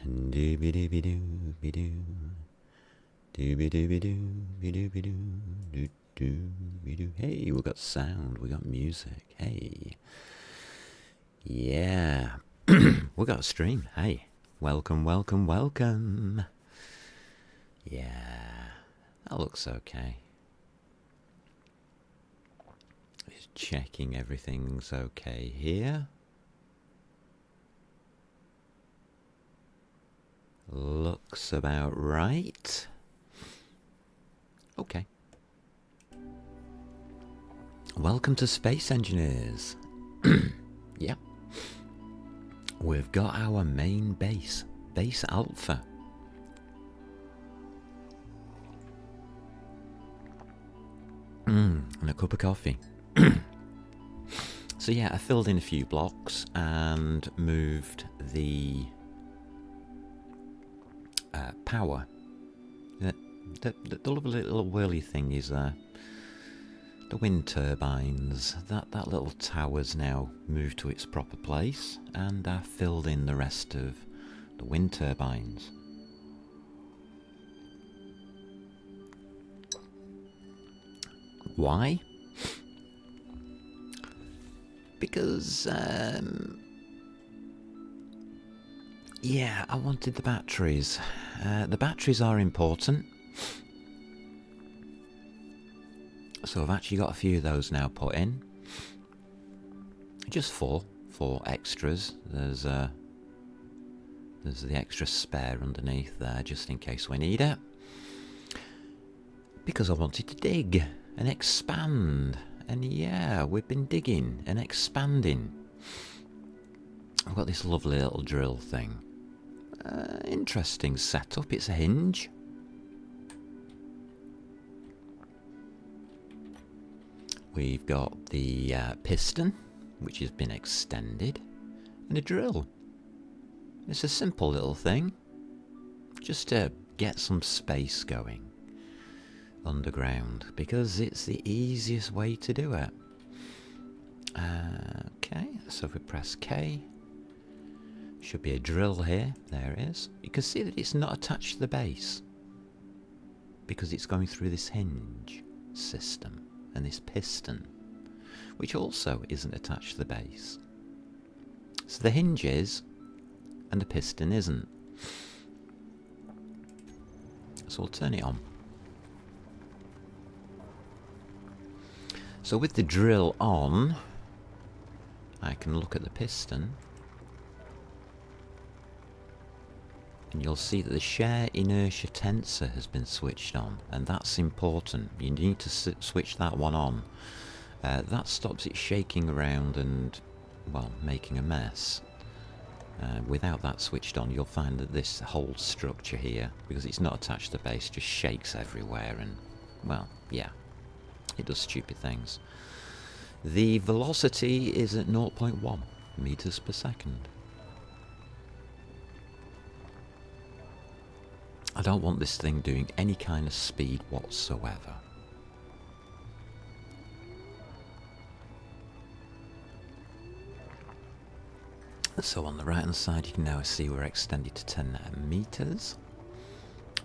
Dooby-dooby-doo-be-doo. Dooby-dooby-doo-be-doo-be-doo. Hey, we got sound, we got music. Hey. Yeah. We got a stream. Hey. Welcome, welcome, welcome. Yeah. That looks okay. Just checking everything's okay here. Looks about right. Okay. Welcome to Space Engineers. Yep. We've got our main base, Base Alpha. And a cup of coffee. So yeah, I filled in a few blocks and moved the power. The lovely little whirly thing is the wind turbines. That little tower's now moved to its proper place, and I filled in the rest of the wind turbines. Why? Because yeah, I wanted the batteries. The batteries are important. So I've actually got a few of those now put in. Just four extras. There's the extra spare underneath there, just in case we need it. Because I wanted to dig and expand. And yeah, we've been digging and expanding. I've got this lovely little drill thing. Interesting setup. It's a hinge. We've got the piston, which has been extended, and a drill. It's a simple little thing, just to get some space going underground, because it's the easiest way to do it. Okay, so if we press K, should be a drill here. There it is. You can see that it's not attached to the base, because it's going through this hinge system. And this piston, which also isn't attached to the base. So the hinge is, and the piston isn't. So we'll turn it on. So with the drill on, I can look at the piston, and you'll see that the shear inertia tensor has been switched on, and that's important. You need to switch that one on. That stops it shaking around and, well, making a mess. Without that switched on, you'll find that this whole structure here, because it's not attached to the base, just shakes everywhere and, well, yeah, it does stupid things. The velocity is at 0.1 meters per second. I don't want this thing doing any kind of speed whatsoever. So on the right hand side you can now see we're extended to 10 meters,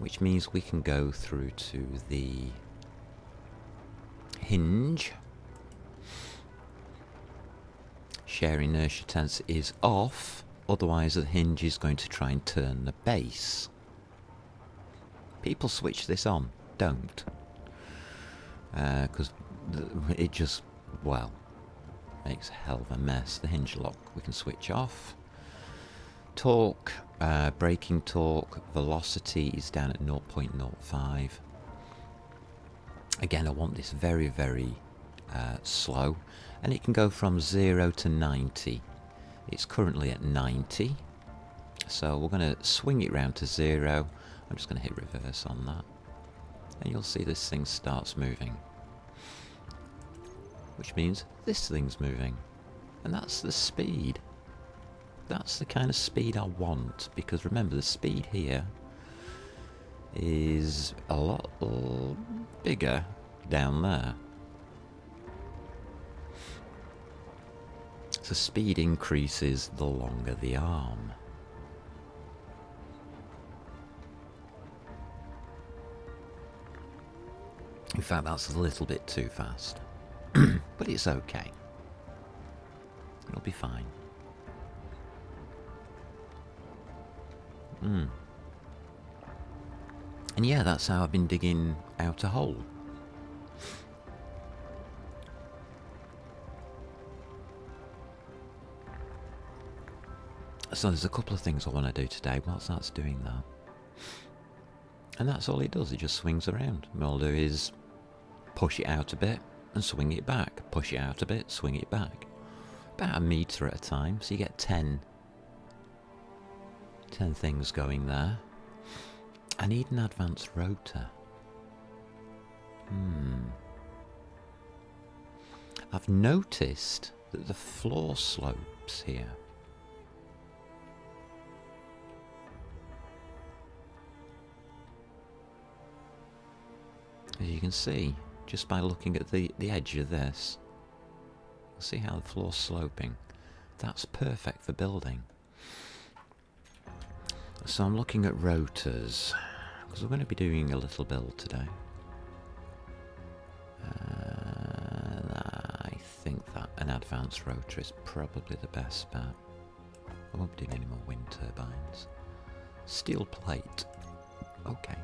which means we can go through to the hinge. Shear inertia tensor is off, otherwise the hinge is going to try and turn the base. People switch this on, don't. Because it just, well, makes a hell of a mess. The hinge lock we can switch off. Torque, braking torque, velocity is down at 0.05. Again, I want this very, very slow. And it can go from 0 to 90. It's currently at 90. So we're going to swing it round to 0. I'm just going to hit reverse on that, and you'll see this thing starts moving, which means this thing's moving, and that's the speed. That's the kind of speed I want, because remember the speed here is a lot bigger down there. So speed increases the longer the arm. In fact, that's a little bit too fast. But it's okay. It'll be fine. And yeah, that's how I've been digging out a hole. So there's a couple of things I want to do today whilst that's doing that. And that's all it does, it just swings around. And all I'll do is push it out a bit and swing it back. Push it out a bit, swing it back. About a metre at a time, so you get 10 things going there. I need an advanced rotor. I've noticed that the floor slopes here as you can see, just by looking at the edge of this. You'll see how the floor's sloping. That's perfect for building. So I'm looking at rotors, because we're going to be doing a little build today. I think that an advanced rotor is probably the best bet. I won't be doing any more wind turbines. Steel plate. Okay.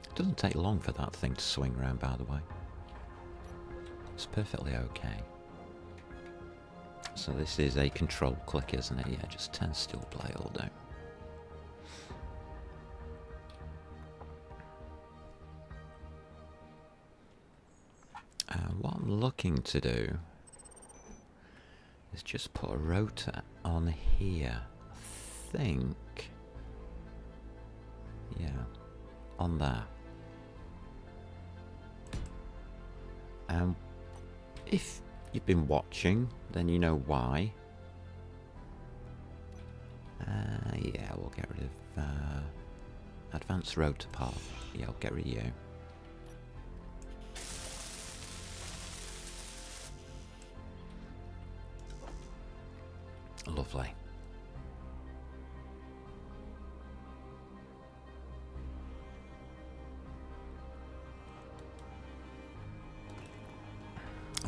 It doesn't take long for that thing to swing around, by the way. It's perfectly okay. So this is a control click, isn't it? Yeah, just 10 steel plate will do. What I'm looking to do is just put a rotor on here. I think, yeah, on there. If you've been watching, then you know why. Yeah, we'll get rid of advanced rotor part. Yeah, I'll get rid of you. Lovely.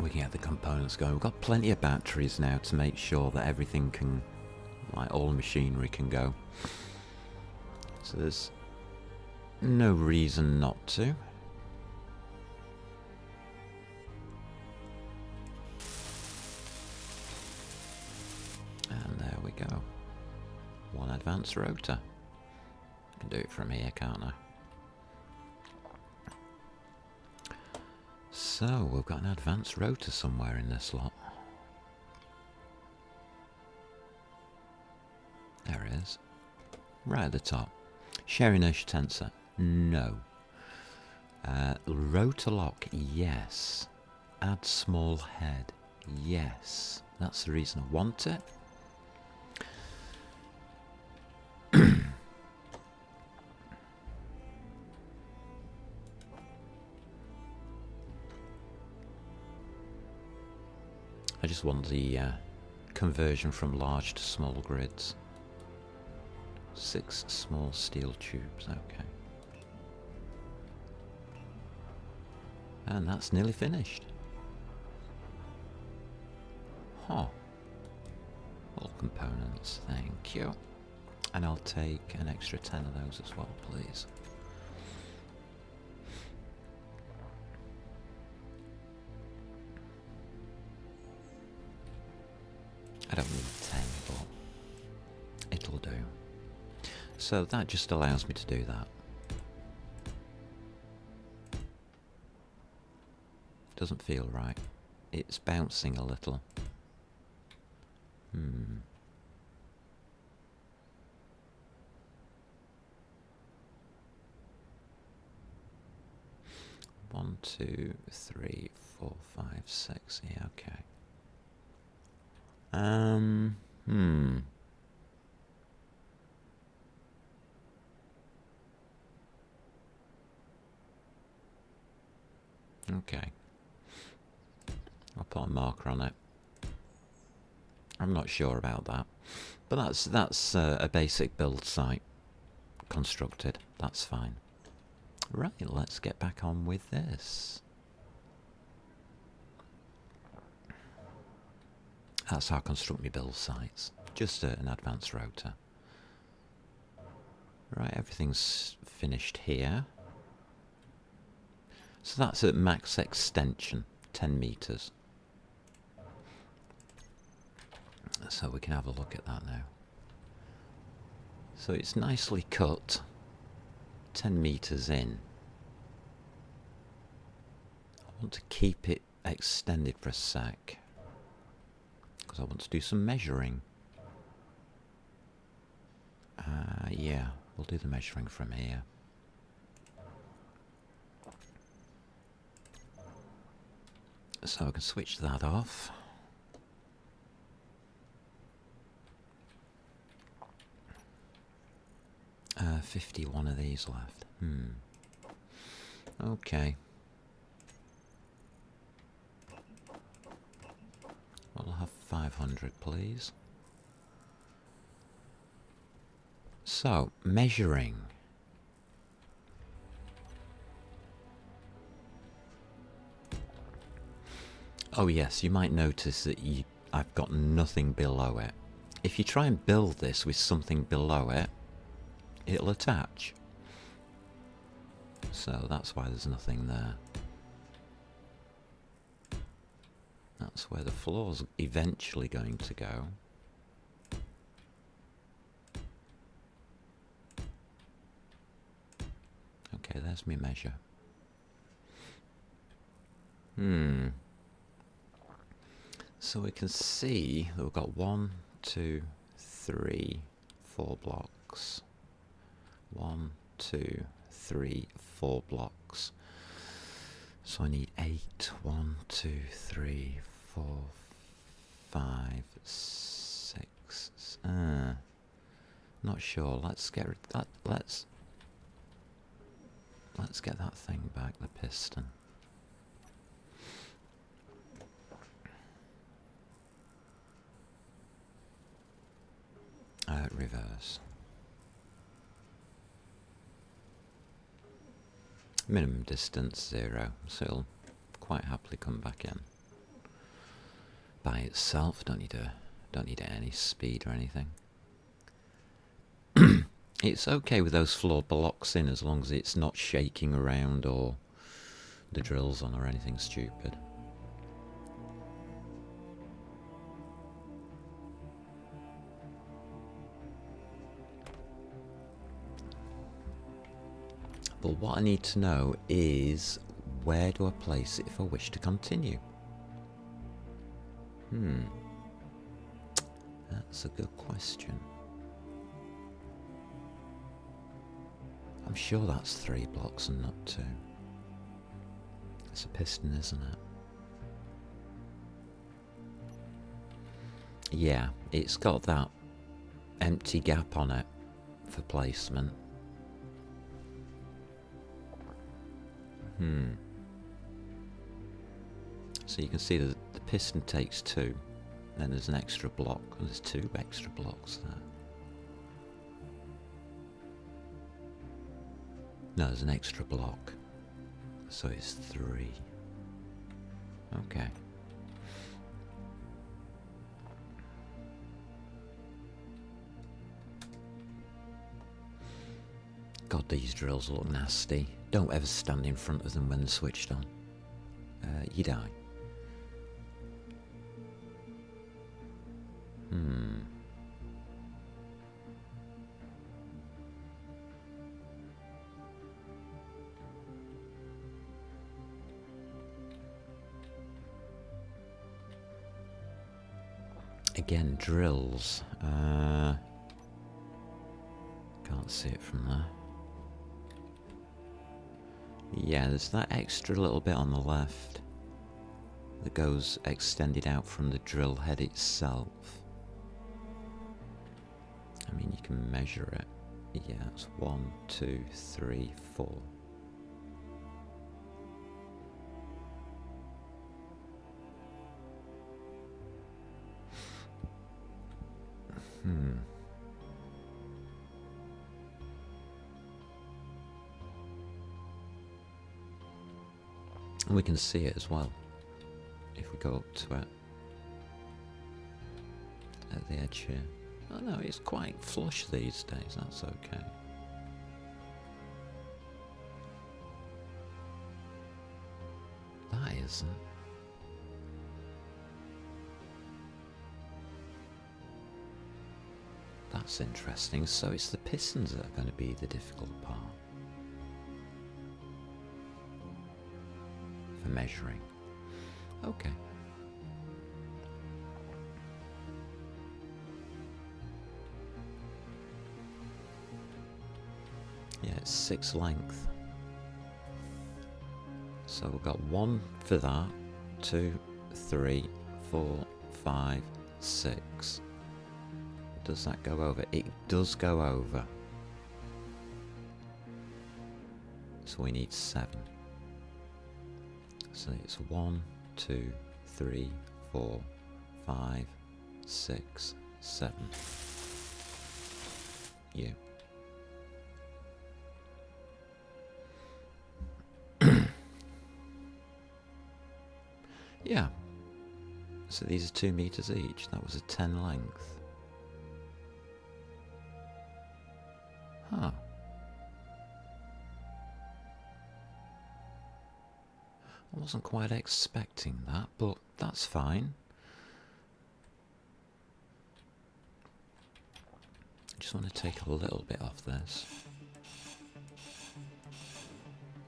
We can get the components going. We've got plenty of batteries now to make sure that everything can, like all machinery can go. So there's no reason not to. And there we go. One advanced rotor. I can do it from here, can't I? So, we've got an advanced rotor somewhere in this lot. There it is. Right at the top. Share inertia tensor. No. Rotor lock. Yes. Add small head. Yes. That's the reason I want it. I just want the conversion from large to small grids. 6 small steel tubes, okay. And that's nearly finished. Huh. All components, thank you. And I'll take an extra 10 of those as well, please. I don't need 10, but it'll do. So that just allows me to do that. Doesn't feel right. It's bouncing a little. 1, 2, 3, 4, 5, 6. Yeah, okay. Okay. I'll put a marker on it. I'm not sure about that. But that's a basic build site constructed. That's fine. Right, let's get back on with this. That's how I construct my build sites. Just an advanced router. Right, everything's finished here. So that's at max extension, 10 meters. So we can have a look at that now. So it's nicely cut, 10 meters in. I want to keep it extended for a sec, because I want to do some measuring. Yeah, we'll do the measuring from here. So I can switch that off. Uh, 51 of these left. Okay. I'll have 500, please. So, measuring. Oh yes, you might notice that I've got nothing below it. If you try and build this with something below it, it'll attach. So that's why there's nothing there. That's where the floor's eventually going to go. Okay, there's my measure. So we can see that we've got 1, 2, 3, 4 blocks. 1, 2, 3, 4 blocks. So I need 8. 1, 2, 3, 4, 5, 6. Not sure. Let's get that. Let's get that thing back. The piston. Reverse. Minimum distance 0, so it'll quite happily come back in by itself. Don't need any speed or anything. It's okay with those floor blocks in as long as it's not shaking around or the drill's on or anything stupid. But what I need to know is, where do I place it if I wish to continue? That's a good question. I'm sure that's 3 blocks and not 2. It's a piston, isn't it? Yeah, it's got that empty gap on it for placement. So you can see that the piston takes 2, then there's an extra block, and there's 2 extra blocks there. No, there's an extra block, so it's 3. Okay. God, these drills look nasty. Don't ever stand in front of them when they're switched on. You die. Again, drills. Can't see it from there. Yeah, there's that extra little bit on the left that goes extended out from the drill head itself. I mean, you can measure it. Yeah, it's 1, 2, 3, 4. And we can see it as well if we go up to it at the edge here. Oh no, it's quite flush these days, that's okay. That isn't. That's interesting. So it's the pistons that are going to be the difficult part for measuring. Okay. Yeah, it's 6 length. So we've got 1 for that, 2, 3, 4, 5, 6. Does that go over? It does go over. So we need 7. So it's 1, 2, 3, 4, 5, 6, 7. You. Yeah. So these are 2 meters each. That was a 10 length. Huh. I wasn't quite expecting that, but that's fine. I just want to take a little bit off this.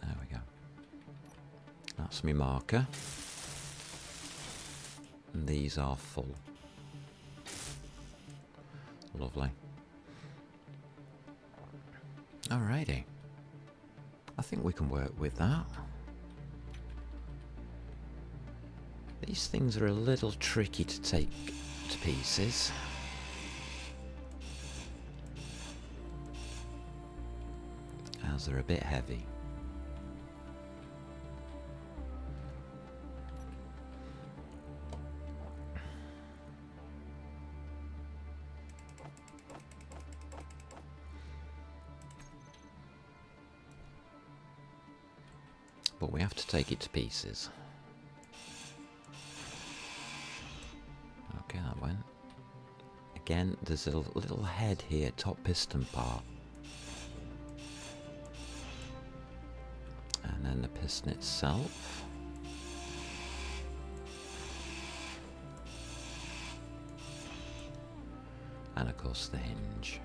There we go. That's my marker. And these are full. Lovely. Alrighty. I think we can work with that. These things are a little tricky to take to pieces. As they're a bit heavy. But we have to take it to pieces. Okay, that went. Again, there's a little head here, top piston part. And then the piston itself. And of course the hinge.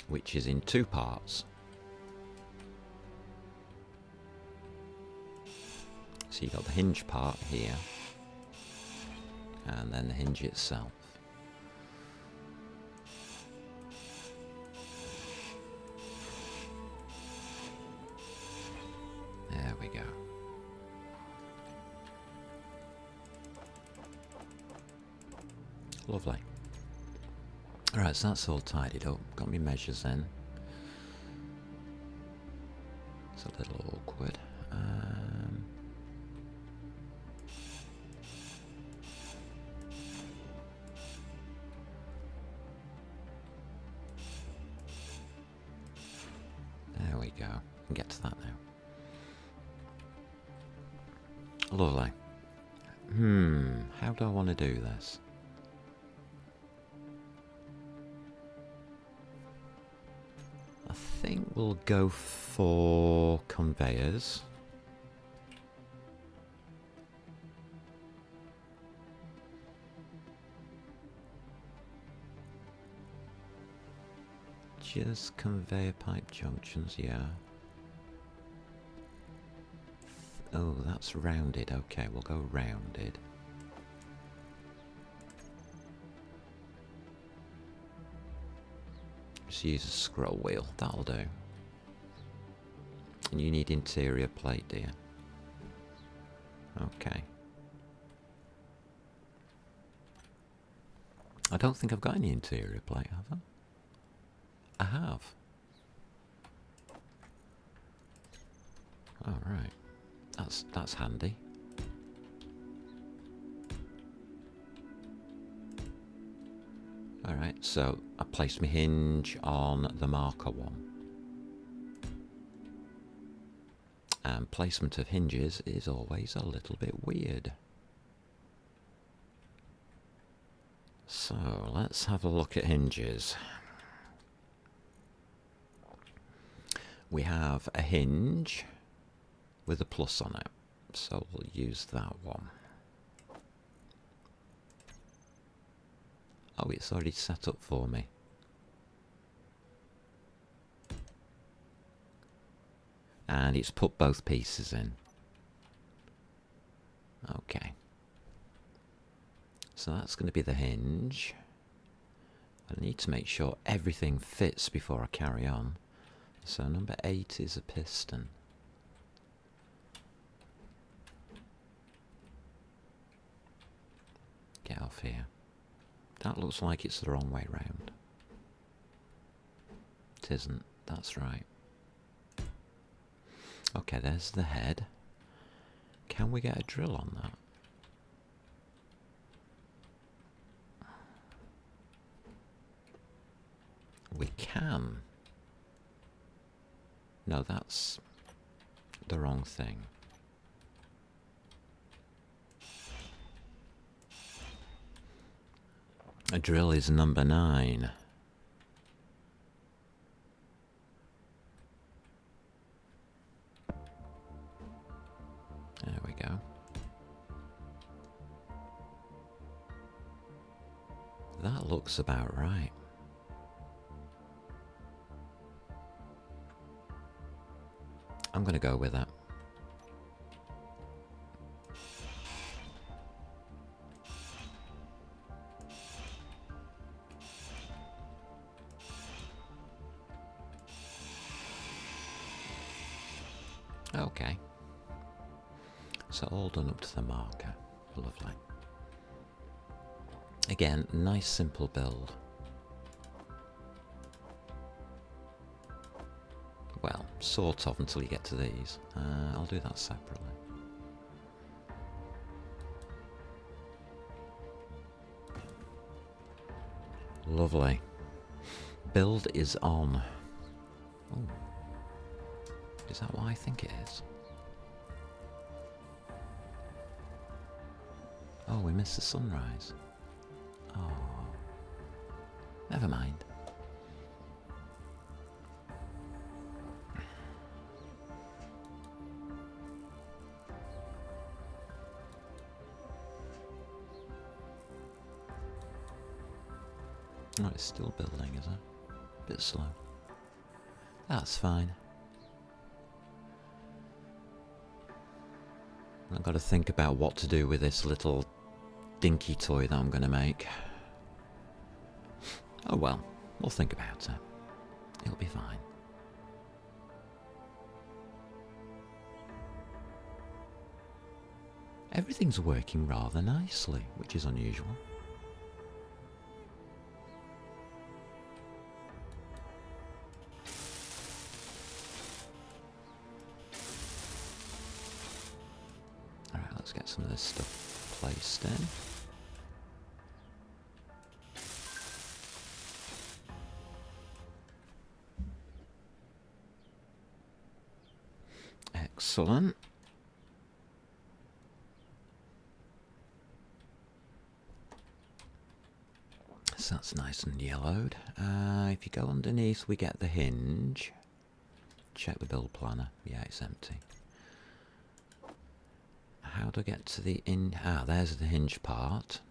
Which is in 2 parts. So you've got the hinge part here, and then the hinge itself. There we go. Lovely. Alright, so that's all tidied up. Got my measures in. It's a little awkward. There we go. We can get to that now. Lovely. How do I want to do this? I think we'll go for conveyors. Just conveyor pipe junctions, yeah. Oh, that's rounded. Okay, we'll go rounded. Just use a scroll wheel, that'll do. And you need interior plate, do you? Okay. I don't think I've got any interior plate, have I? I have. Oh, right. That's handy. Alright, so I placed my hinge on the marker one. And placement of hinges is always a little bit weird. So let's have a look at hinges. We have a hinge with a plus on it, so we'll use that one. Oh, it's already set up for me. And it's put both pieces in. Okay. So that's going to be the hinge. I need to make sure everything fits before I carry on. So number 8 is a piston. Get off here. That looks like it's the wrong way round. It isn't. That's right. Okay, there's the head. Can we get a drill on that? We can. No, that's the wrong thing. A drill is number 9. There we go. That looks about right. I'm going to go with that. Okay. So all done up to the marker. Lovely. Again, nice simple build. Well, sort of until you get to these. I'll do that separately. Lovely. Build is on. Oh. Is that what I think it is? Oh, we missed the sunrise. Oh. Never mind. Oh, it's still building, is it? Bit slow. That's fine. I've got to think about what to do with this little dinky toy that I'm going to make. Oh well, we'll think about it. It'll be fine. Everything's working rather nicely, which is unusual. Alright, let's get some of this stuff placed in. Excellent. So that's nice and yellowed. If you go underneath, we get the hinge. Check the build planner. Yeah, it's empty. How do I get to the in? Ah, there's the hinge part.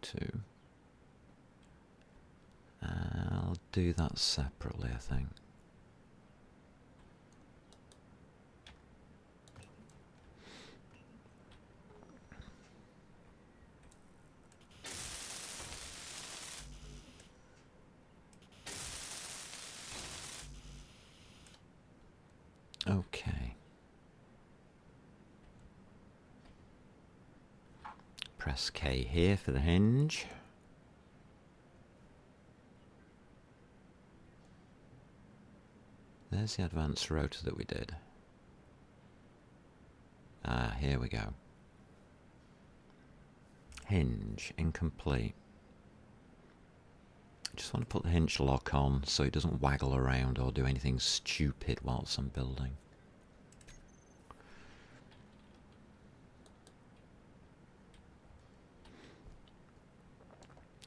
2. I'll do that separately, I think. Okay. Press K here for the hinge. There's the advanced rotor that we did. Ah, here we go. Hinge, incomplete. I just want to put the hinge lock on so it doesn't waggle around or do anything stupid whilst I'm building.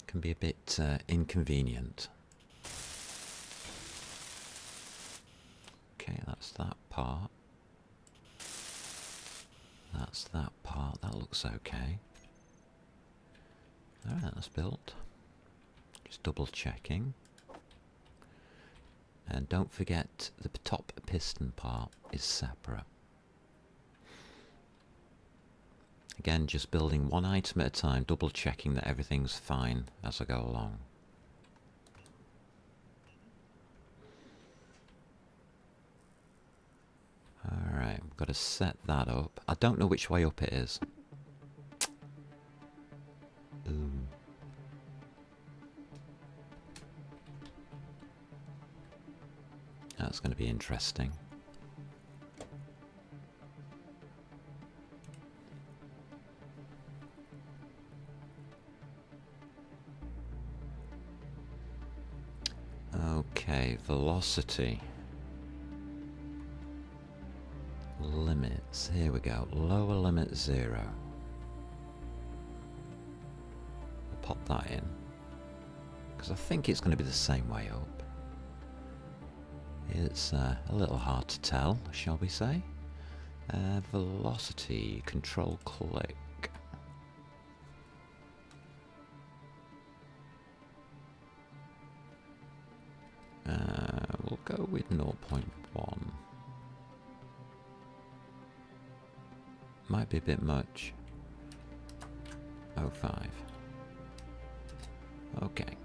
Can be a bit inconvenient. Okay, that's that part. That's that part. That looks okay. Alright, that's built. Just double checking. And don't forget the top piston part is separate. Again, just building one item at a time, double checking that everything's fine as I go along. Alright, we've got to set that up. I don't know which way up it is. Ooh. That's going to be interesting. Okay, velocity. Limits, here we go. Lower limit 0. We'll pop that in. Because I think it's going to be the same way up. It's a little hard to tell, shall we say. Velocity, control click. We'll go with 0.1. Might be a bit much. 0.5. Okay.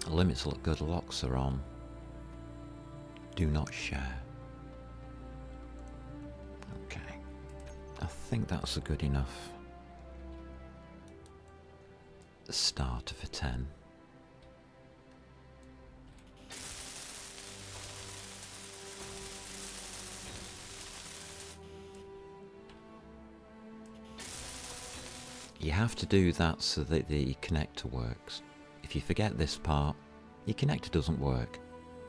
Limits look good, locks are on. Do not share. Okay. I think that's a good enough starter for 10. You have to do that so that the connector works. If you forget this part, your connector doesn't work.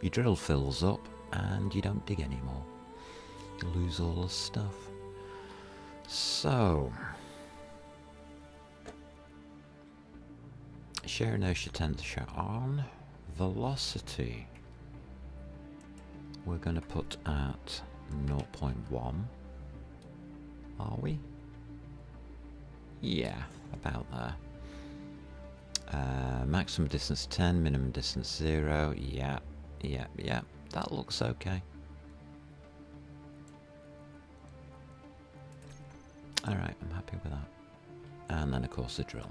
Your drill fills up and you don't dig anymore. You lose all the stuff. So, shear inertia tensor on. Velocity, we're going to put at 0.1. Are we? Yeah, about there. Maximum distance 10, minimum distance 0. Yeah. That looks okay. Alright, I'm happy with that. And then of course the drill.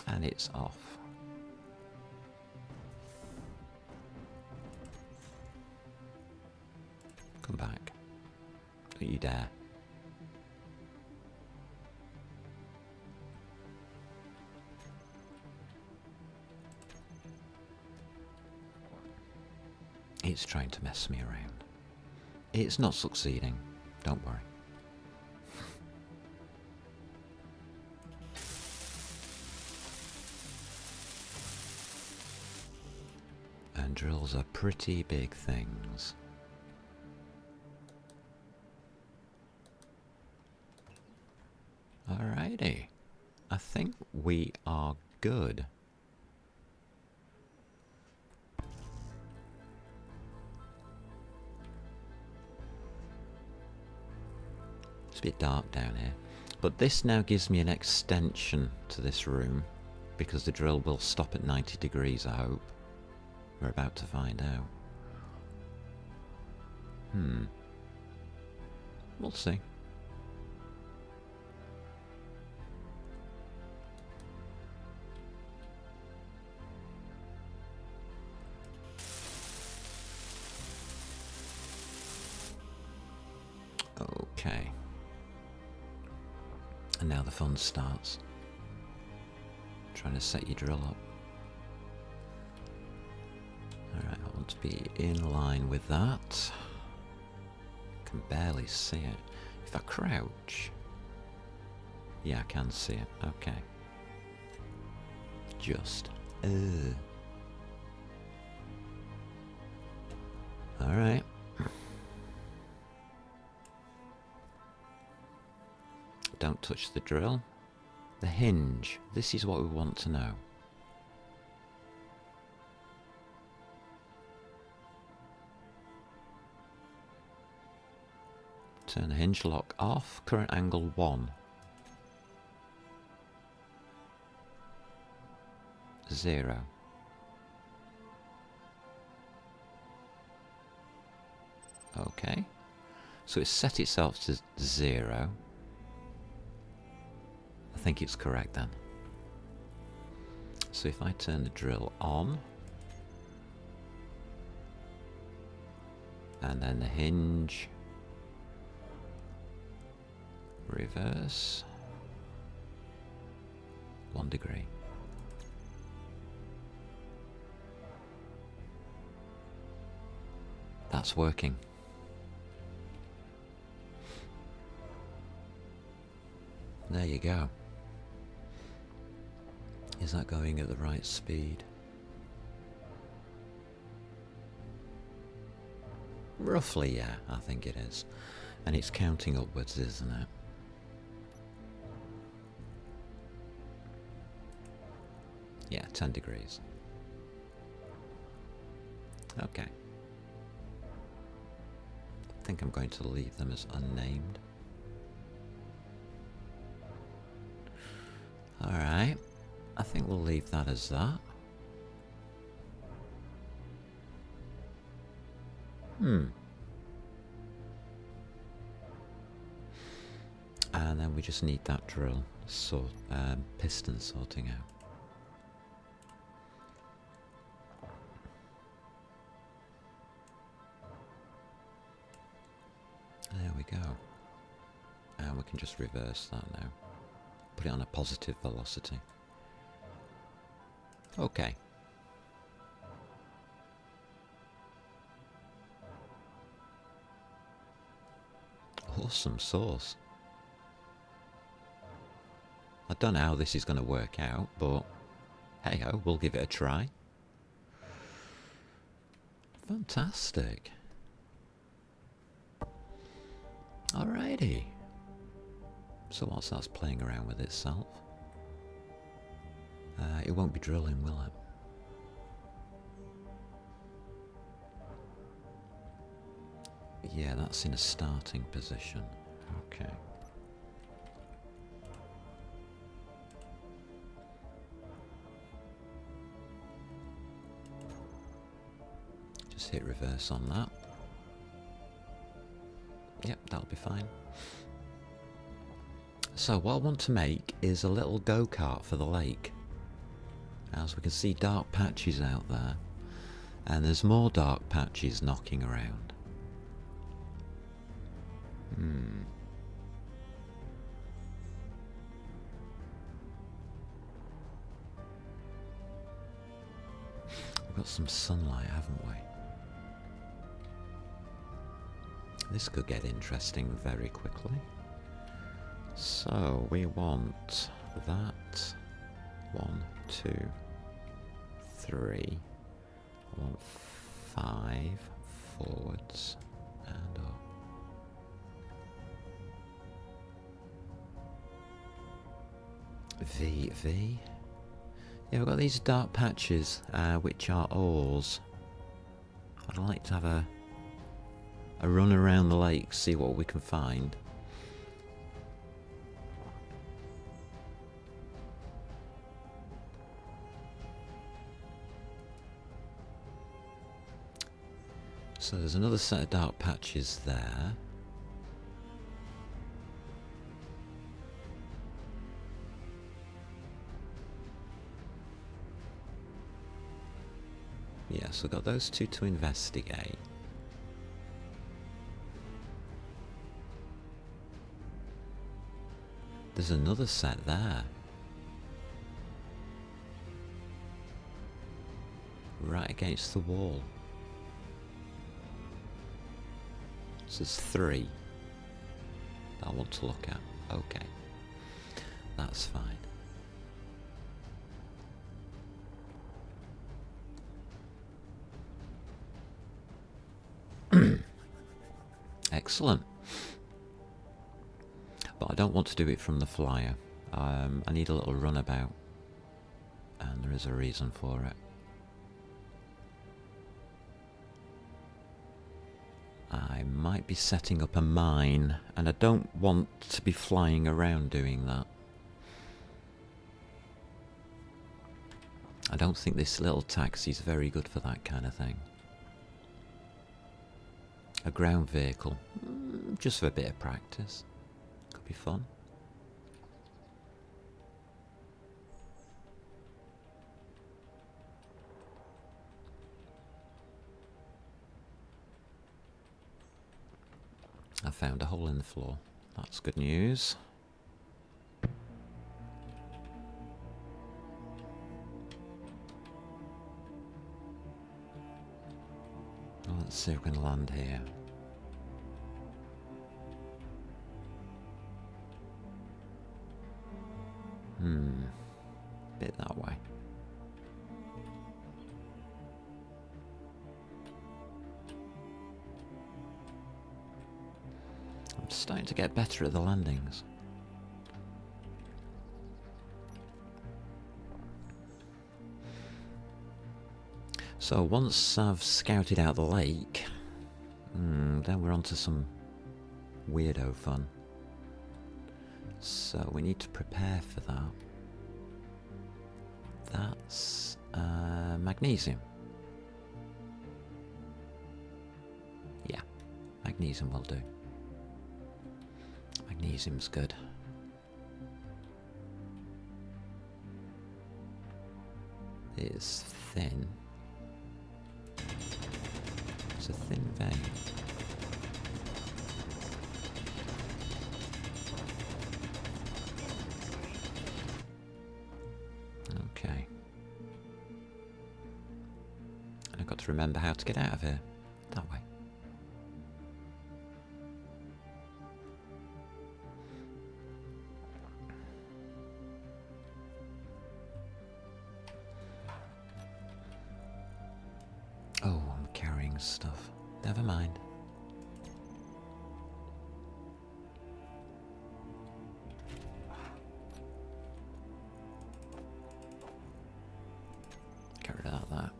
And it's off. Come back. Don't you dare. It's trying to mess me around. It's not succeeding. Don't worry. And drills are pretty big things. Alrighty. I think we are good. It's a bit dark down here. But this now gives me an extension to this room because the drill will stop at 90 degrees, I hope. We're about to find out. We'll see. Okay. And now the fun starts. Trying to set your drill up. want to be in line with that. Can barely see it. If I crouch... Yeah, I can see it. Okay. Just. Alright. Don't touch the drill. The hinge. This is what we want to know. Turn the hinge lock off. Current angle 1. 0. Okay. So it's set itself to 0. I think it's correct then. So if I turn the drill on, and then the hinge, reverse, 1 degree. That's working. There you go. Is that going at the right speed? Roughly, yeah, I think it is. And it's counting upwards, isn't it? Yeah, 10 degrees. Okay. I think I'm going to leave them as unnamed. Alright. I think we'll leave that as that. And then we just need that drill piston sorting out. There we go. And we can just reverse that now. Put it on a positive velocity. Okay. Awesome sauce. I don't know how this is going to work out, but hey ho, we'll give it a try. Fantastic. Alrighty. So whilst that's playing around with itself, it won't be drilling, will it? Yeah, that's in a starting position. Okay. Just hit reverse on that. Yep, that'll be fine. So what I want to make is a little go-kart for the lake. As we can see, dark patches out there. And there's more dark patches knocking around. We've got some sunlight, haven't we? This could get interesting very quickly. So we want that. 1, 2, 3. I want 5 forwards and up. V. Yeah, we've got these dark patches, which are ores. I'd like to have a run around the lake, see what we can find. So there's another set of dark patches there. Yeah, so we've got those two to investigate. There's another set there. Right against the wall. So there's 3 that I want to look at. Okay. That's fine. Excellent. But I don't want to do it from the flyer. I need a little runabout. And there is a reason for it. I might be setting up a mine, and I don't want to be flying around doing that. I don't think this little taxi is very good for that kind of thing. A ground vehicle, just for a bit of practice. Could be fun. I found a hole in the floor. That's good news. Let's see if we can land here. Bit that way. I'm starting to get better at the landings. So once I've scouted out the lake, then we're on to some weirdo fun. So we need to prepare for that. That's magnesium. Yeah, magnesium will do. Magnesium's good. It's thin. It's a thin vein. Okay. And I've got to remember how to get out of here. That way. Oh, I'm carrying stuff. Never mind. Get rid of that.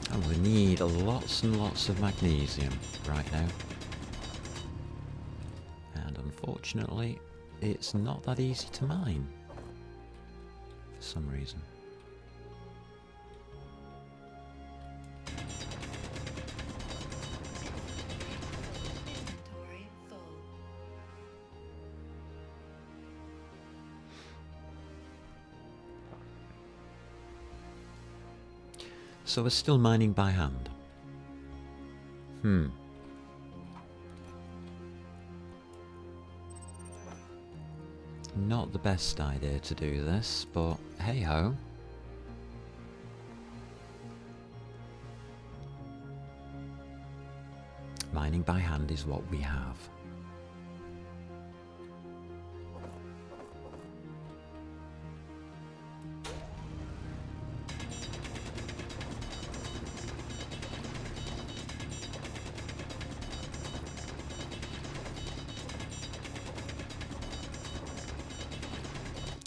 And we need lots and lots of magnesium right now. And unfortunately, it's not that easy to mine. For some reason. Inventory full. So we're still mining by hand. Not the best idea to do this, but hey ho. Mining by hand is what we have.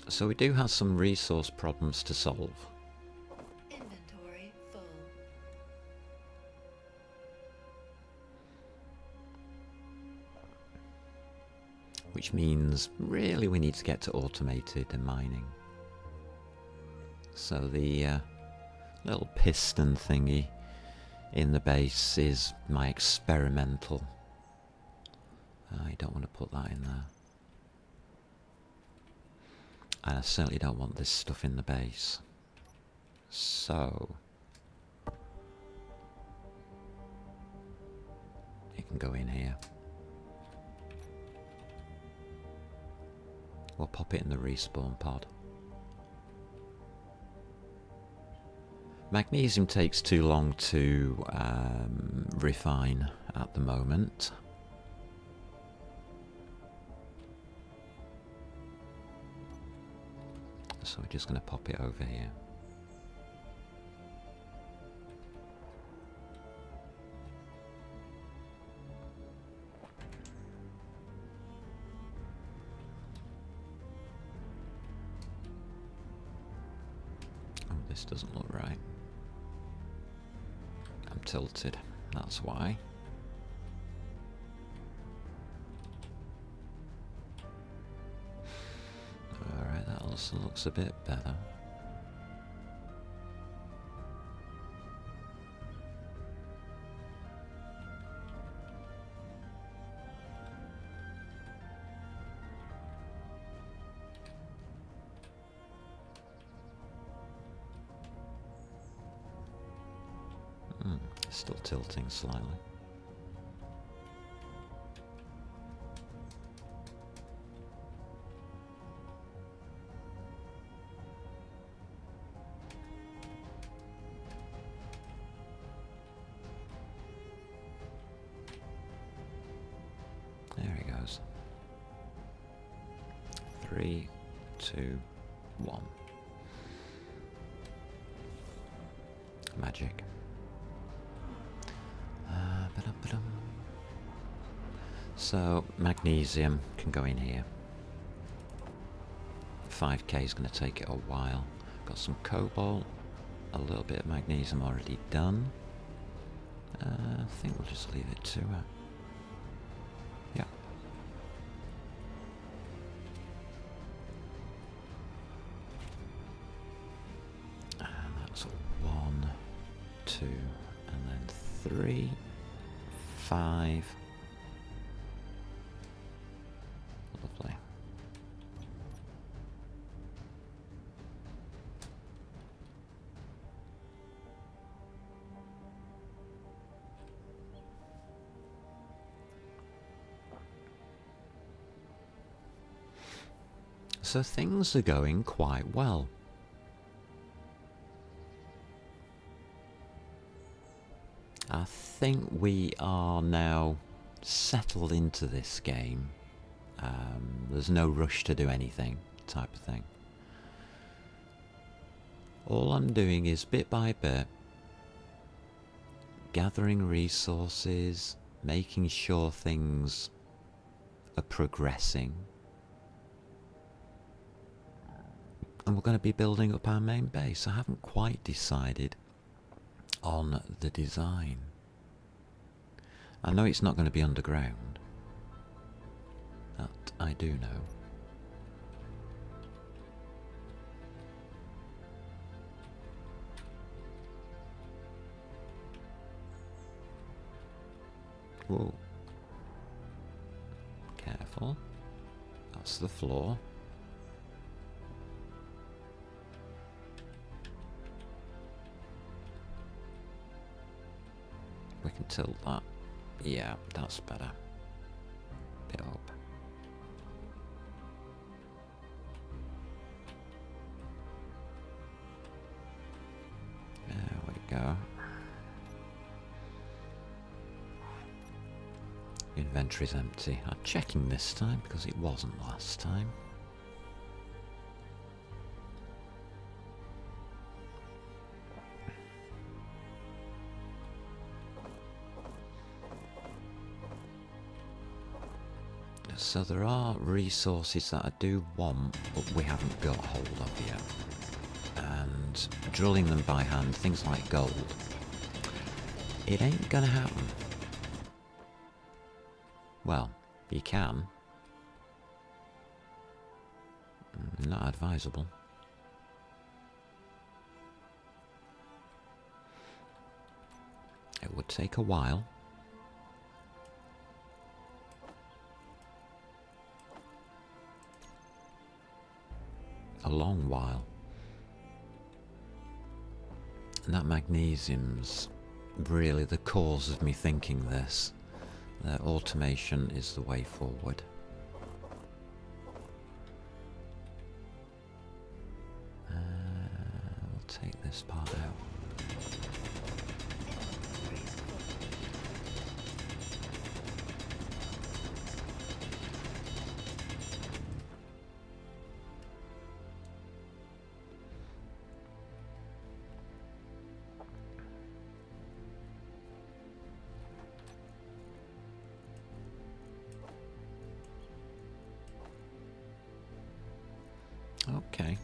So we do have some resource problems to solve. Inventory full. Which means really we need to get to automated mining. So the little piston thingy in the base is my experimental. I don't want to put that in there. And I certainly don't want this stuff in the base. So can go in here. We'll pop it in the respawn pod. Magnesium takes too long to refine at the moment. So we're just going to pop it over here. Oh, this doesn't look right. I'm tilted, that's why. Alright, that also looks a bit better. Still tilting slightly. There he goes. 3, 2, 1. Magic. So, magnesium can go in here. 5k is going to take it a while. Got some cobalt, a little bit of magnesium already done. I think we'll just leave it to it. Yeah. And that's 1, 2, and then 3, 5. Lovely. So things are going quite well. I think we are now settled into this game. There's no rush to do anything, type of thing. All I'm doing is bit by bit gathering resources, making sure things are progressing, and we're going to be building up our main base. I haven't quite decided on the design. I know it's not going to be underground. That I do know. Whoa. Careful. That's the floor. We can tilt that. Yeah, that's better. Bit up. There we go. Inventory's empty. I'm checking this time because it wasn't last time. So there are resources that I do want, but we haven't got hold of yet. And drilling them by hand, things like gold, it ain't gonna happen. Well, you can. Not advisable. It would take a while. A long while. And that magnesium's really the cause of me thinking this. Automation is the way forward. We'll take this part out. Okay.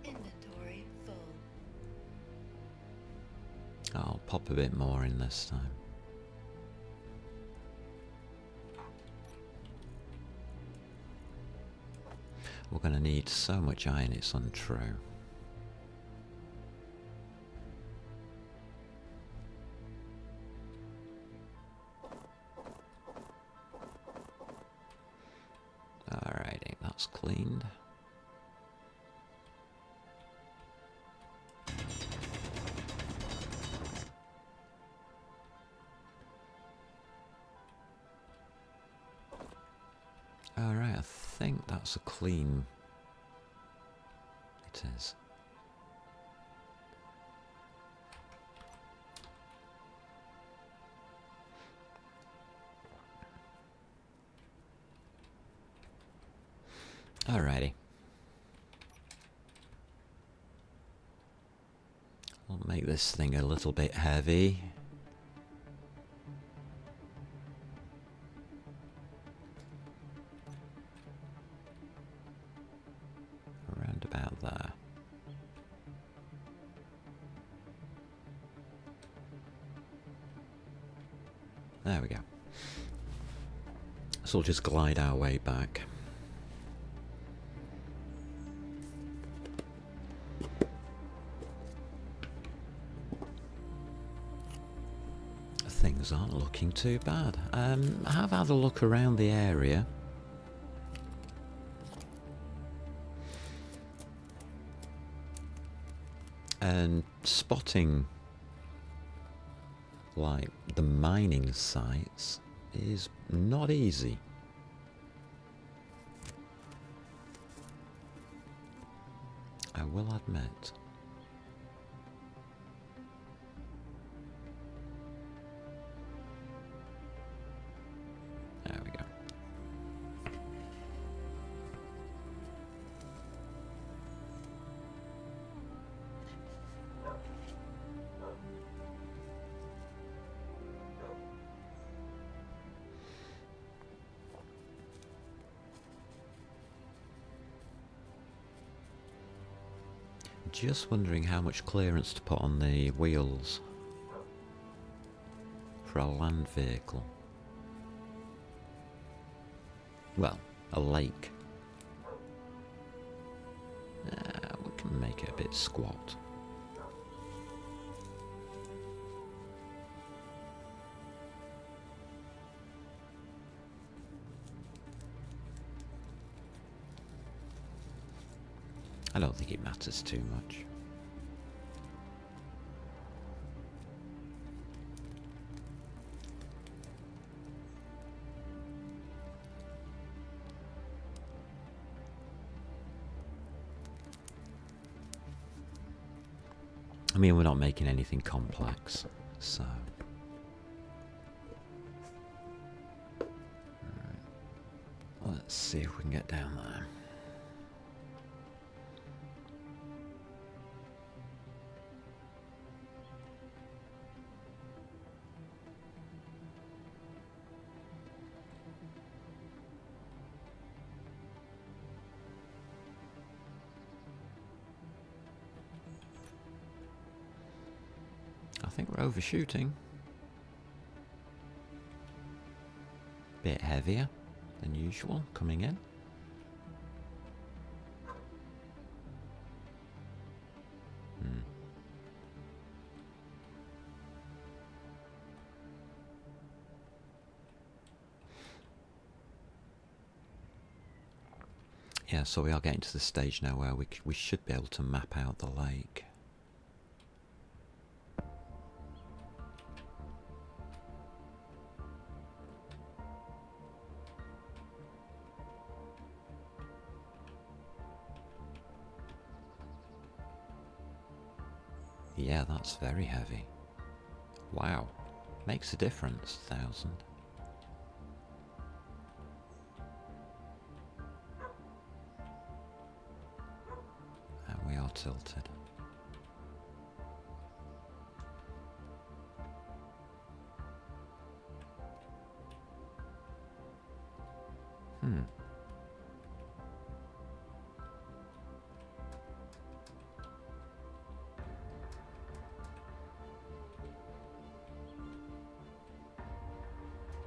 Inventory full. I'll pop a bit more in this time. We're going to need so much iron, it's untrue. Alrighty, that's cleaned. Alright, I think that's a clean. It is. Alrighty. I'll make this thing a little bit heavy. Around about there. There we go. So we'll just glide our way back. Things aren't looking too bad. I have had a look around the area. And spotting like the mining sites is not easy. I will admit. There we go. Just wondering how much clearance to put on the wheels for a land vehicle. Well, a lake. We can make it a bit squat. I don't think it matters too much. I mean, we're not making anything complex, so... Right. Let's see if we can get down there. I think we're overshooting. Bit heavier than usual coming in. Yeah, so we are getting to the stage now where we should be able to map out the lake. Yeah, that's very heavy. Wow. Makes a difference, 1,000. And we are tilted.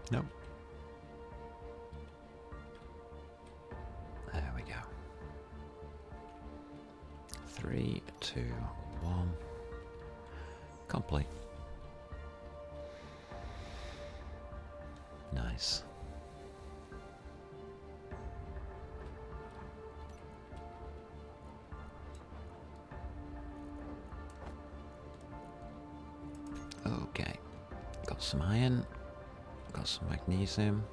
Nope. There we go. 3, 2, 1. Complete. Nice. Okay. Got some iron. Got some magnesium.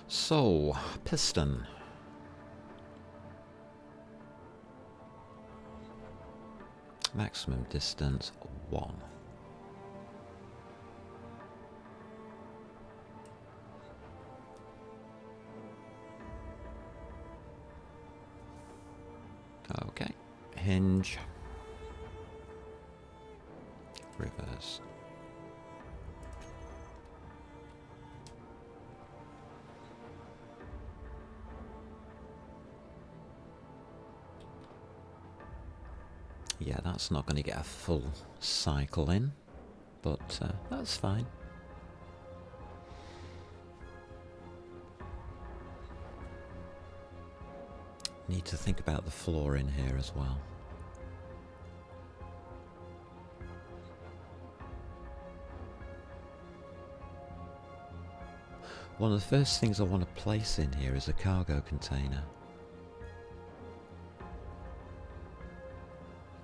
So, piston. Maximum distance 1. Okay. Hinge. Reverse. Yeah, that's not going to get a full cycle in, but that's fine. Need to think about the floor in here as well. One of the first things I want to place in here is a cargo container.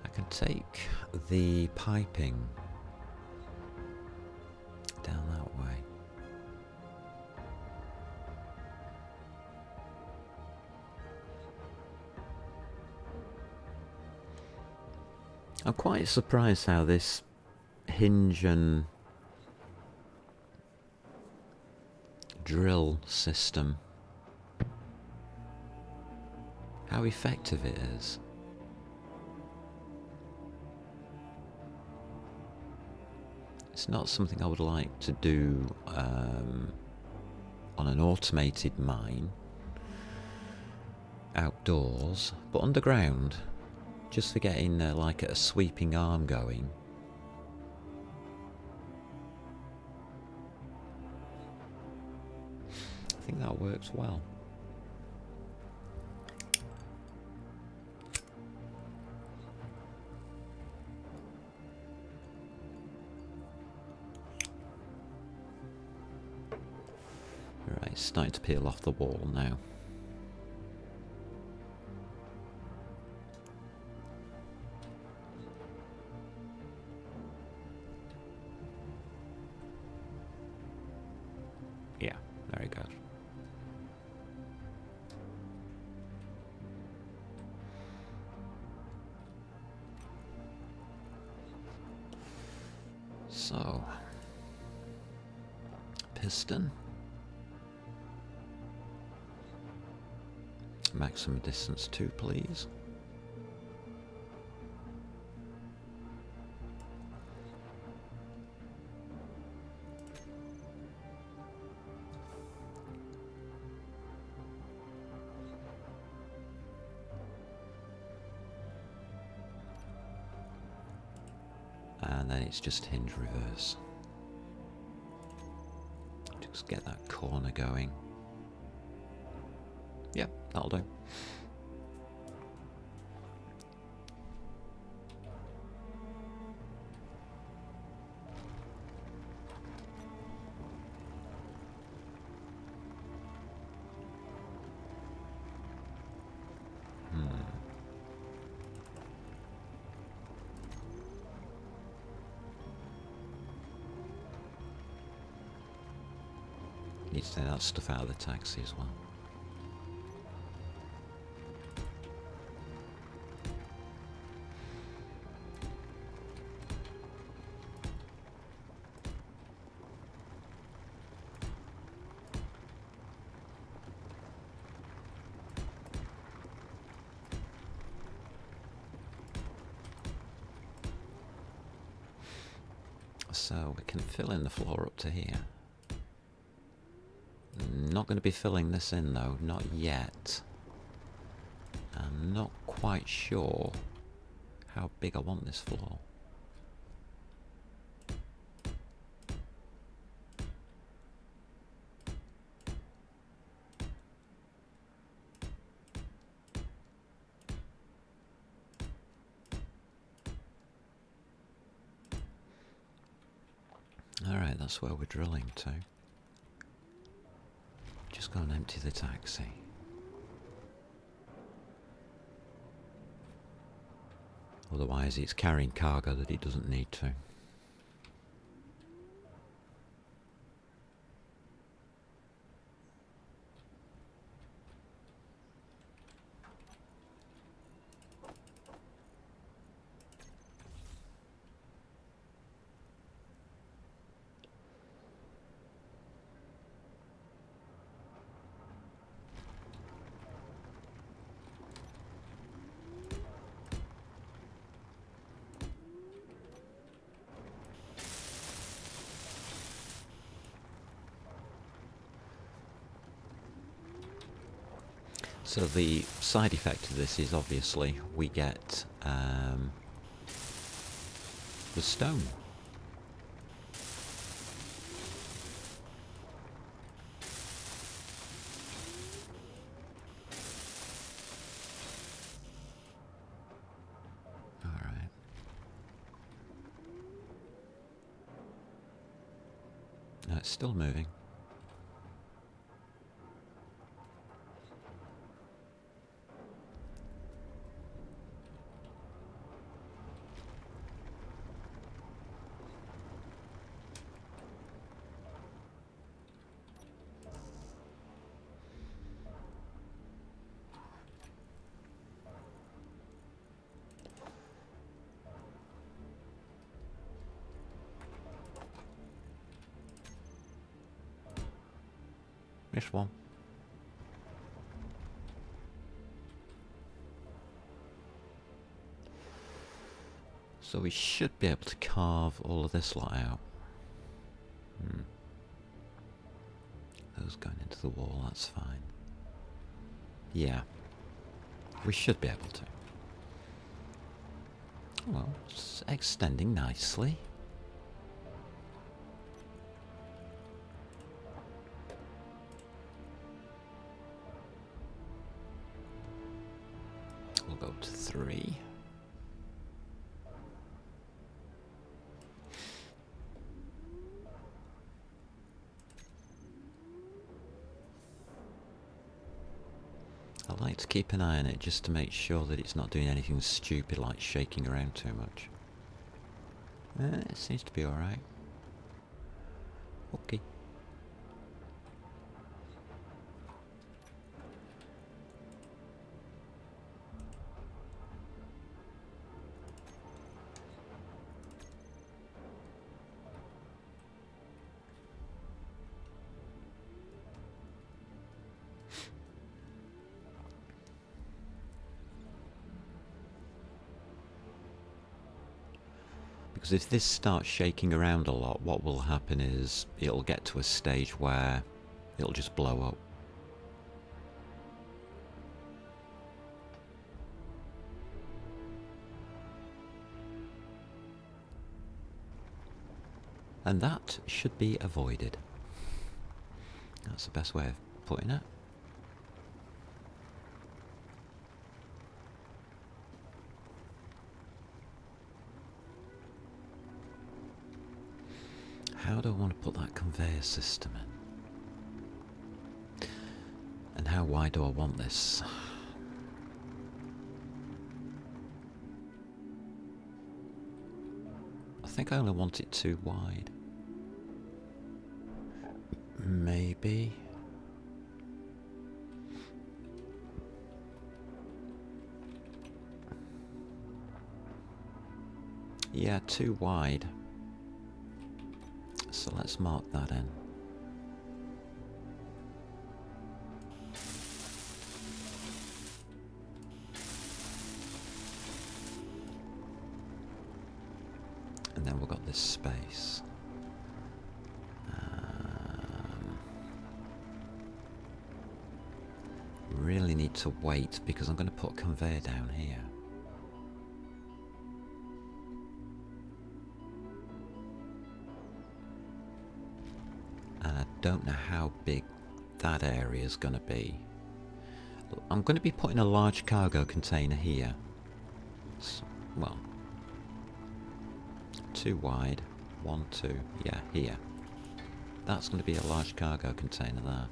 I can take the piping down that way. I'm quite surprised how this hinge and drill system, how effective it is. It's not something I would like to do on an automated mine outdoors, but underground, just for getting like a sweeping arm going. I think that works well. Right, it's starting to peel off the wall now. Yeah, very good. So, piston. Maximum distance 2, please. And then it's just hinge reverse. Just get that corner going. Yep, that'll do. Need to take that stuff out of the taxi as well. So we can fill in the floor up to here. Not going to be filling this in though, not yet. I'm not quite sure how big I want this floor. Alright, that's where we're drilling to. Just go and empty the taxi. Otherwise it's carrying cargo that it doesn't need to. So the side effect of this is obviously we get the stone. Alright. No, it's still moving. This one. So we should be able to carve all of this lot out. Those going into the wall, that's fine. Yeah. We should be able to. Well, it's extending nicely. We'll go to 3. I like to keep an eye on it just to make sure that it's not doing anything stupid like shaking around too much. It seems to be alright. Okay. Because if this starts shaking around a lot, what will happen is it'll get to a stage where it'll just blow up. And that should be avoided. That's the best way of putting it. How do I want to put that conveyor system in? And how wide do I want this? I think I only want it too wide. Maybe. Yeah, too wide. So let's mark that in. And then we've got this space. Really need to wait because I'm going to put a conveyor down here. And I don't know how big that area is going to be. I'm going to be putting a large cargo container here. Well, too wide. 1, 2, yeah, here. That's going to be a large cargo container there.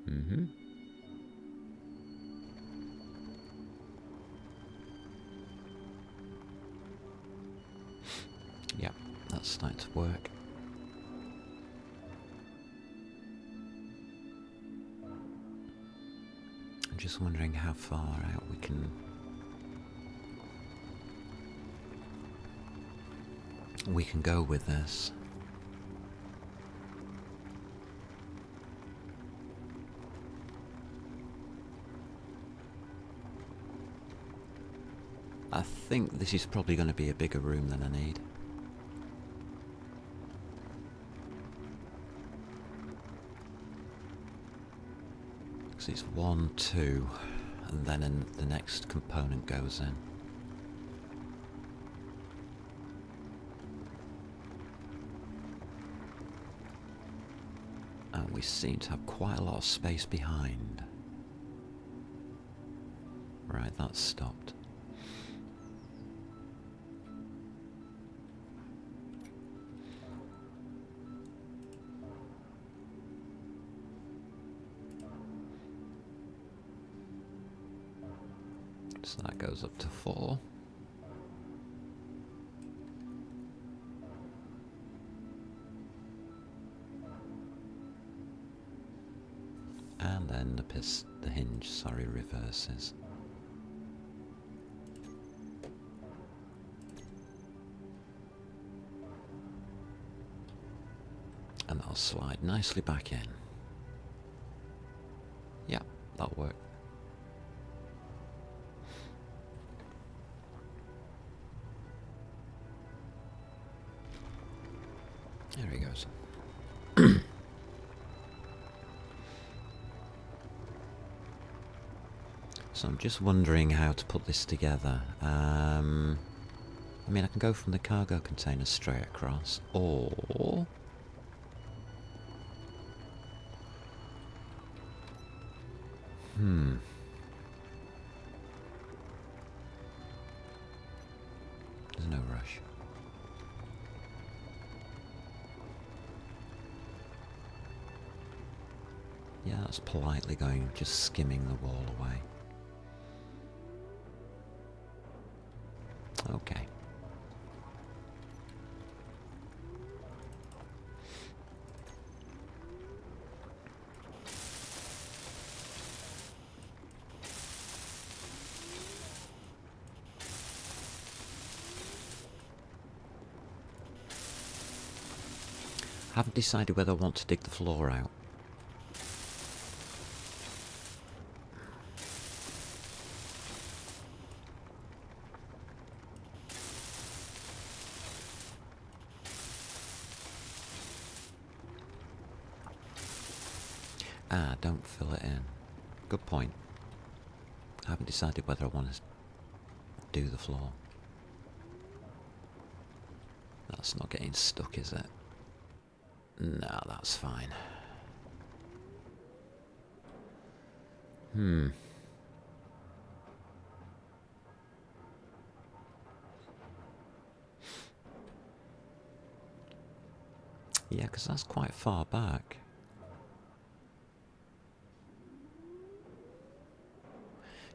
Mm-hmm. Yep, that's starting to work. I'm just wondering how far out we can go with this. I think this is probably going to be a bigger room than I need. Because it's 1, 2, and then the next component goes in. And we seem to have quite a lot of space behind. Right, that's stopped. So that goes up to 4. And then the hinge, reverses. And that'll slide nicely back in. Yeah, that'll work. There he goes. So I'm just wondering how to put this together. I mean, I can go from the cargo container straight across, or... There's no rush. Yeah, that's politely going, just skimming the wall away. Okay. Haven't decided whether I want to dig the floor out. Ah, don't fill it in. Good point. I haven't decided whether I want to do the floor. That's not getting stuck, is it? No, that's fine. Yeah, because that's quite far back.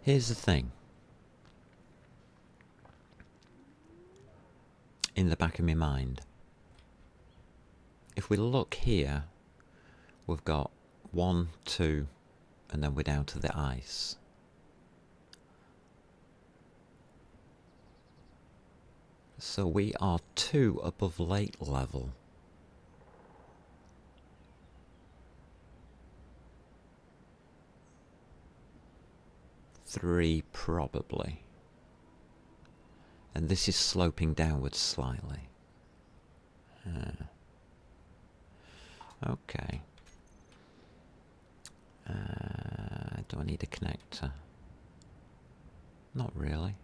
Here's the thing. In the back of my mind. If we look here, we've got 1, 2, and then we're down to the ice. So we are 2 above lake level. Three probably. And this is sloping downwards slightly. Okay. Do I need a connector? Not really.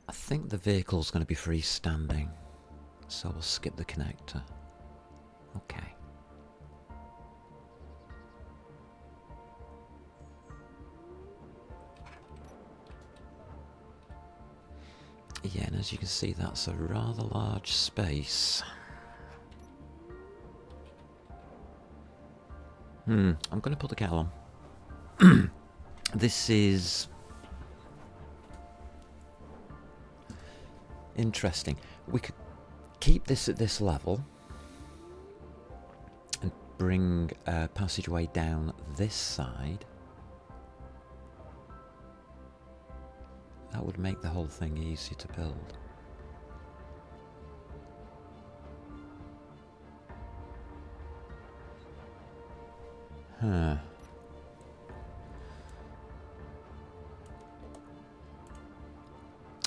I think the vehicle's going to be freestanding, so we'll skip the connector. Okay. Yeah, and as you can see, that's a rather large space. I'm going to put the kettle on. This is interesting. We could keep this at this level and bring a passageway down this side. That would make the whole thing easy to build.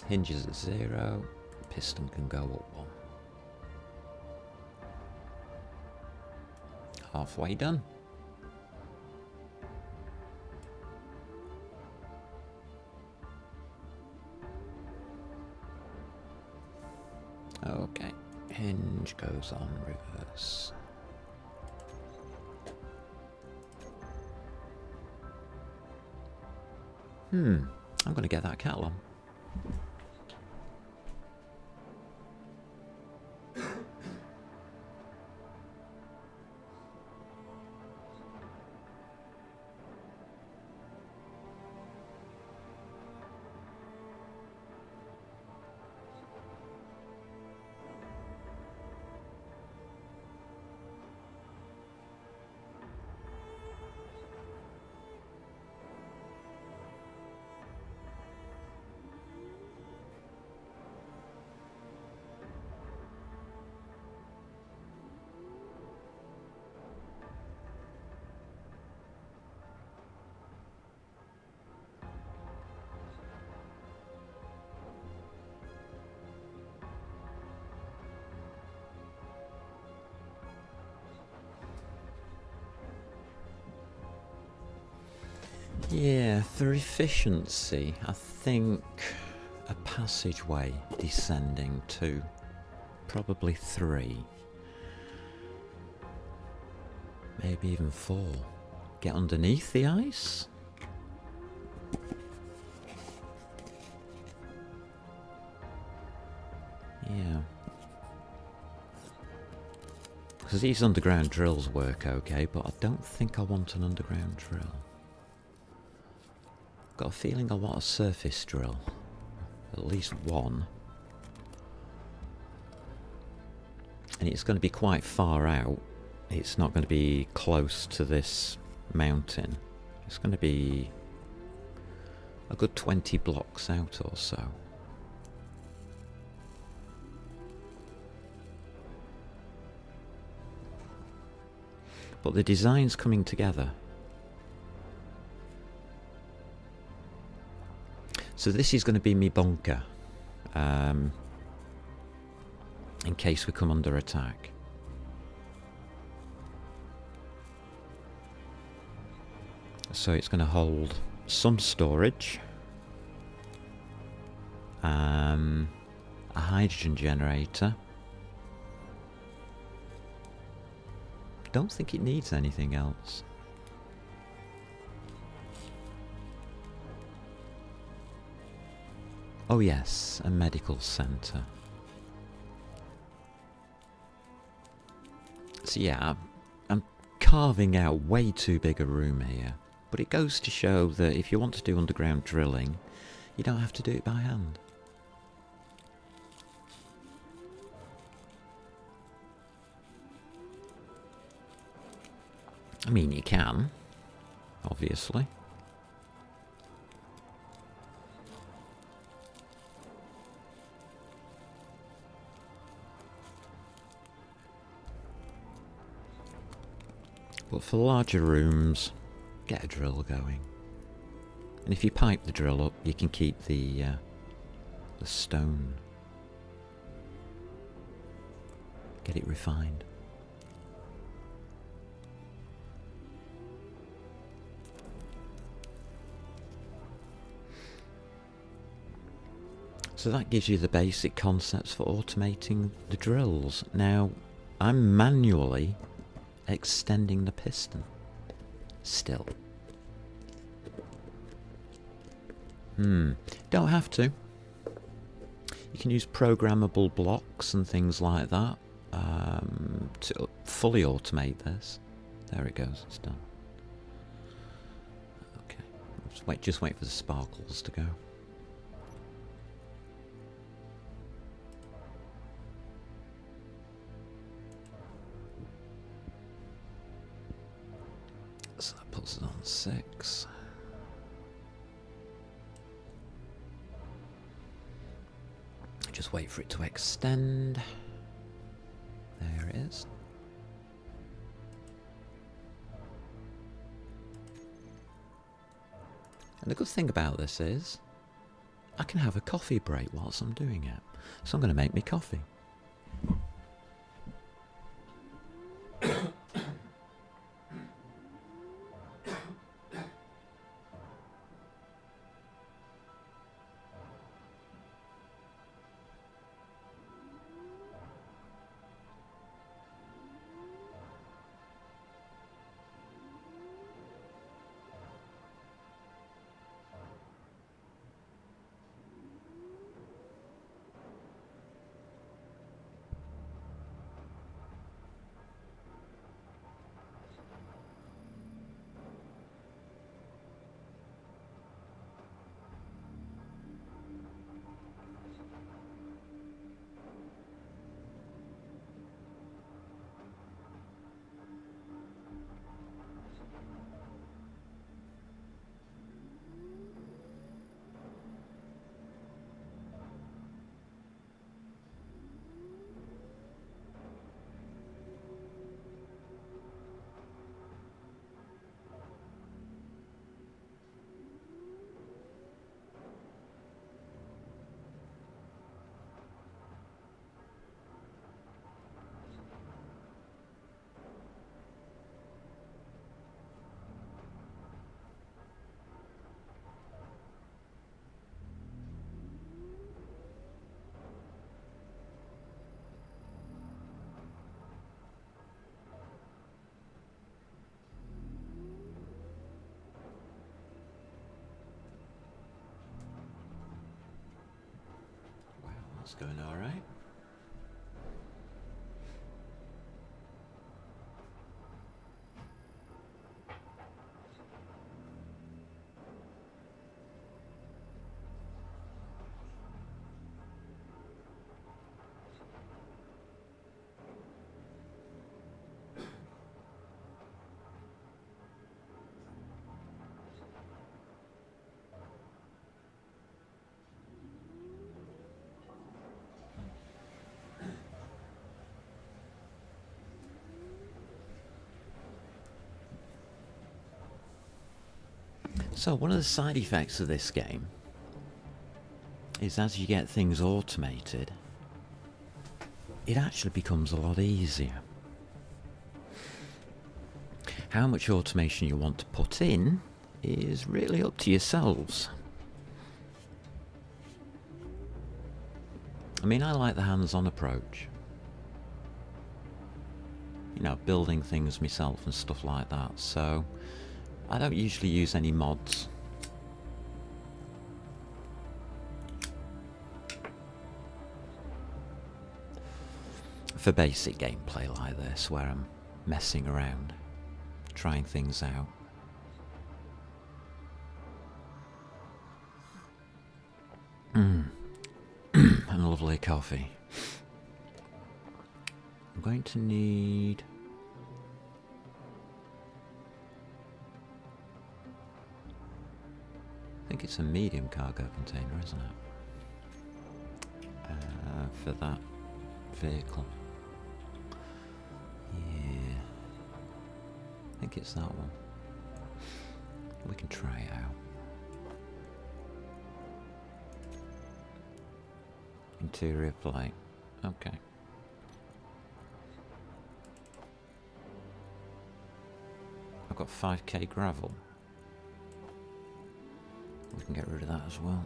Hinges at 0. Piston can go up 1. Halfway done. Okay, hinge goes on reverse. I'm going to get that kettle on. Yeah, for efficiency, I think a passageway descending to probably 3. Maybe even 4. Get underneath the ice? Yeah. Because these underground drills work okay, but I don't think I want an underground drill. Got a feeling I want a surface drill. At least one. And it's going to be quite far out. It's not going to be close to this mountain. It's going to be a good 20 blocks out or so. But the design's coming together. So this is going to be me bunker, in case we come under attack. So it's going to hold some storage, a hydrogen generator. Don't think it needs anything else. Oh yes, a medical centre. So yeah, I'm carving out way too big a room here. But it goes to show that if you want to do underground drilling, you don't have to do it by hand. I mean, you can, obviously. But for larger rooms, get a drill going. And if you pipe the drill up, you can keep the stone. Get it refined. So that gives you the basic concepts for automating the drills. Now, I'm manually extending the piston. Still. Don't have to. You can use programmable blocks and things like that to fully automate this. There it goes, it's done. Okay, just wait for the sparkles to go. So that puts it on 6. Just wait for it to extend. There it is. And the good thing about this is I can have a coffee break whilst I'm doing it. So I'm going to make me coffee. It's going all right. So one of the side effects of this game is as you get things automated, it actually becomes a lot easier. How much automation you want to put in is really up to yourselves. I mean, I like the hands-on approach. You know, building things myself and stuff like that, so I don't usually use any mods. For basic gameplay like this, where I'm messing around, trying things out. And a lovely coffee. I'm going to need... I think it's a medium cargo container, isn't it? For that vehicle. Yeah. I think it's that one. We can try it out. Interior plate. Okay. I've got 5k gravel. We can get rid of that as well.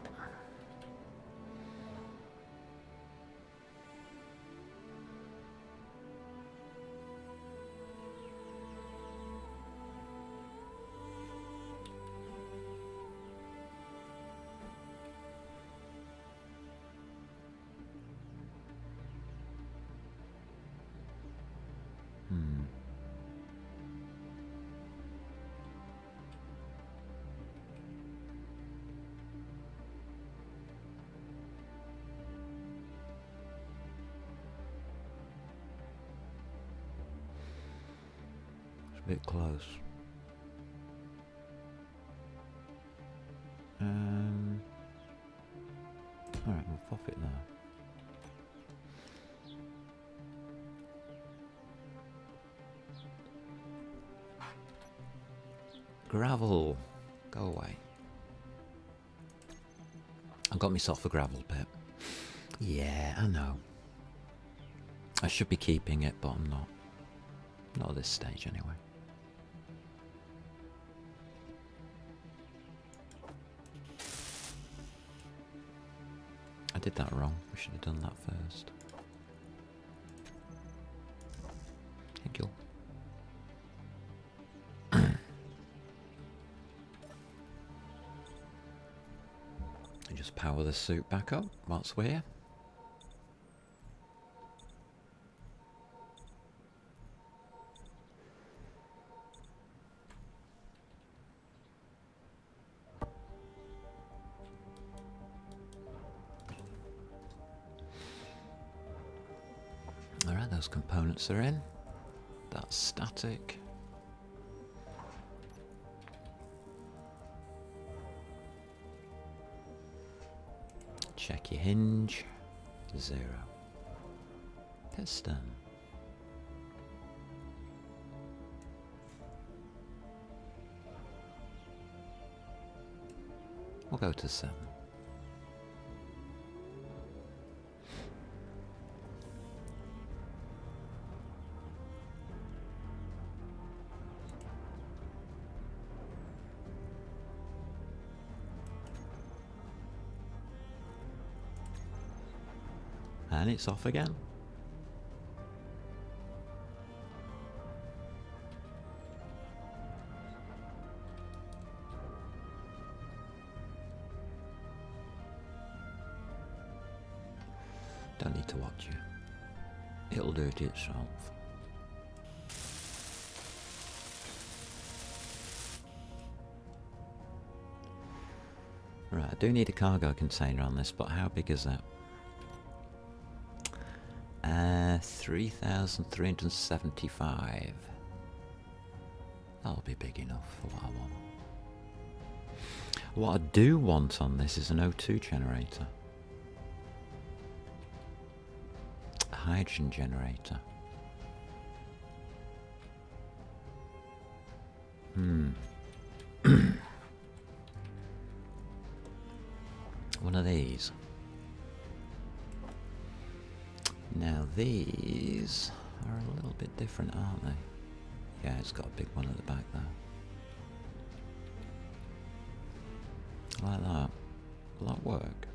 A bit close. Alright, we'll pop it there. Gravel! Go away. I got myself a gravel pit. Yeah, I know. I should be keeping it, but I'm not. Not at this stage, anyway. I did that wrong. We should have done that first. Thank you. And just power the suit back up whilst we're here. Alright, those components are in. That's static. Check your hinge. 0. Piston. We'll go to 7. And it's off again. Don't need to watch it. It'll do it itself. Right, I do need a cargo container on this, but how big is that? 3,375. That'll be big enough for what I want. What I do want on this is an O2 generator. A hydrogen generator. One of these. Now these are a little bit different, aren't they? Yeah, it's got a big one at the back there. Like that. Will that work?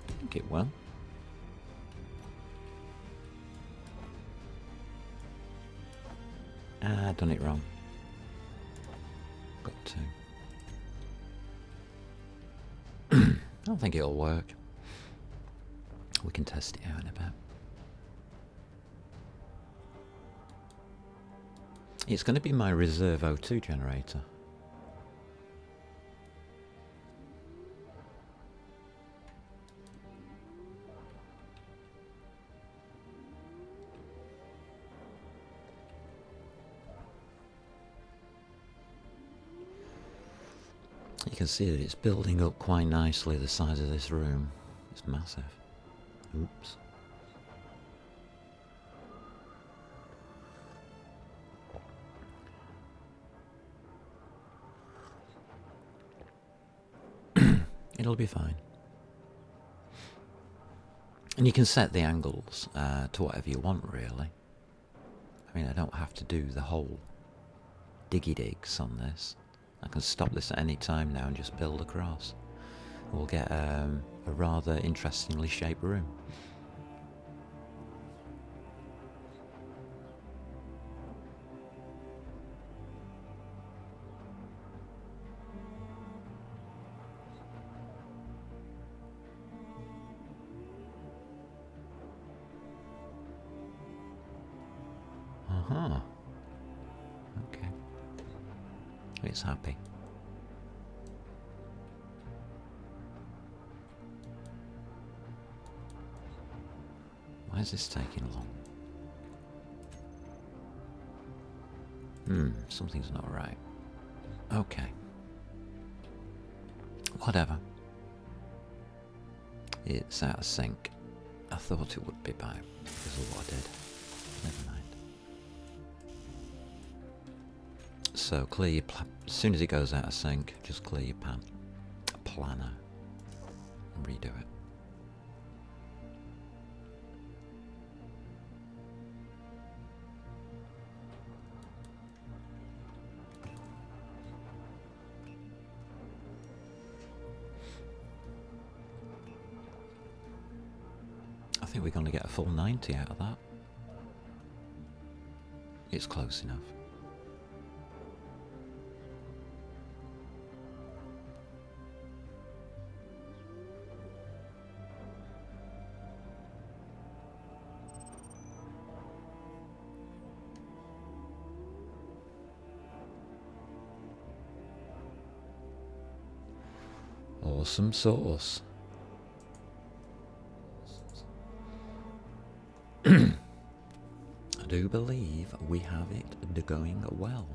I think it will. Ah, done it wrong. Got to. I don't think it'll work. We can test it out in a bit. It's going to be my reserve O2 generator. You can see that it's building up quite nicely, the size of this room. It's massive. Oops. It'll be fine. And you can set the angles to whatever you want, really. I mean, I don't have to do the whole diggy digs on this. I can stop this at any time now and just build across. We'll get a rather interestingly shaped room. Uh-huh. Okay. It's happy. Why is this taking long? Something's not right. Okay. Whatever. It's out of sync. I thought it would be by because of what I did. Never mind. So clear your as soon as it goes out of sync, just clear your planner and redo it. I think we're going to get a full 90 out of that. It's close enough. Awesome sauce. I do believe we have it going well.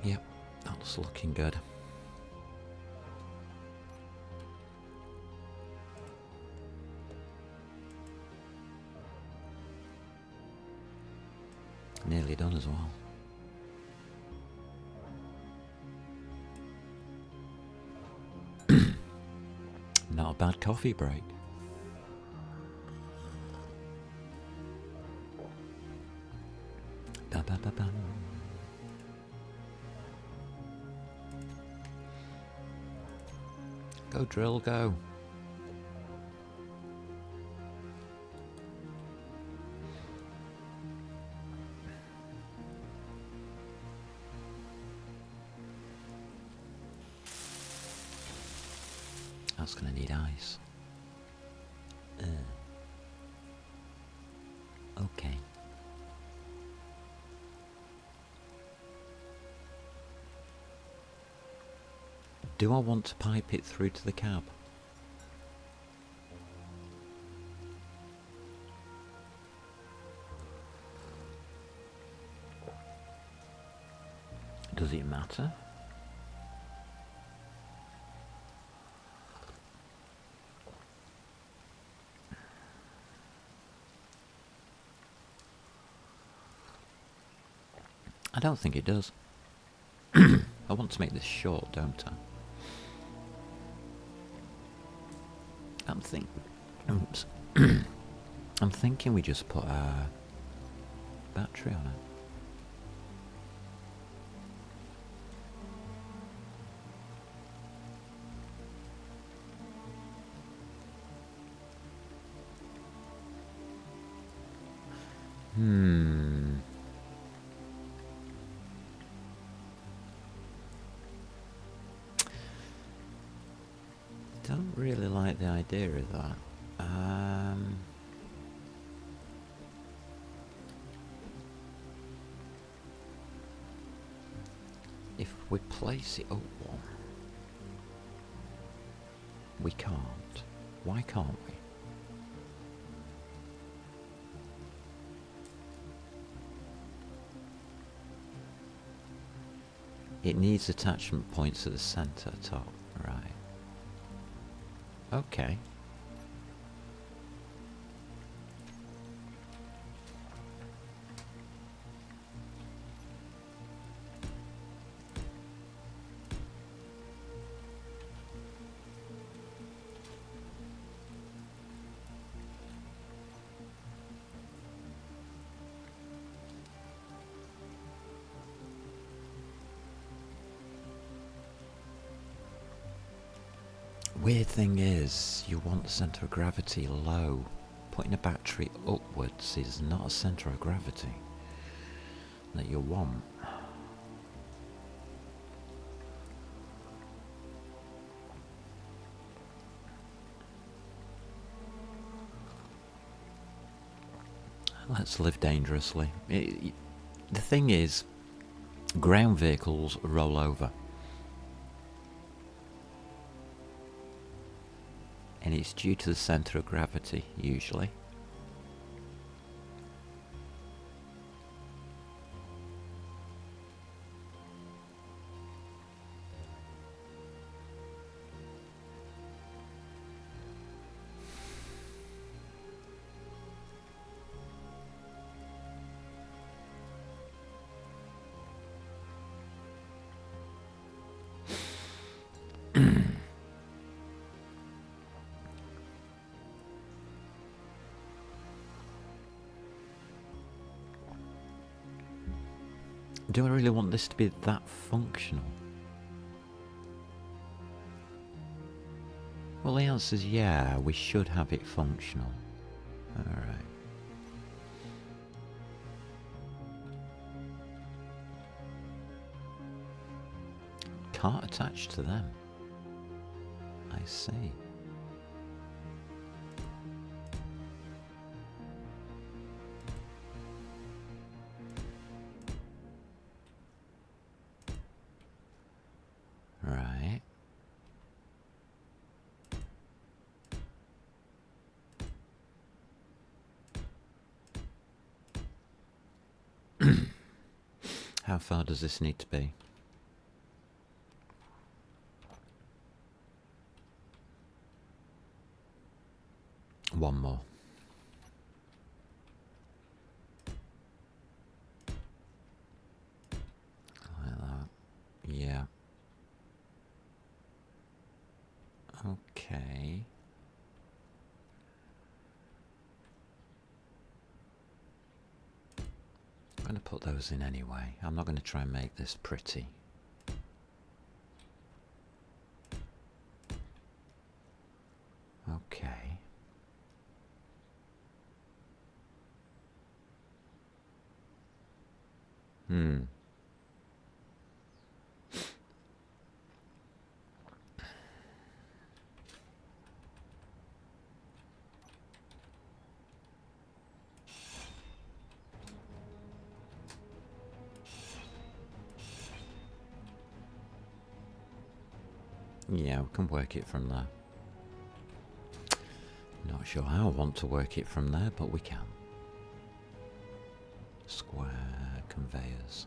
Yep, that's looking good. Nearly done as well. Not a bad coffee break. Ba ba ba ba. Go drill, go. That's gonna need ice. Okay. Do I want to pipe it through to the cab? Does it matter? I don't think it does. I want to make this short, don't I? I'm I'm thinking we just put a battery on it. Don't really like the idea of that. If we place it up one, we can't. Why can't we? It needs attachment points at the centre top, right. Okay. Weird thing is, you want the centre of gravity low. Putting a battery upwards is not a centre of gravity that you want. Let's live dangerously. The thing is, ground vehicles roll over. And it's due to the centre of gravity, usually. Do I really want this to be that functional? Well, the answer is yeah, we should have it functional. Alright. Can't attach to them. I see. Right. How far does this need to be? One more. Like that. Yeah. Okay. I'm going to put those in anyway. I'm not going to try and make this pretty. Okay. Yeah, we can work it from there. Not sure how I want to work it from there, but we can. Square conveyors.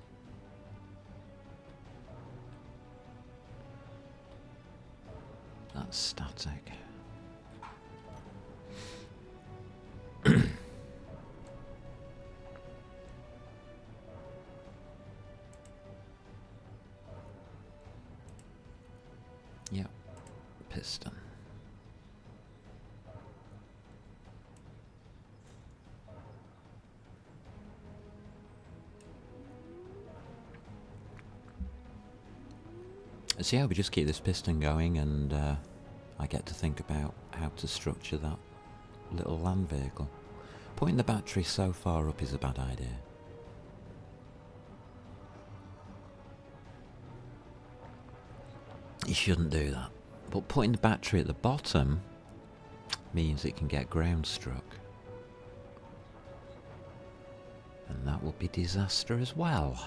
That's static. Yep, piston. So yeah, we just keep this piston going, and I get to think about how to structure that little land vehicle. Putting the battery so far up is a bad idea. You shouldn't do that. But putting the battery at the bottom means it can get ground struck. And that will be disaster as well.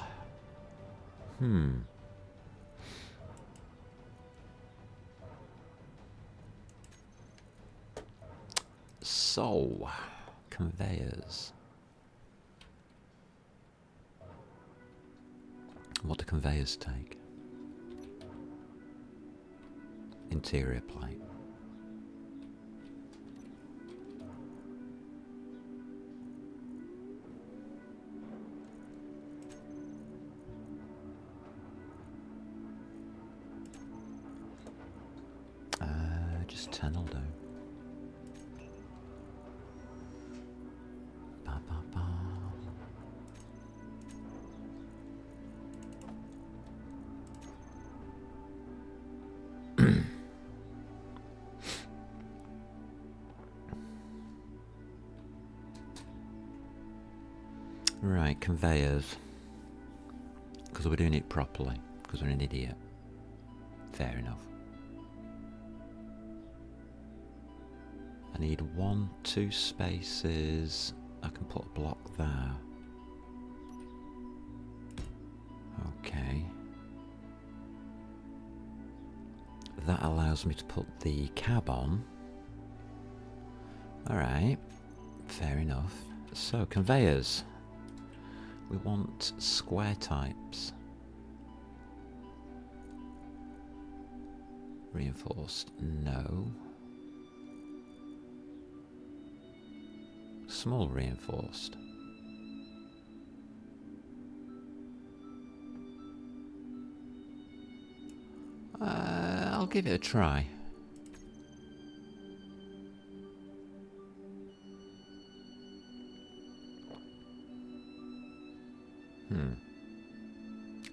So, conveyors. What do conveyors take? Interior plate. Just 10 will do. Ba, ba, ba. Right, conveyors. Because we're doing it properly. Because we're an idiot. Fair enough. I need 1, 2 spaces. I can put a block there. Okay. That allows me to put the cab on. Alright. Fair enough. So, conveyors. We want square types. Reinforced? No. Small reinforced. I'll give it a try.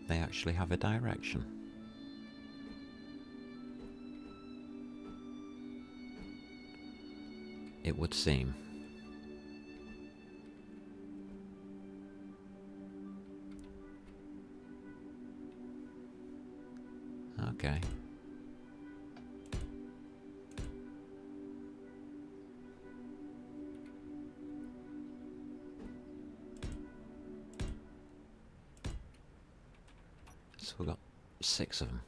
They actually have a direction. It would seem. Okay. So we've got 6 of them.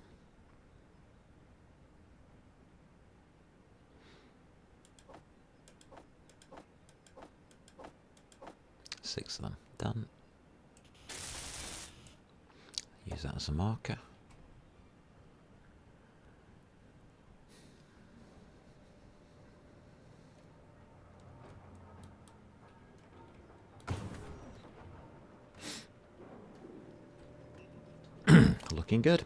Six of them. Done. Use that as a marker. Looking good.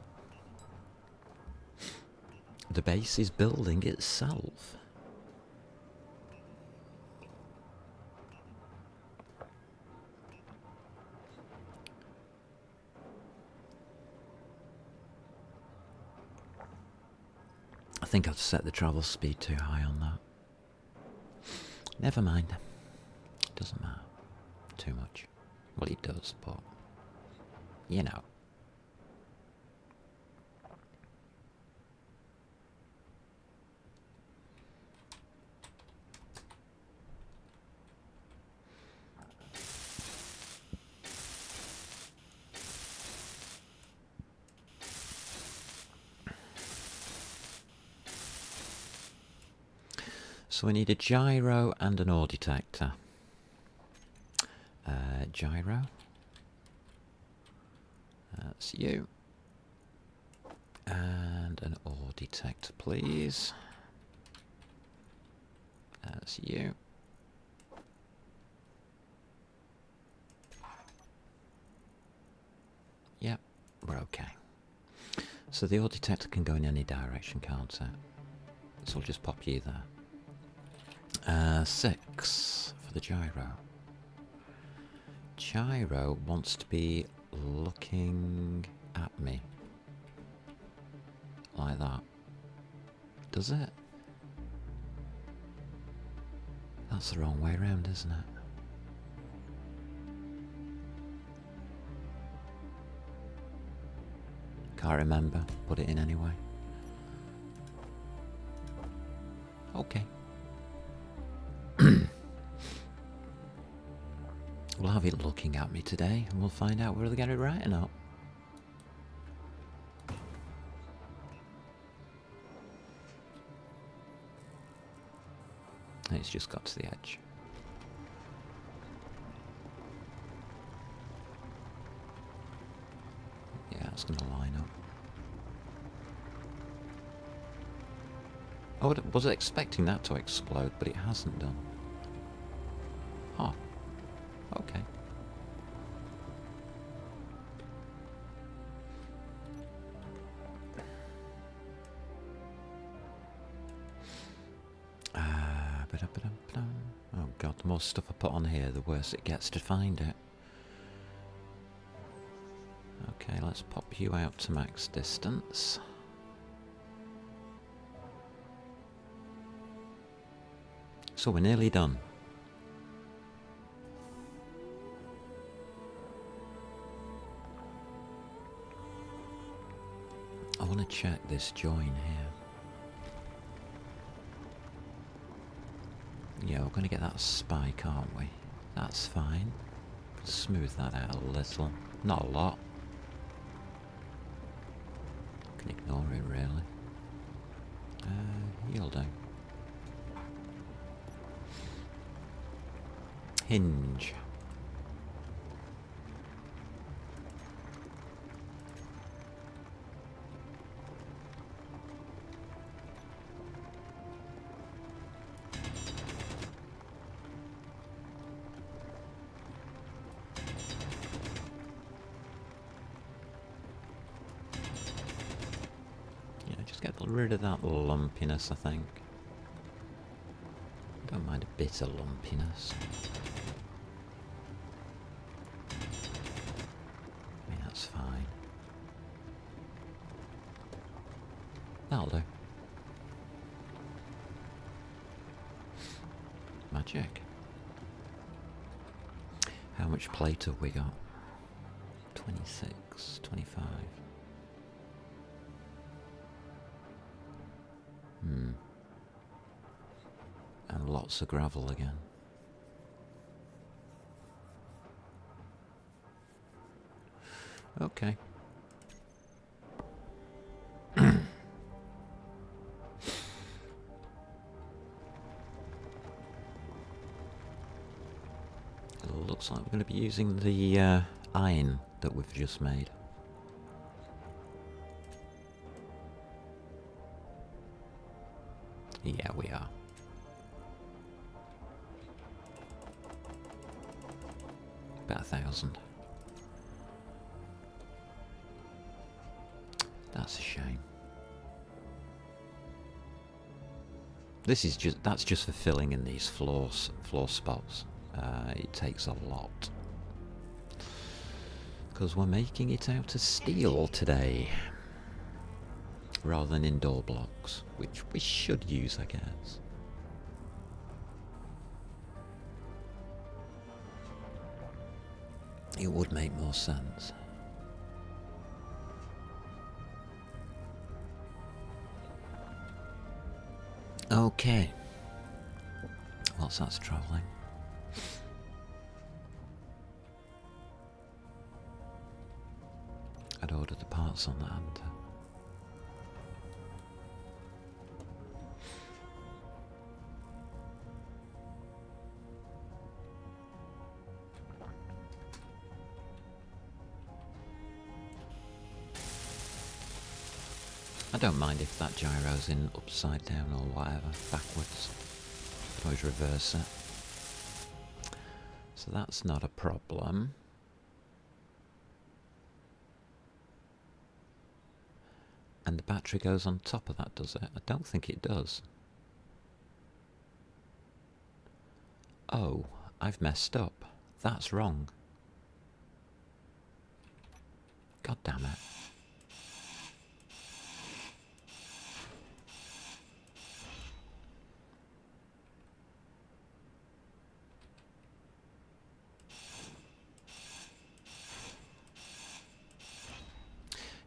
The base is building itself. I think I've set the travel speed too high on that. Never mind. Doesn't matter too much. Well, it does, but you know. So we need a gyro and an ore detector. Gyro. That's you. And an ore detector, please. That's you. Yep, we're okay. So the ore detector can go in any direction, can't it? So I'll just pop you there. 6 for the gyro. Gyro wants to be looking at me. like that. Does it? That's the wrong way around, isn't it? Can't remember. Put it in anyway. Okay. We'll have it looking at me today, and we'll find out whether they get it right or not. It's just got to the edge. Yeah, it's going to line up. I was expecting that to explode, but it hasn't done. Huh. Okay. Oh god, the more stuff I put on here, the worse it gets to find it. Okay, let's pop you out to max distance. So we're nearly done. I want to check this join here. Yeah, we're going to get that spike, aren't we? That's fine. Smooth that out a little. Not a lot. Can ignore it, really. You'll do. Hinge. Get rid of that lumpiness, I think. Don't mind a bit of lumpiness. I mean, that's fine. That'll do. Magic. How much plate have we got? 26, 25. And lots of gravel again. Okay. It looks like we're going to be using the iron that we've just made. Yeah, we are. About 1,000. That's a shame. This is that's just for filling in these floor spots. It takes a lot. Because we're making it out of steel today. Rather than indoor blocks, which we should use, I guess. It would make more sense. Okay. Whilst that's travelling. I'd ordered the parts on that, hadn't I? I don't mind if that gyro's in upside down or whatever, backwards. Can always reverse it. So that's not a problem. And the battery goes on top of that, does it? I don't think it does. Oh, I've messed up. That's wrong. God damn it.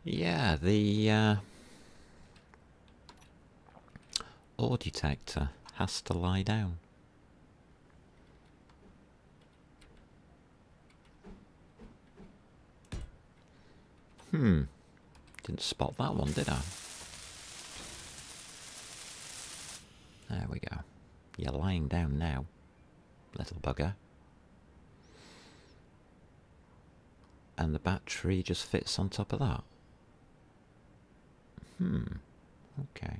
Yeah, the ore detector has to lie down. Didn't spot that one, did I? There we go. You're lying down now, little bugger. And the battery just fits on top of that. Okay.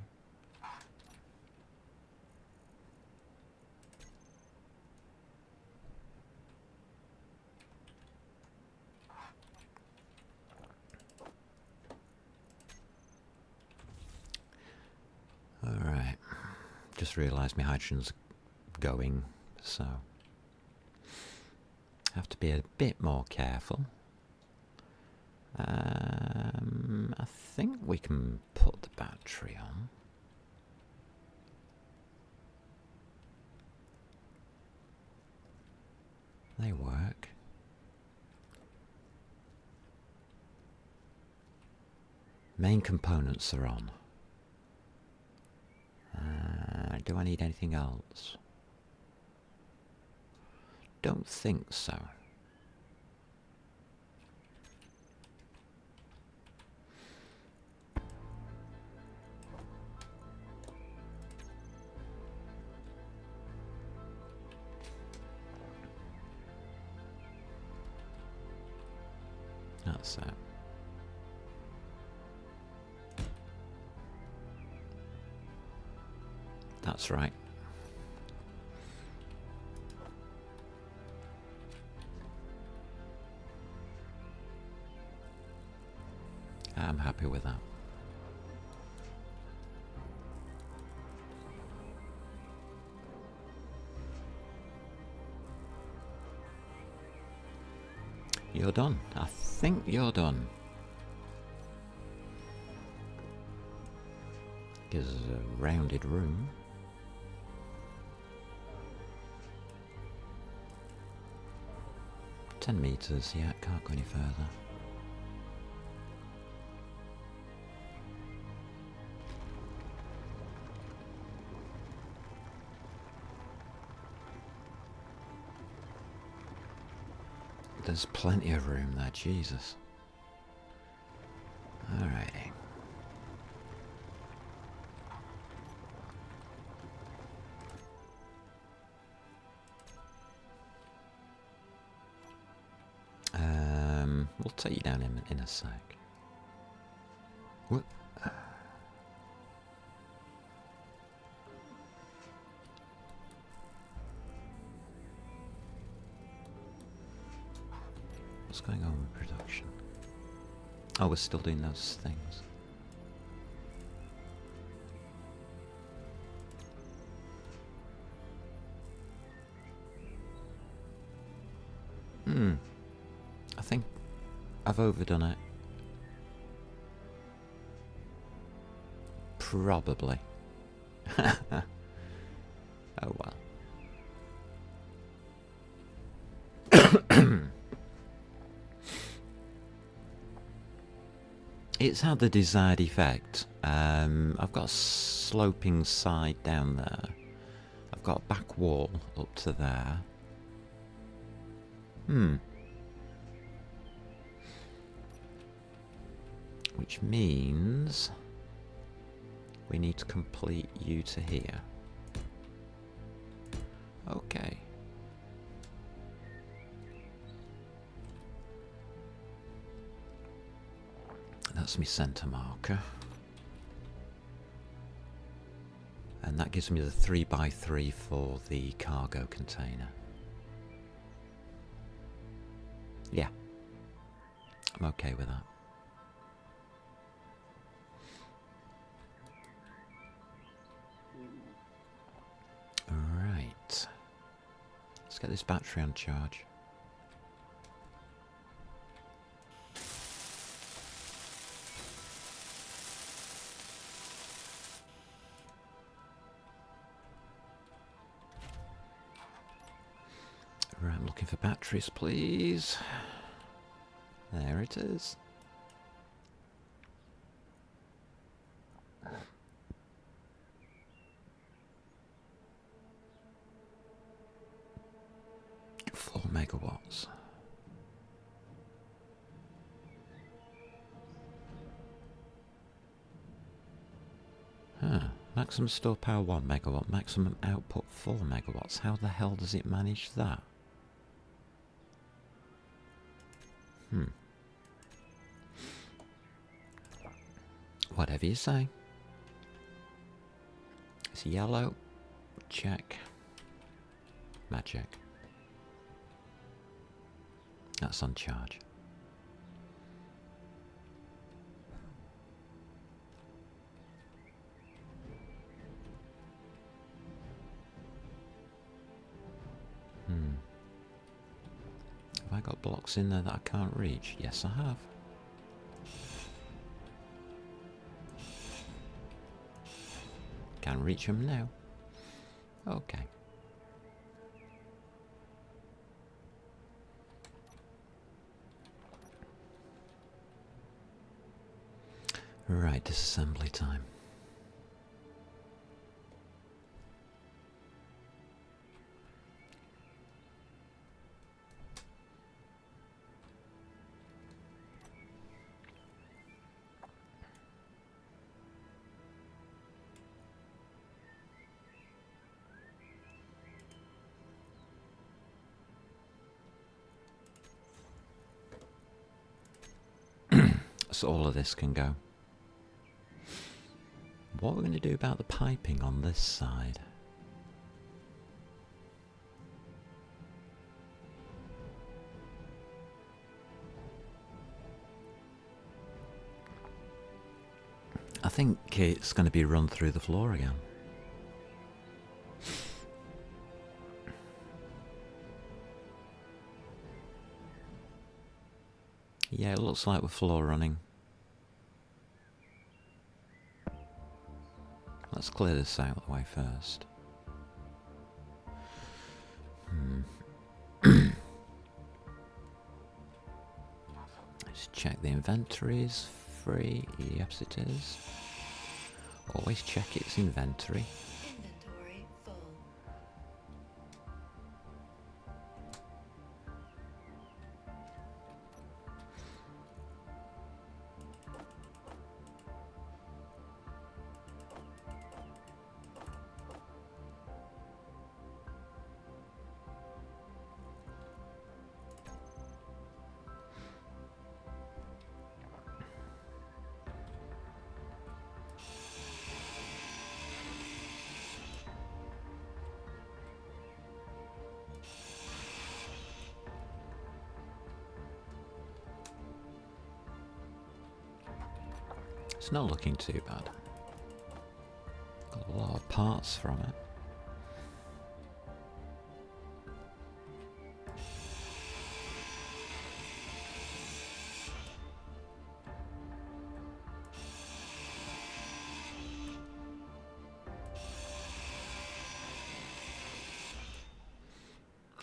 Alright. Just realised my hydrogen's going, so have to be a bit more careful. I think we can put the battery on. They work. Main components are on. Do I need anything else? Don't think so. That's it. That's right. I'm happy with that. You're done. I think you're done. Gives us a rounded room. $10 meters, yeah, can't go any further. There's plenty of room there, Jesus. Alrighty. We'll take you down in a sec. Whoop. What's going on with production? Oh, we're still doing those things. I think I've overdone it. Probably. Oh well. It's had the desired effect. I've got a sloping side down there. I've got a back wall up to there. Which means we need to complete you to here. Okay. That's my centre marker. And that gives me the 3x3 for the cargo container. Yeah. I'm okay with that. Alright. Let's get this battery on charge. Right, I'm looking for batteries, please. There it is. megawatts. Huh. Maximum store power 1 megawatt, maximum output 4 megawatts. How the hell does it manage that? Whatever you say. It's yellow. Check. Magic. That's on charge. Have I got blocks in there that I can't reach? Yes, I have. Can reach them now. Okay. Right, disassembly time. So all of this can go. What are we going to do about the piping on this side? I think it's going to be run through the floor again. Yeah, it looks like we're floor running. Let's clear this out of the way first. Let's check the inventories. Free. Yes, it is. Always check its inventory. Inventory full. It's not looking too bad. Got a lot of parts from it.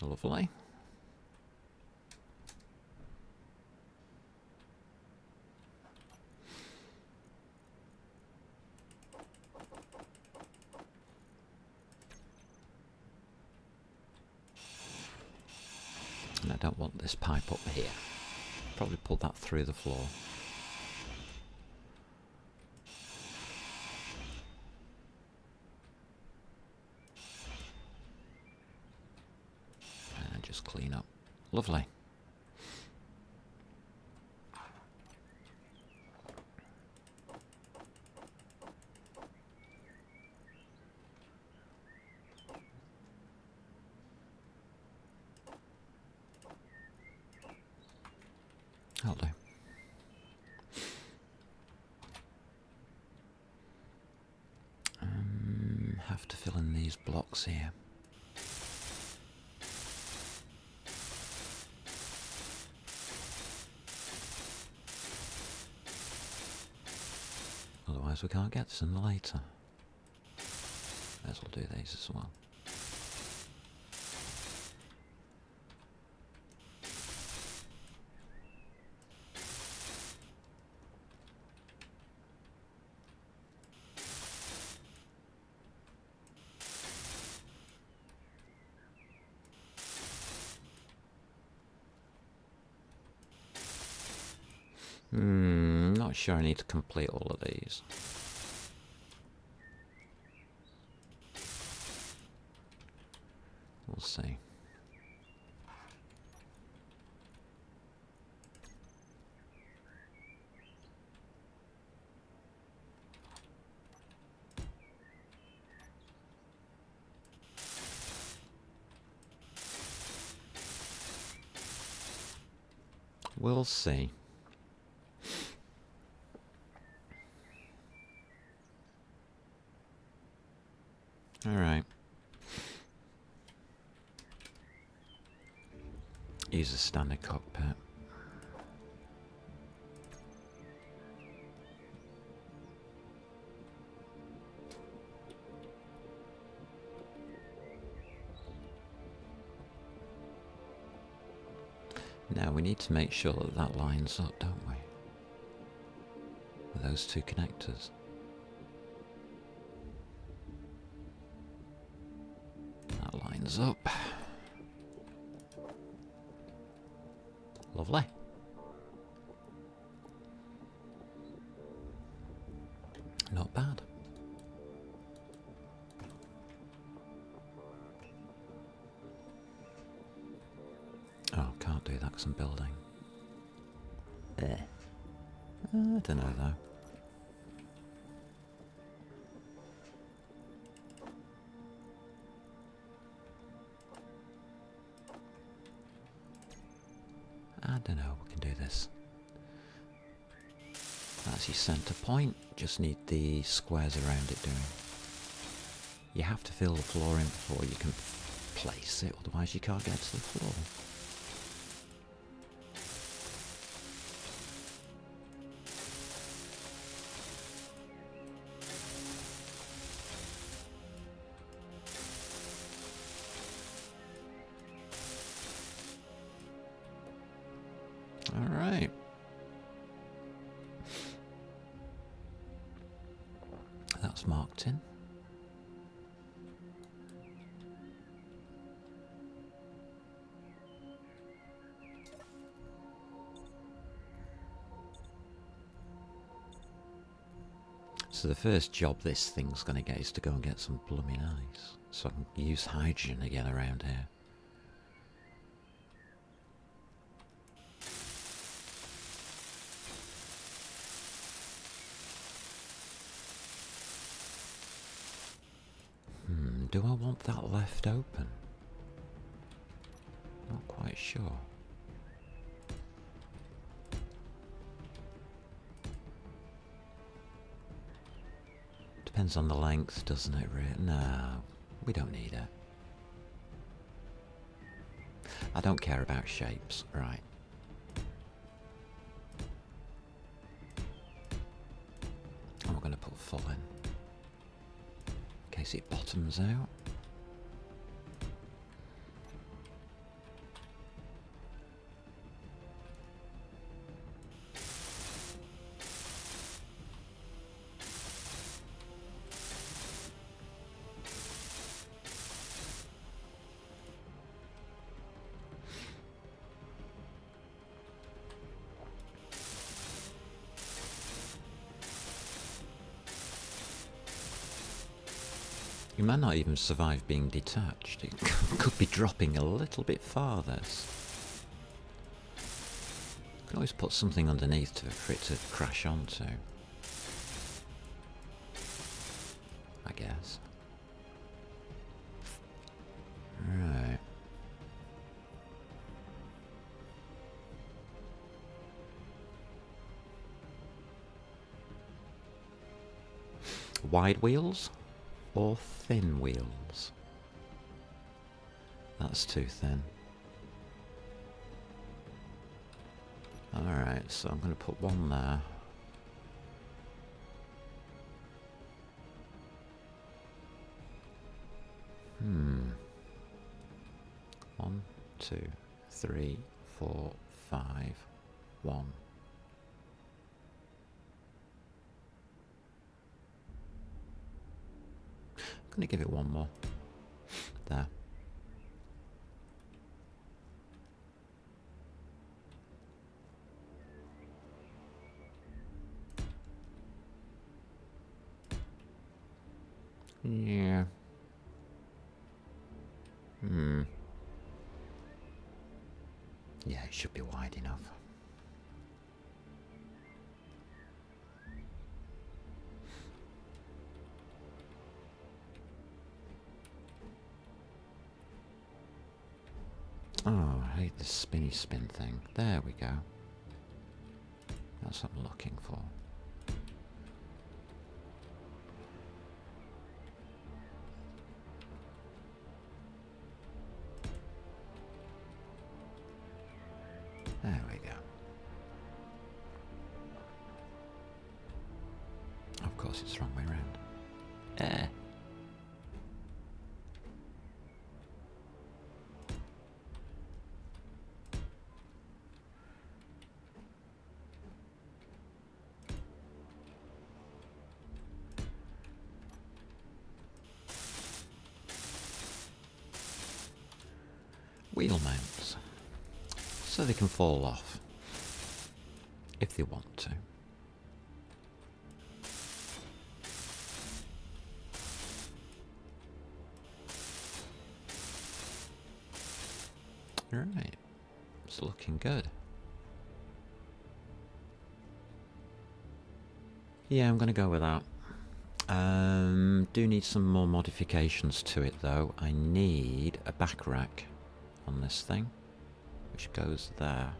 Lovely. And I don't want this pipe up here. Probably pull that through the floor. And just clean up. Lovely. That'll do. Have to fill in these blocks here. Otherwise we can't get this in later. May as well do these as well. Not sure I need to complete all of these. We'll see. We'll see. All right. Use a standard cockpit. Now we need to make sure that that lines up, don't we? With those two connectors. That lines up. Lovely. Not bad. Oh, can't do that because I'm building. I don't know though. I don't know, we can do this. That's your centre point. Just need the squares around it doing. You have to fill the floor in before you can place it, otherwise you can't get to the floor. Alright. That's marked in. So the first job this thing's going to get is to go and get some blooming ice, so I can use hydrogen again around here. Do I want that left open? Not quite sure. Depends on the length, doesn't it, really? No, we don't need it. I don't care about shapes, right. And we're going to put full in case it bottoms out. You might not even survive being detached. It could be dropping a little bit farther. You can always put something underneath for it to crash onto, I guess. Right. Wide wheels or thin wheels? That's too thin. Alright, so I'm going to put one there. One, two, three, 4, 5, 1. I'm going to give it one more. There. Yeah. Yeah, it should be wide enough. Oh, I hate this spinny spin thing. There we go. That's what I'm looking for. There we go. Of course, it's the wrong way around. Eh. Wheel mounts. So they can fall off. If they want to. Alright. It's looking good. Yeah, I'm going to go with that. Do need some more modifications to it though. I need a back rack on this thing, which goes there.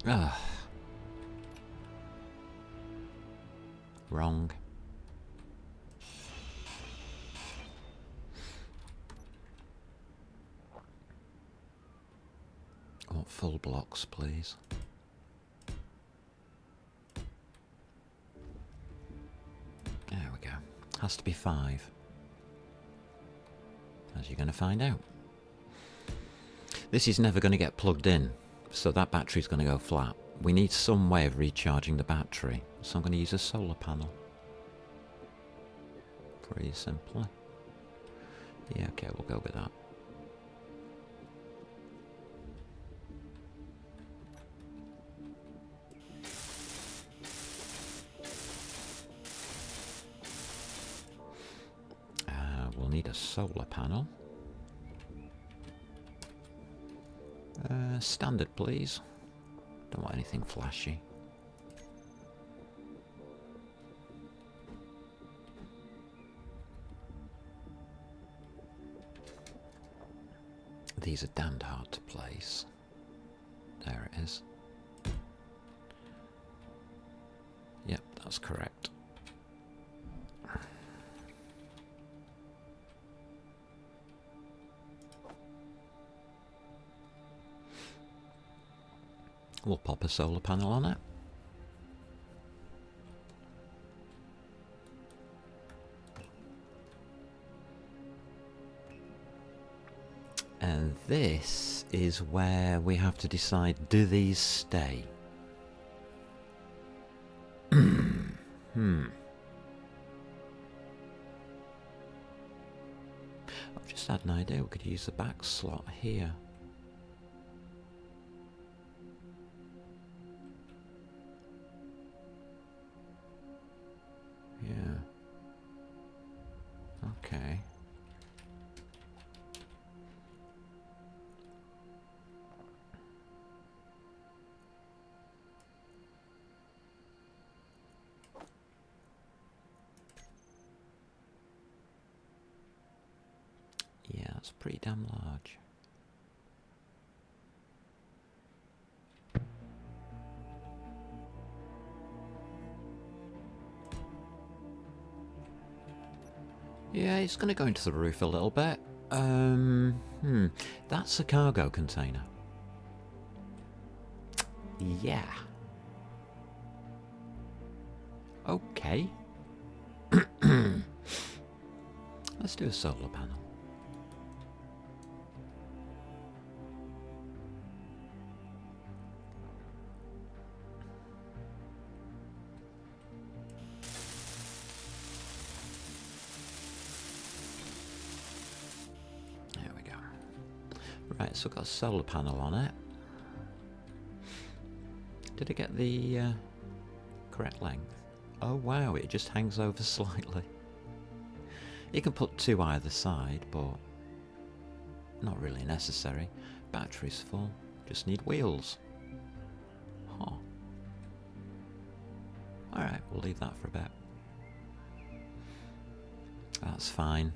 Ah. Wrong. I want full blocks, please. There we go. Has to be 5. As you're going to find out. This is never going to get plugged in, so that battery's going to go flat. We need some way of recharging the battery, so I'm going to use a solar panel. Pretty simply. Yeah, okay, we'll go with that. We'll need a solar panel. Standard, please. Don't want anything flashy. These are damned hard to place. There it is. Yep, that's correct. We'll pop a solar panel on it. And this is where we have to decide, do these stay? I've just had an idea, we could use the back slot here. Yeah. Okay. Yeah, that's pretty damn large. Yeah, it's going to go into the roof a little bit. That's a cargo container. Yeah. Okay. Let's do a solar panel. There we go. Right, so we've got a solar panel on it. Did I get the correct length? Oh wow, it just hangs over slightly. You can put two either side, but not really necessary. Battery's full. Just need wheels. Huh. Alright, we'll leave that for a bit. That's fine.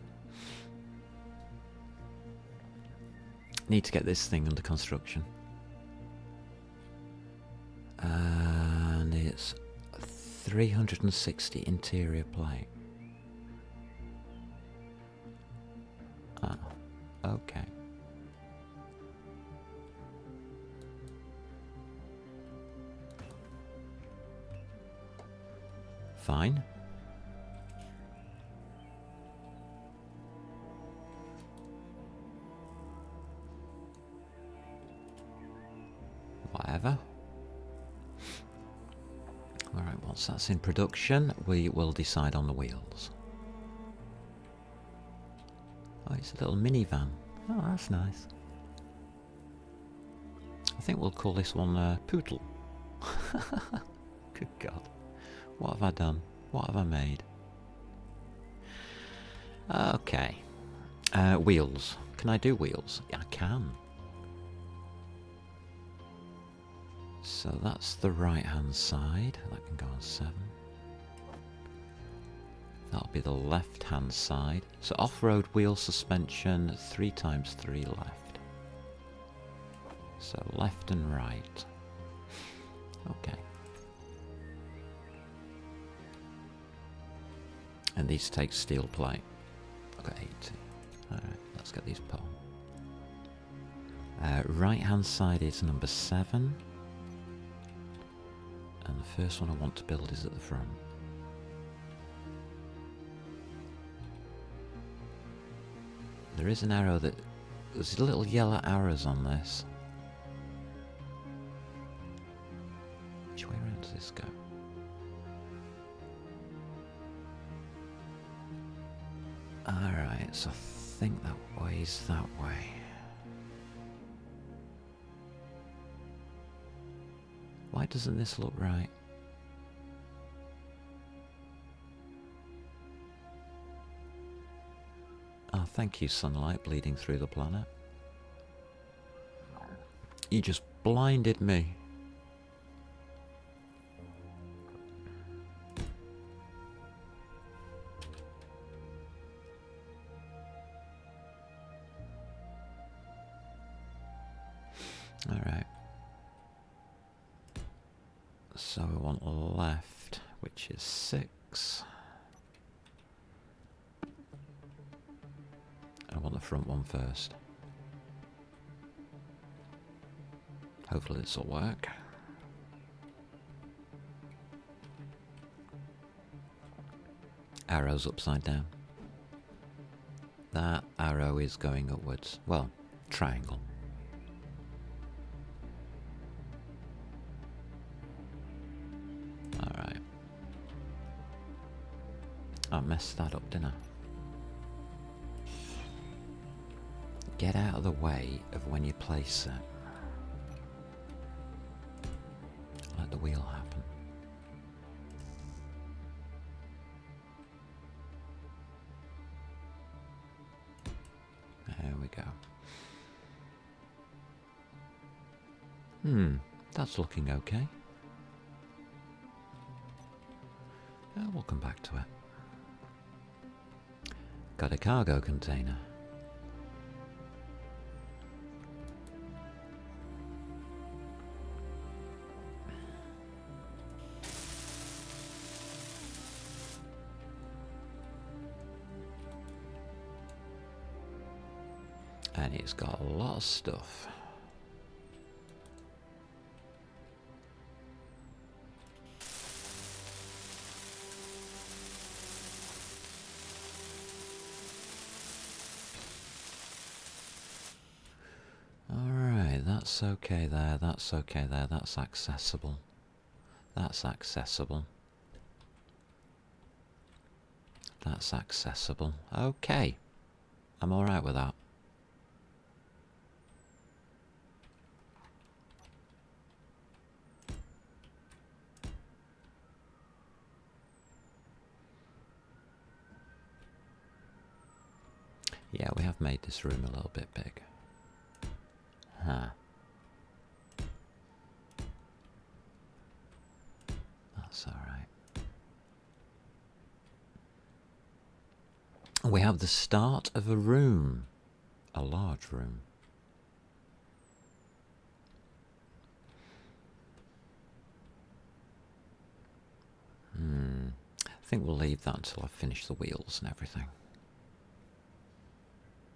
Need to get this thing under construction. And it's 360 interior plate. Ah, okay. Fine. Whatever. Alright, once that's in production, we will decide on the wheels. Oh, it's a little minivan. Oh, that's nice. I think we'll call this one Poodle. Good God. What have I done? What have I made? Okay. Wheels. Can I do wheels? Yeah, I can. So that's the right hand side. That can go on 7. That'll be the left hand side. So off-road wheel suspension, 3x3 left. So left and right. Okay. And these take steel plate. I've got 80. Alright, let's get these put on. Right hand side is number 7. And the first one I want to build is at the front. There is an arrow that... There's little yellow arrows on this. Which way around does this go? Alright, so I think that way's that way. Why doesn't this look right? Oh, thank you, sunlight bleeding through the planet. You just blinded me. Alright. So we want left, which is 6. I want the front one first. Hopefully this will work. Arrow's upside down. That arrow is going upwards. Well, triangle. Alright. I messed that up, didn't I? Get out of the way of when you place it. Let the wheel happen. There we go. That's looking okay. We'll come back to it. Got a cargo container. And it's got a lot of stuff. Alright, that's okay there, that's okay there, that's accessible. That's accessible. That's accessible. Okay. I'm alright with that. have made this room a little bit big. Huh. That's alright. We have the start of a room. A large room. I think we'll leave that until I finish the wheels and everything.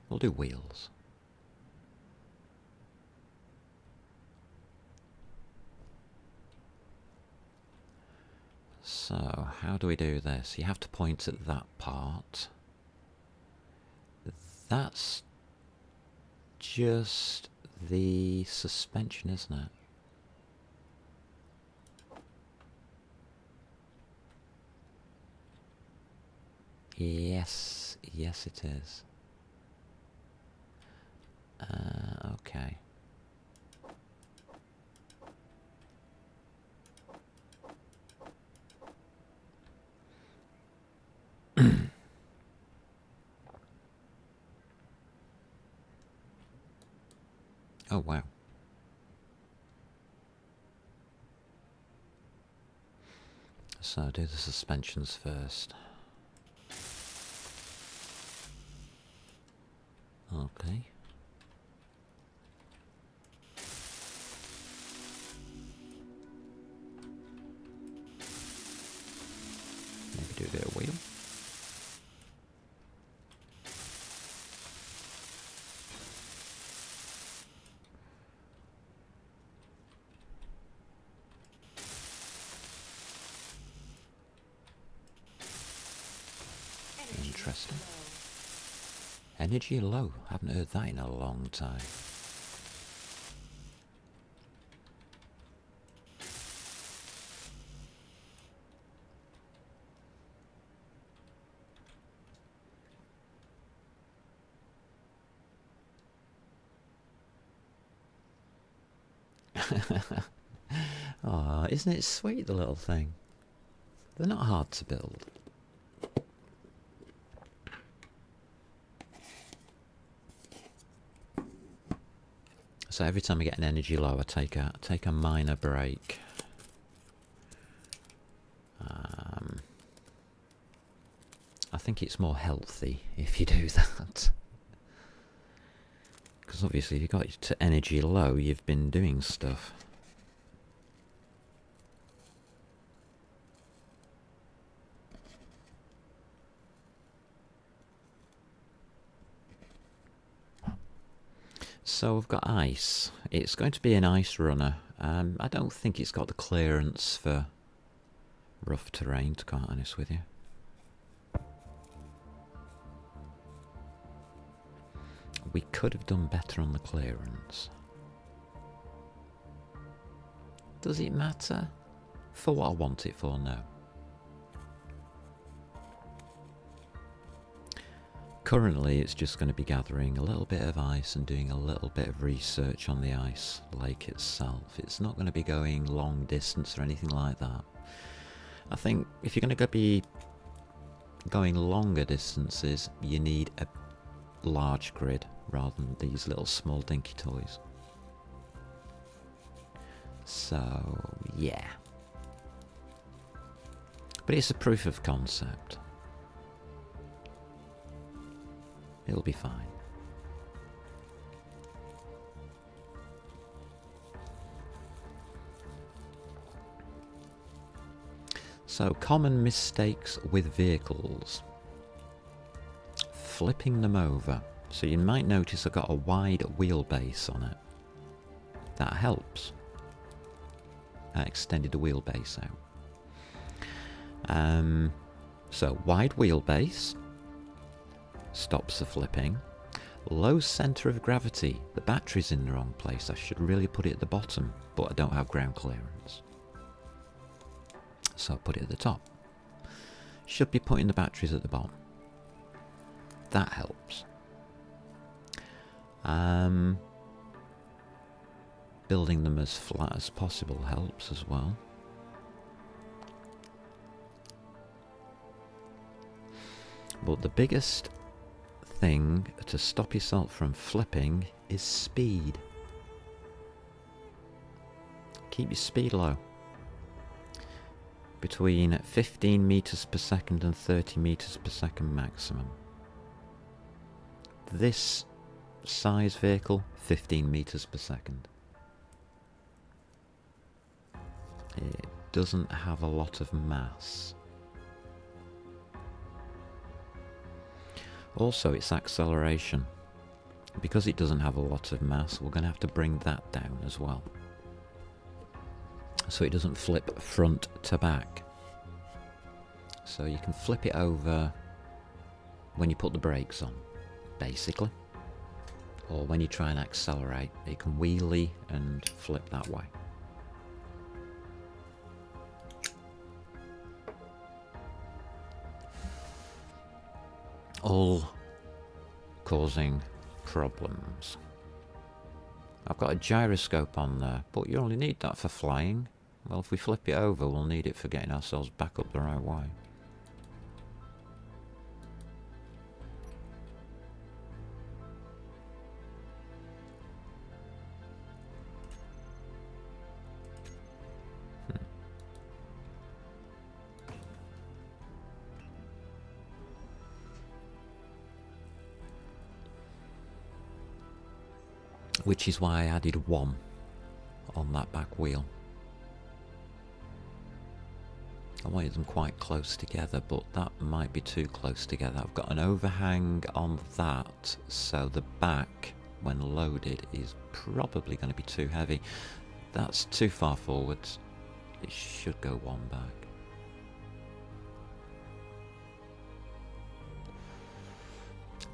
We'll do wheels. So, how do we do this? You have to point at that part. That's just the suspension, isn't it? Yes, yes it is. Okay. Oh wow. So do the suspensions first. Okay. Maybe do the wheel. Interesting. Energy low. Haven't heard that in a long time. Oh, isn't it sweet, the little thing? They're not hard to build. So every time I get an energy low, I take a minor break. I think it's more healthy if you do that. Because obviously if you got to energy low, you've been doing stuff. So we've got ice. It's going to be an ice runner. I don't think it's got the clearance for rough terrain, to be quite honest with you. We could have done better on the clearance. Does it matter? For what I want it for, no. Currently it's just going to be gathering a little bit of ice and doing a little bit of research on the ice lake itself. It's not going to be going long distance or anything like that. I think if you're going to be going longer distances, you need a large grid rather than these little small dinky toys. So, yeah. But it's a proof of concept. It'll be fine. So, common mistakes with vehicles. Flipping them over. So you might notice I've got a wide wheelbase on it. That helps. I extended the wheelbase out. So wide wheelbase stops the flipping. Low centre of gravity. The battery's in the wrong place. I should really put it at the bottom, but I don't have ground clearance. So I'll put it at the top. Should be putting the batteries at the bottom. That helps. Building them as flat as possible helps as well. But the biggest thing to stop yourself from flipping is speed. Keep your speed low. Between 15 meters per second and 30 meters per second maximum. This size vehicle, 15 meters per second. It doesn't have a lot of mass. Also, its acceleration. Because it doesn't have a lot of mass, we're going to have to bring that down as well. So it doesn't flip front to back. So you can flip it over when you put the brakes on, basically. Or when you try and accelerate, it can wheelie and flip that way. All causing problems. I've got a gyroscope on there, but you only need that for flying. Well, if we flip it over, we'll need it for getting ourselves back up the right way. Which is why I added one on that back wheel. I wanted them quite close together, but that might be too close together. I've got an overhang on that, so the back, when loaded, is probably going to be too heavy. That's too far forwards. It should go one back.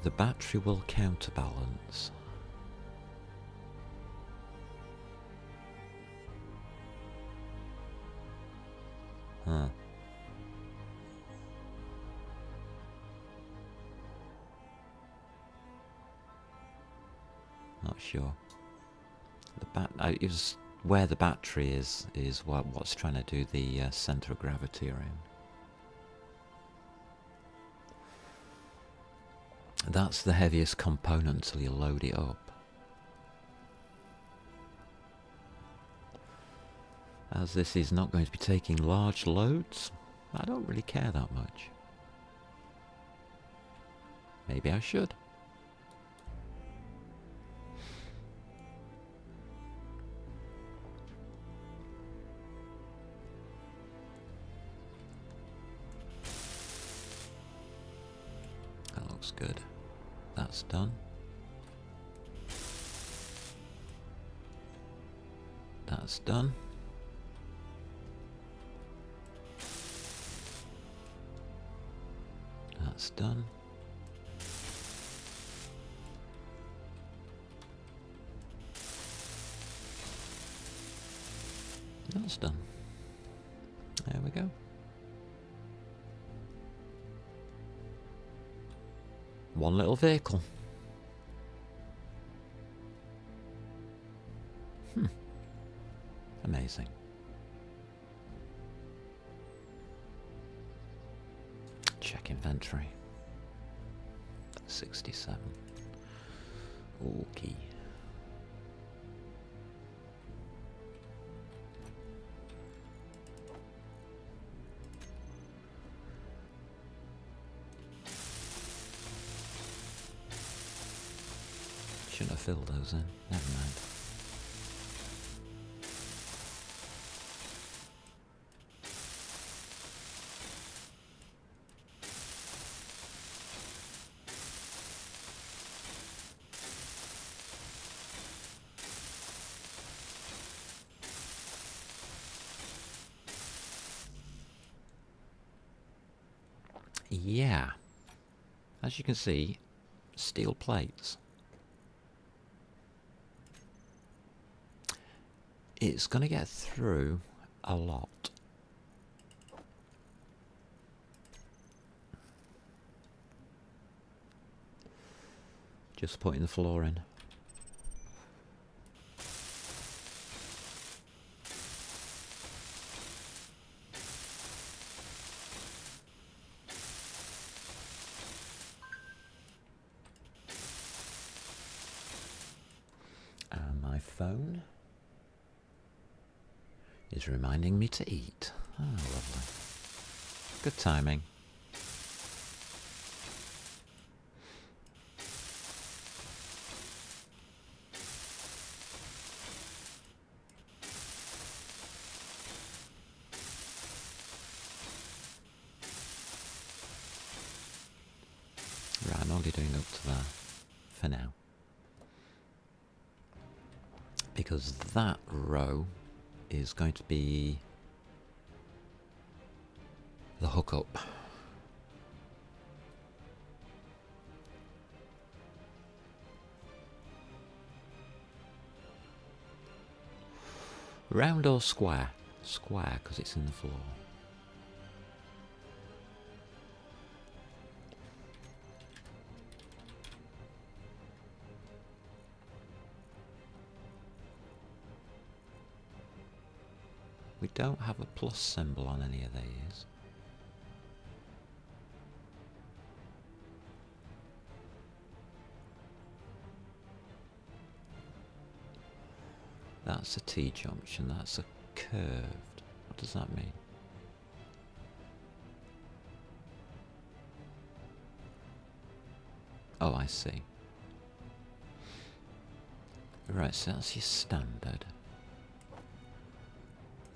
The battery will counterbalance. Huh. Not sure. It was where the battery is what's trying to do the centre of gravity around. That's the heaviest component until you load it up. As this is not going to be taking large loads, I don't really care that much. Maybe I should. That looks good. That's done. That's done. That's done. That's done. There we go. One little vehicle. Amazing. Check inventory. 67. Okay. Shouldn't have filled those in. Never mind. Yeah, as you can see, steel plates. It's going to get through a lot. Just putting the floor in. phone is reminding me to eat. Ah, lovely. Good timing. Right, I'm only doing up to there for now. Because that row is going to be the hookup. Round or square? Square, because it's in the floor. We don't have a plus symbol on any of these. That's a T-junction, that's a curved. What does that mean? Oh, I see. Right, so that's your standard.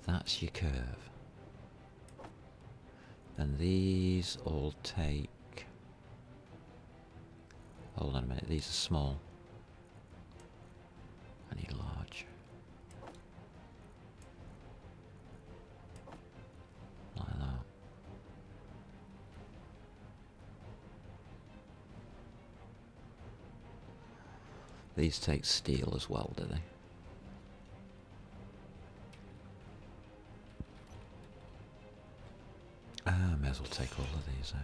That's your curve. And these all take... Hold on a minute, these are small. I need large. Like that. These take steel as well, do they? I may as well take all of these out.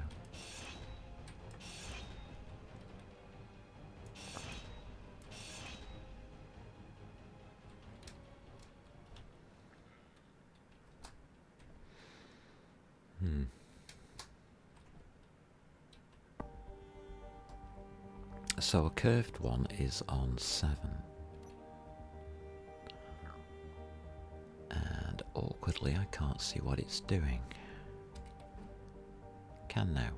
So a curved one is on 7. And awkwardly I can't see what it's doing. Can now.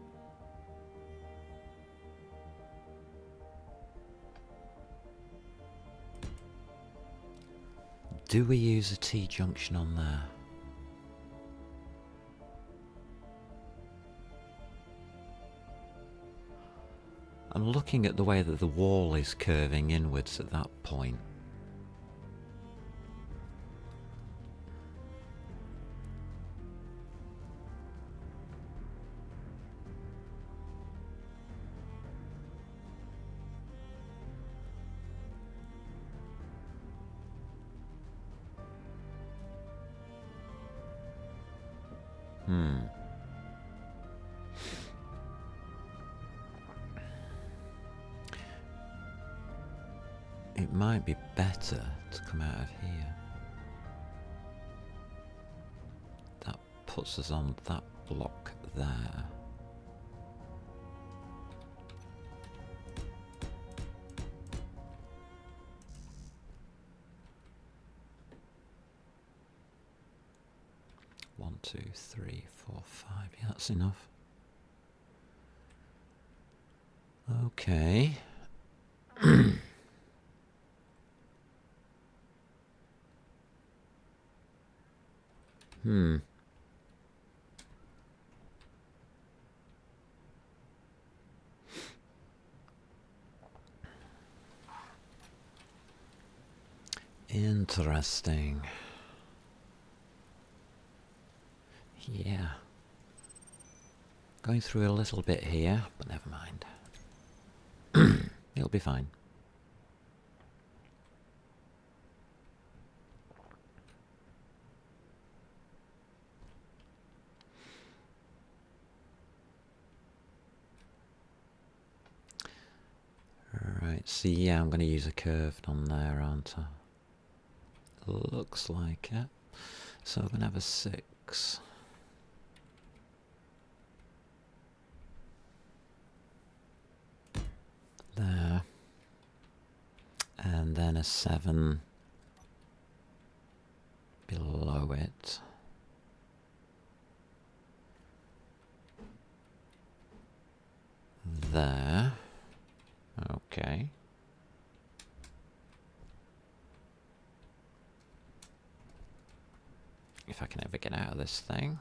Do we use a T-junction on there? I'm looking at the way that the wall is curving inwards at that point. It might be better to come out of here. That puts us on that block there. One, two, three, four, five. Yeah, that's enough. Okay. Interesting. Yeah. Going through a little bit here, but never mind. It'll be fine. Right, so yeah, I'm going to use a curved on there, aren't I? Looks like it. So I'm going to have a 6. There. And then a 7 through it. There. Okay. If I can ever get out of this thing.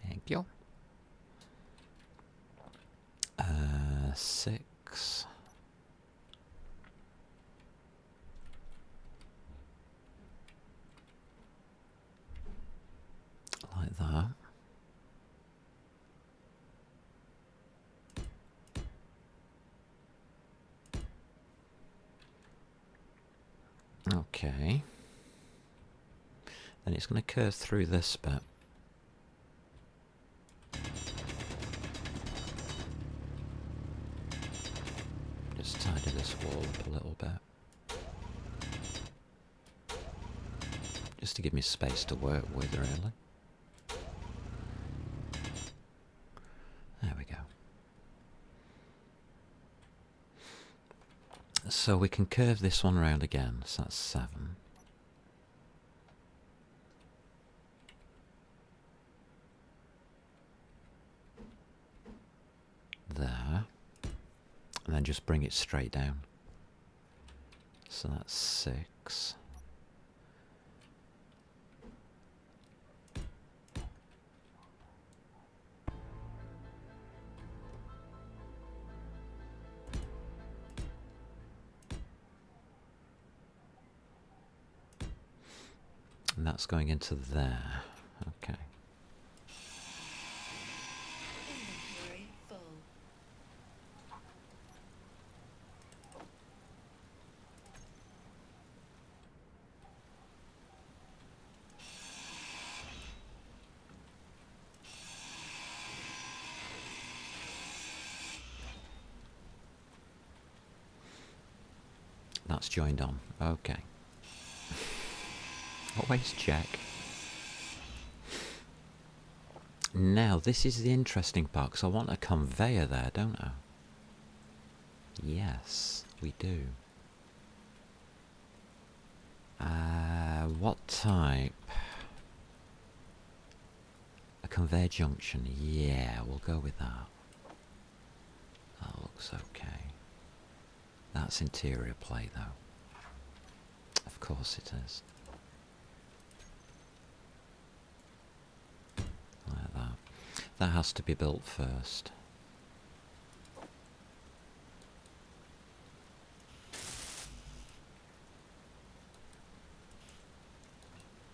Thank you. 6. Like that. Okay. Then it's going to curve through this bit. Just tidy this wall up a little bit. Just to give me space to work with, really. There we go. So we can curve this one round again, so that's 7. There. And then just bring it straight down. So that's 6. And that's going into there. Okay. Inventory full. That's joined on. Okay. Always check. Now, this is the interesting part, because I want a conveyor there, don't I? Yes, we do. What type? A conveyor junction. Yeah, we'll go with that. That looks okay. That's interior play, though. Of course it is. Like that. That has to be built first.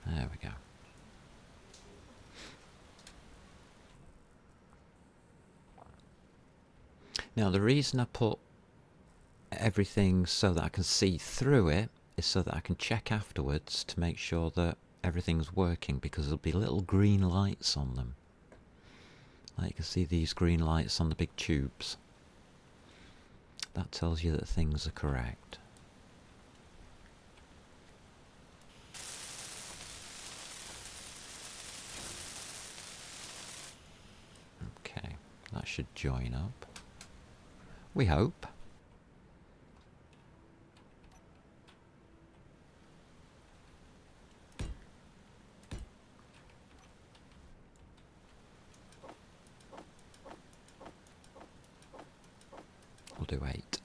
There we go. Now the reason I put everything so that I can see through it is so that I can check afterwards to make sure that everything's working, because there'll be little green lights on them. Like you can see these green lights on the big tubes. That tells you that things are correct. Okay, that should join up. We hope. We'll do 8.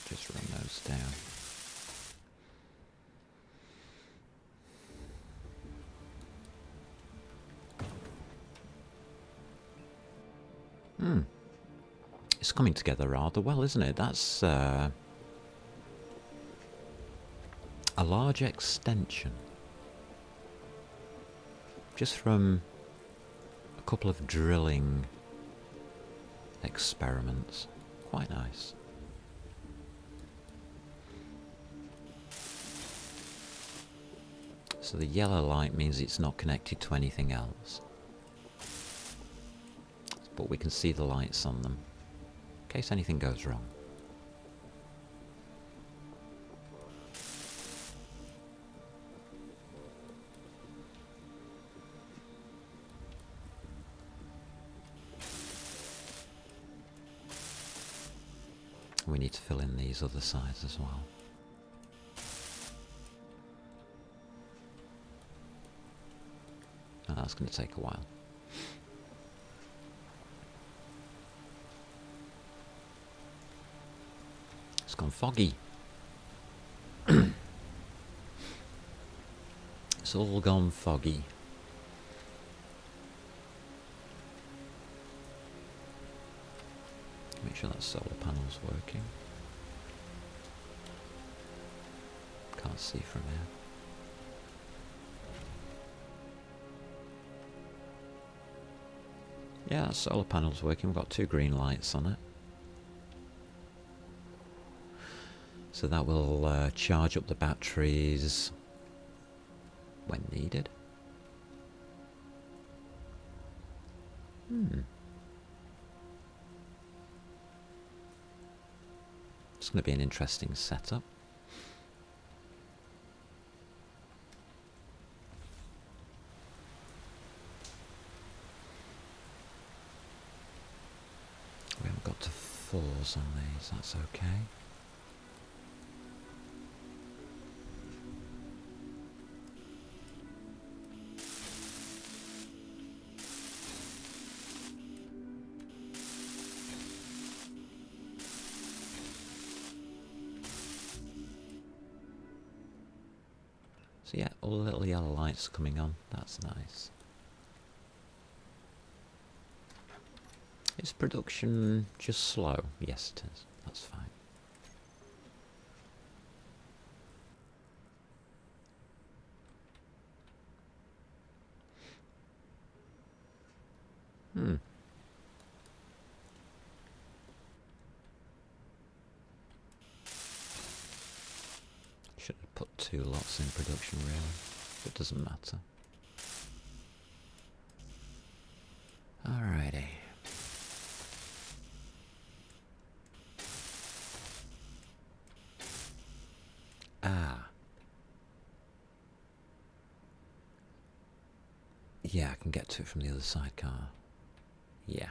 Just run those down. It's coming together rather well, isn't it? That's a large extension. Just from a couple of drilling experiments. Quite nice. So the yellow light means it's not connected to anything else. But we can see the lights on them, in case anything goes wrong. We need to fill in these other sides as well. Oh, that's going to take a while. It's gone foggy. It's all gone foggy. Make sure that solar panel's working. Can't see from here. Yeah, that solar panel's working. We've got 2 green lights on it. So that will charge up the batteries when needed. It's going to be an interesting setup. We haven't got to 4s on these, that's okay. So yeah, all the little yellow lights coming on, that's nice. Is production just slow? Yes it is, that's fine. Should have put 2 lots in production really, but it doesn't matter. Alrighty. Yeah, I can get to it from the other sidecar. Yeah.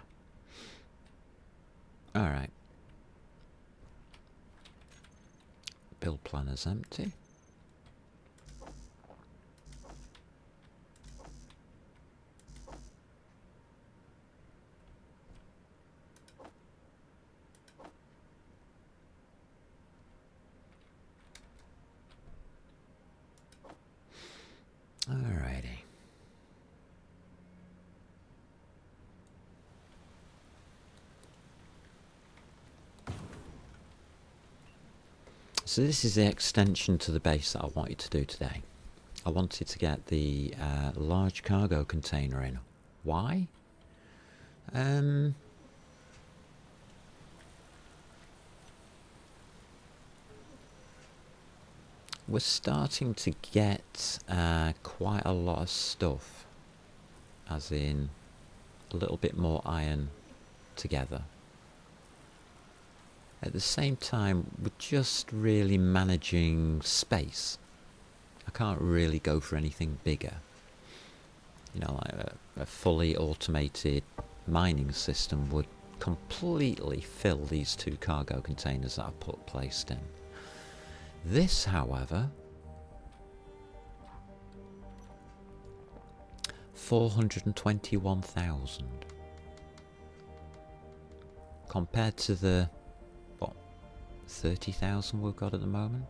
Alright. Build planner's empty. Alrighty. So this is the extension to the base that I wanted to do today. I wanted to get the large cargo container in. Why? We're starting to get quite a lot of stuff, as in a little bit more iron together. At the same time, we're just really managing space. I can't really go for anything bigger. You know, like a fully automated mining system would completely fill these 2 cargo containers that I've placed in. This, however, 421,000 compared to the 30,000 we've got at the moment.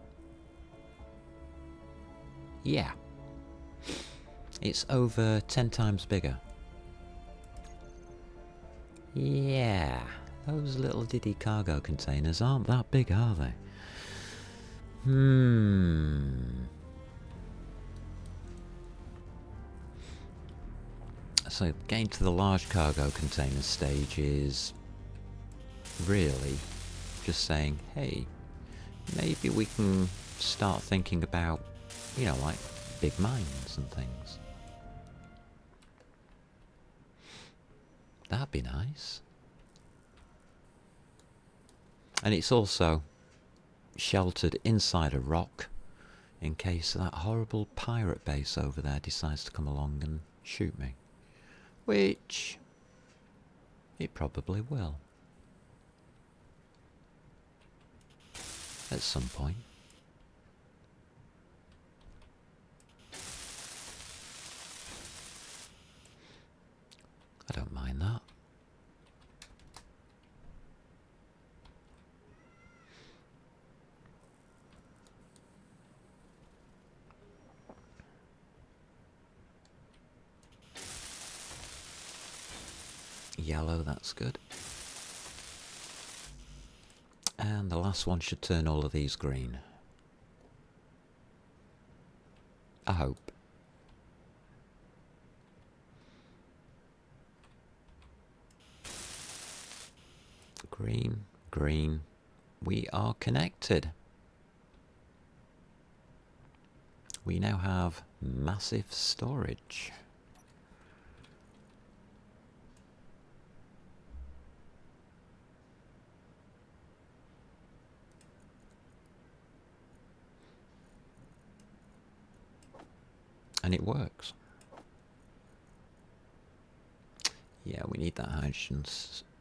Yeah, it's over 10 times bigger. Yeah, those little diddy cargo containers aren't that big, are they? So getting to the large cargo container stage is really just saying, hey, maybe we can start thinking about, you know, like big mines and things. That'd be nice. And it's also sheltered inside a rock in case that horrible pirate base over there decides to come along and shoot me. Which it probably will. at some point. I don't mind that. Yellow, that's good. And the last one should turn all of these green. I hope. Green, green. We are connected. We now have massive storage. And it works. Yeah, we need that hydrogen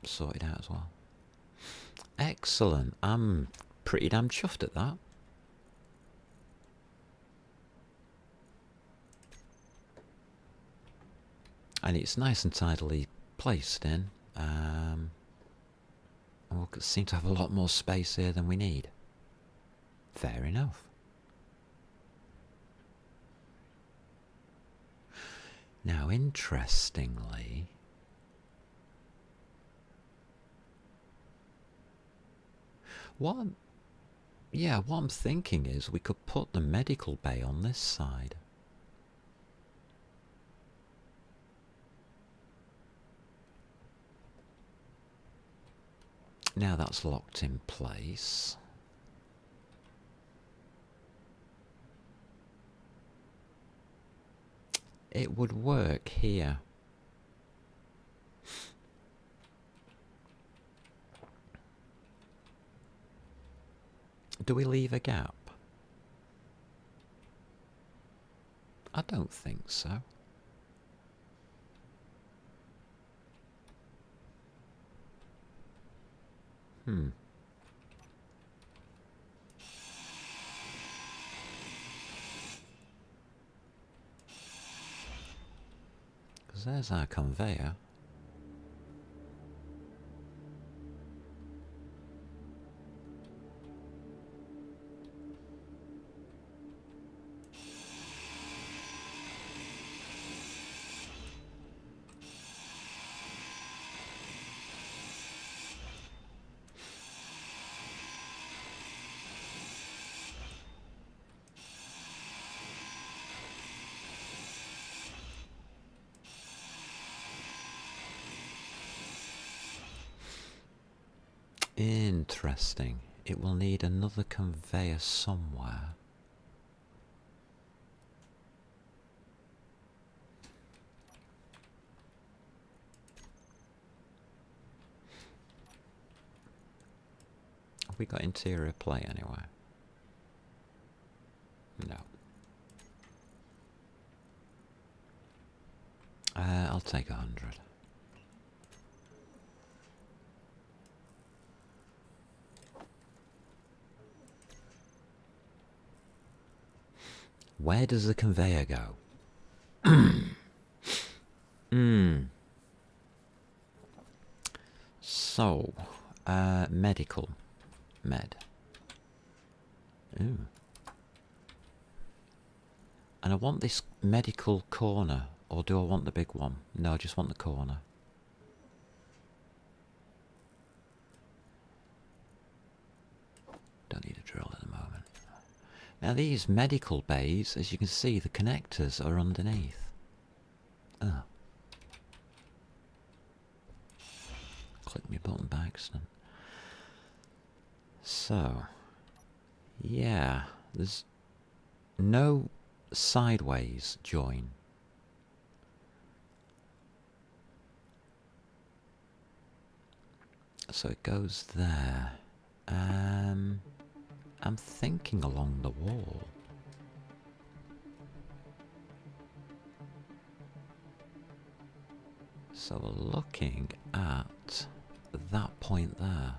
sorted out as well. Excellent. I'm pretty damn chuffed at that. And it's nice and tidily placed in. We'll seem to have a lot more space here than we need. Fair enough. Now, interestingly, what I'm thinking is we could put the medical bay on this side. Now that's locked in place. It would work here. Do we leave a gap? I don't think so. Because there's our conveyor. Interesting. It will need another conveyor somewhere. Have we got interior plate anywhere? No. I'll take 100. Where does the conveyor go? So, medical. Med. Ooh. And I want this medical corner, or do I want the big one? No, I just want the corner. Don't need a drill at the moment. Now these medical bays, as you can see, the connectors are underneath. Oh. Click my button by accident. So, yeah, there's no sideways join. So it goes there. I'm thinking along the wall. So we're looking at that point there.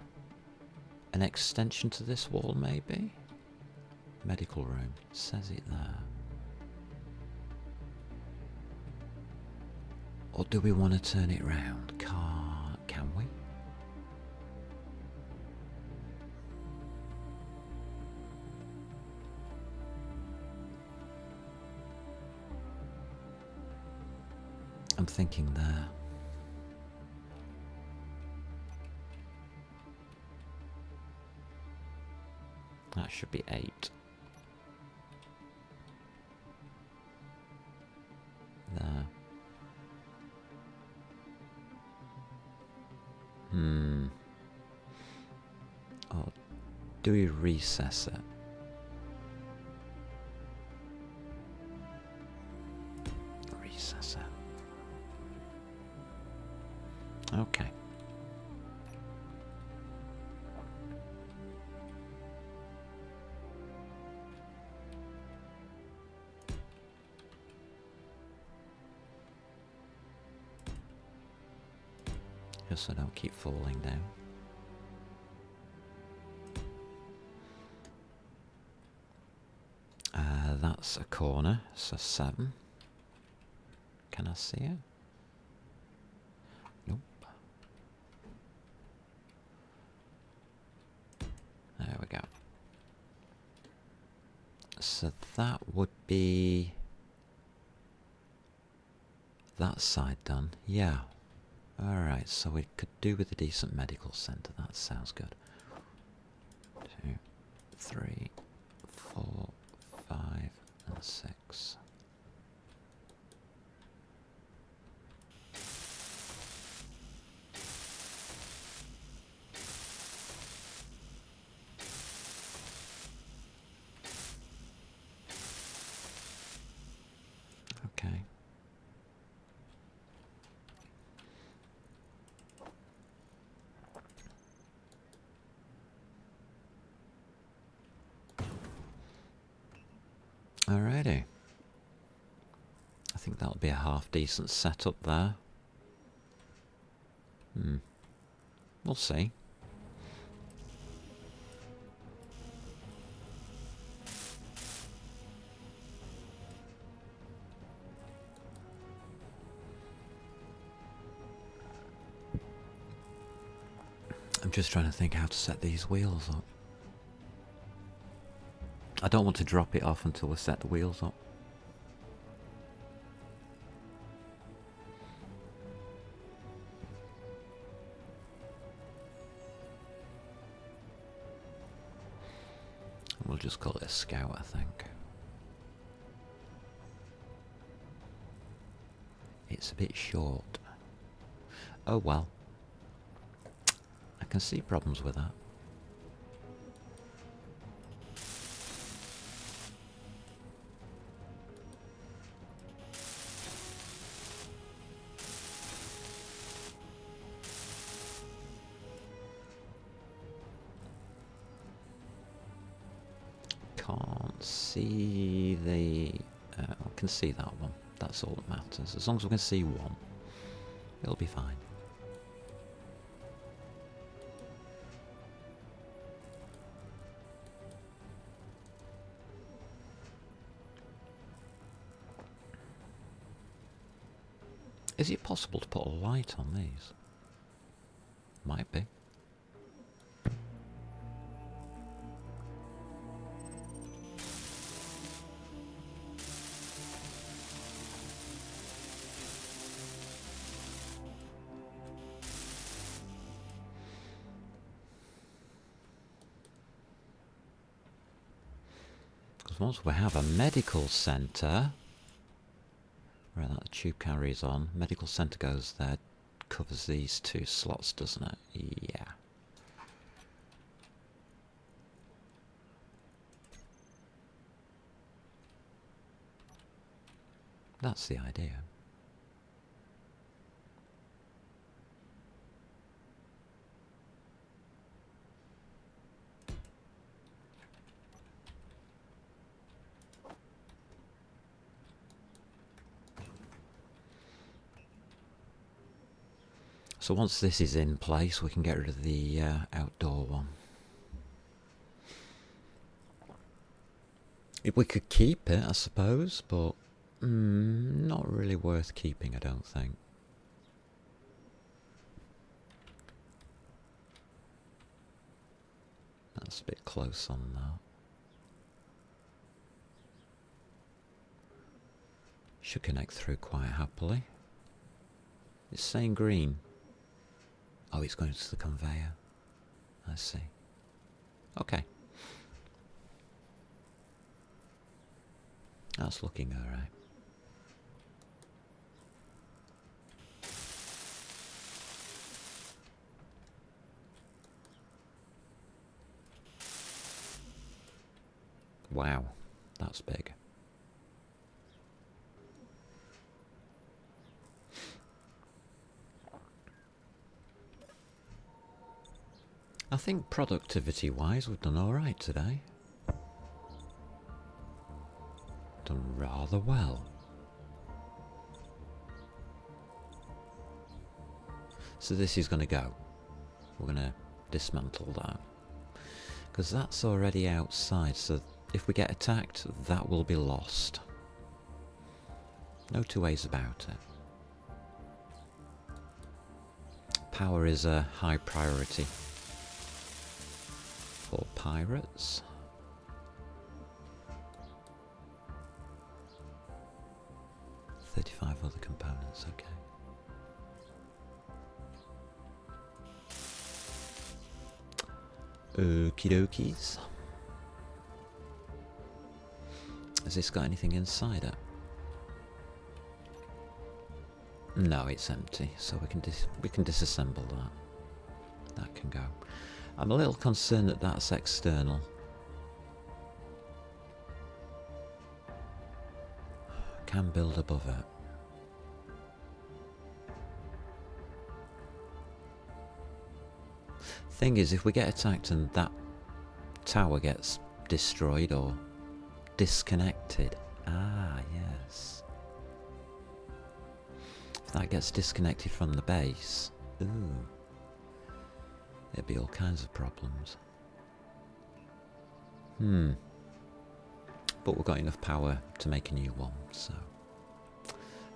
An extension to this wall, maybe? Medical room. Says it there. Or do we want to turn it round? Can we? I'm thinking there. That should be 8. There. Or do we recess it? Recess it. Okay. Just so I don't keep falling down. That's a corner, so 7. Can I see it? Nope. There we go. So that would be that side done. Yeah. Alright, so we could do with a decent medical centre. That sounds good. 2, 3, 4, 5, and 6. Okay. Alrighty. I think that'll be a half decent setup there. We'll see. I'm just trying to think how to set these wheels up. I don't want to drop it off until we set the wheels up. We'll just call it a Scout, I think. It's a bit short. Oh well. I can see problems with that. Can't see the... I can see that one. That's all that matters. As long as we can see one, it'll be fine. Is it possible to put a light on these? Might be. Because once we have a medical centre... Right, that tube carries on. Medical centre goes there. Covers these 2 slots, doesn't it? Yeah. That's the idea. So once this is in place, we can get rid of the outdoor one. If we could keep it, I suppose, but not really worth keeping, I don't think. That's a bit close on that. Should connect through quite happily. It's saying green. Oh, it's going to the conveyor. I see. Okay. That's looking alright. Wow, that's big. I think productivity-wise we've done alright today. Done rather well. So this is going to go. We're going to dismantle that. Because that's already outside, so if we get attacked, that will be lost. No two ways about it. Power is a high priority for pirates. $35 other components, okay. Okie dokies. Has this got anything inside it? No, it's empty, so we can disassemble that. That can go. I'm a little concerned that that's external. Can build above it. Thing is, if we get attacked and that tower gets destroyed or disconnected. Ah, yes. If that gets disconnected from the base, ooh, there'd be all kinds of problems. But we've got enough power to make a new one, so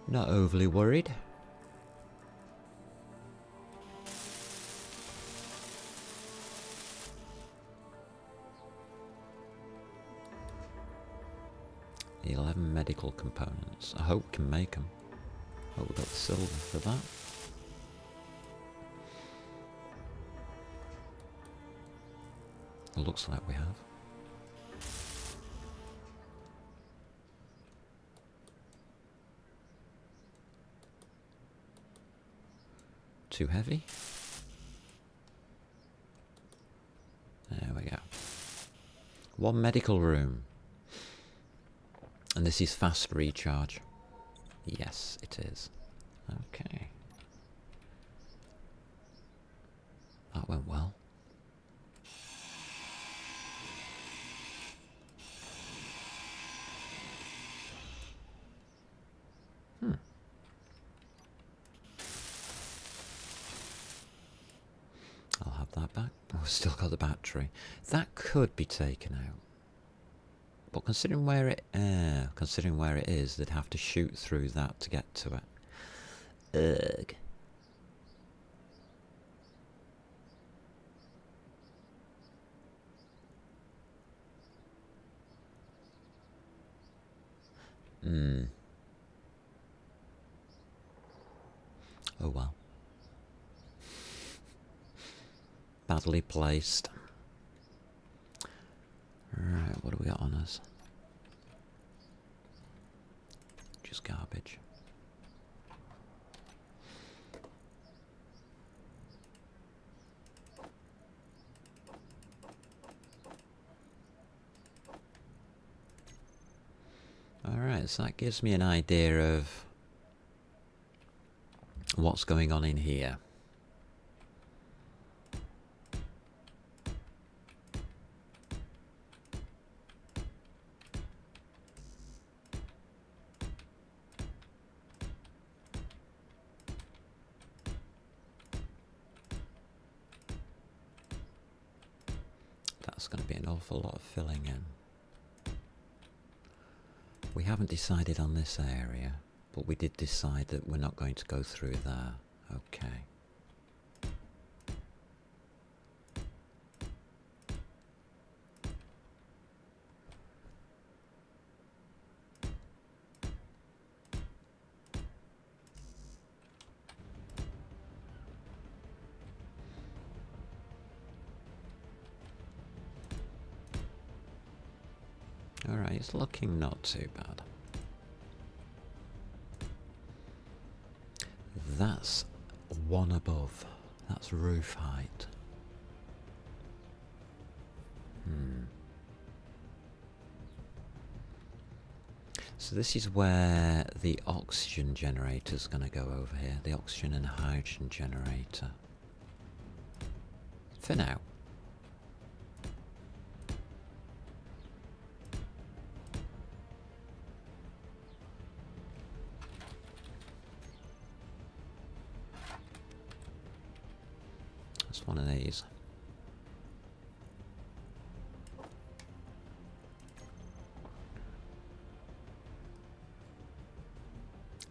not overly worried. The 11 medical components. I hope we can make them. Hope we got the silver for that. It looks like we have. Too heavy? There we go. One medical room. And this is fast recharge. Yes, it is. Okay. That went well. I'll have that back. Oh, we've still got the battery. That could be taken out. But considering where it is, they'd have to shoot through that to get to it. Ugh. Oh well. Badly placed. Right, what do we got on us? Just garbage. Alright, so that gives me an idea of what's going on in here. That's going to be an awful lot of filling in. We haven't decided on this area, but we did decide that we're not going to go through there. Okay. Alright, it's looking not too bad. That's one above. That's roof height. So this is where the oxygen generator is going to go over here. The oxygen and hydrogen generator. For now. That's one of these.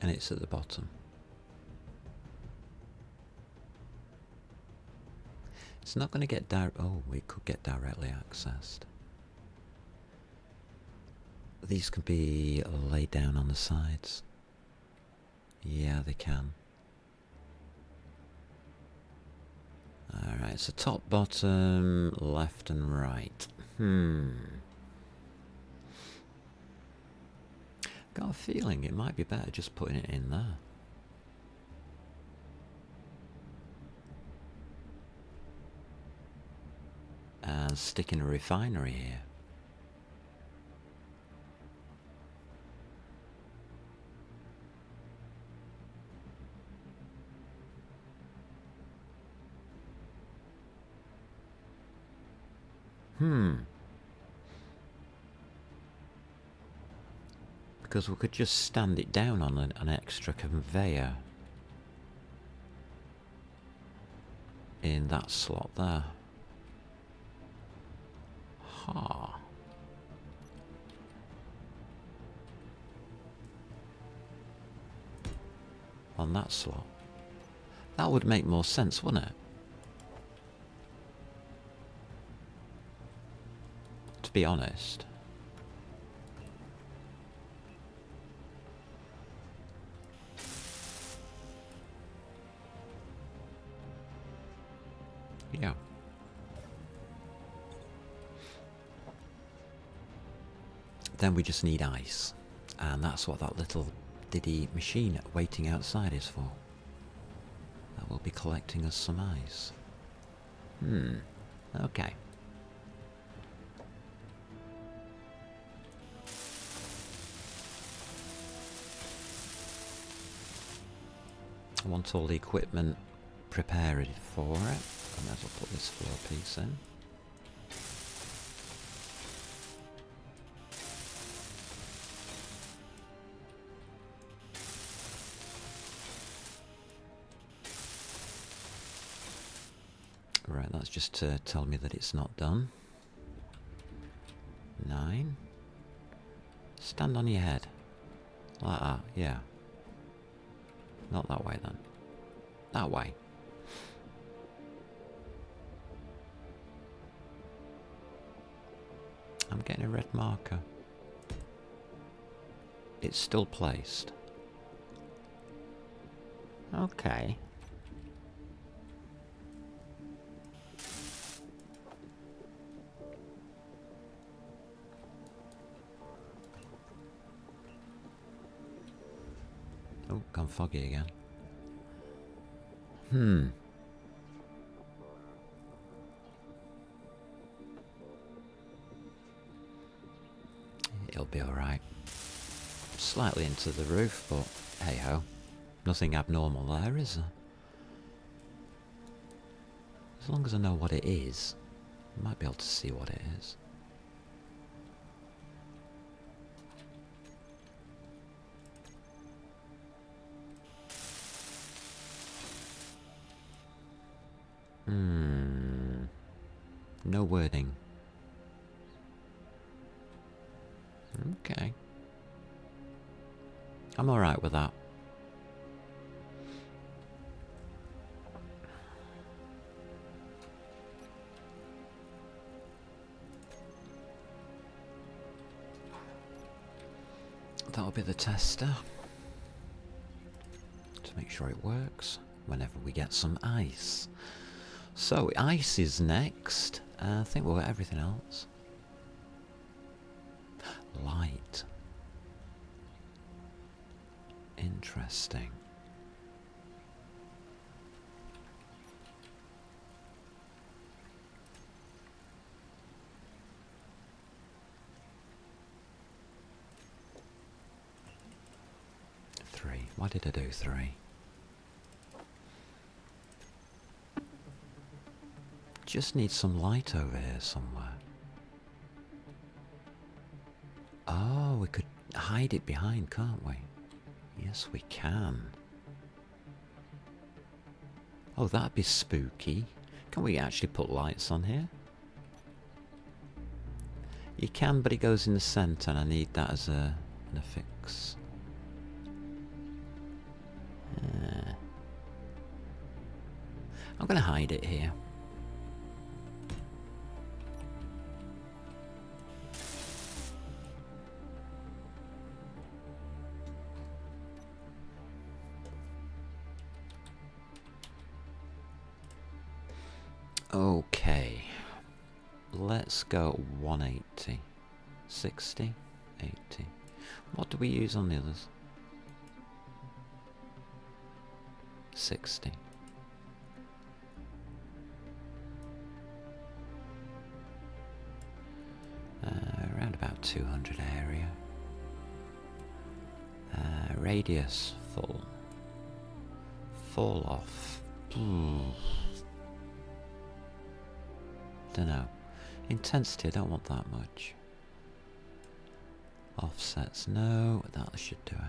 And it's at the bottom. It's not going to get oh, it could get directly accessed. These can be laid down on the sides. Yeah, they can. Alright, so top, bottom, left and right. Got a feeling it might be better just putting it in there. And sticking a refinery here. Because we could just stand it down on an extra conveyor in that slot there. Ha. On that slot. That would make more sense, wouldn't it? To be honest. Yeah. Then we just need ice. And that's what that little diddy machine waiting outside is for. That will be collecting us some ice. Okay. I want all the equipment prepared for it. I might as well put this floor piece in. Right, that's just to tell me that it's not done. 9. Stand on your head. Like that, yeah. Not that way then. That way. I'm getting a red marker. It's still placed. Okay. Oh, gone foggy again. It'll be alright. Slightly into the roof, but hey ho. Nothing abnormal there, is there? As long as I know what it is, I might be able to see what it is. No wording. Okay. I'm alright with that. That'll be the tester. To make sure it works whenever we get some ice. So, ice is next. I think we'll get everything else. Light. Interesting. Three. Why did I do three? Just need some light over here somewhere. Oh, we could hide it behind, can't we? Yes, we can. Oh, that'd be spooky. Can we actually put lights on here? You can, but it goes in the centre, and I need that as an affix. I'm going to hide it here. Okay, let's go 180, 60, 80. What do we use on the others? 60. Around about 200 area. Radius full. Fall off. Dunno. Intensity, I don't want that much. Offsets, no, that should do it.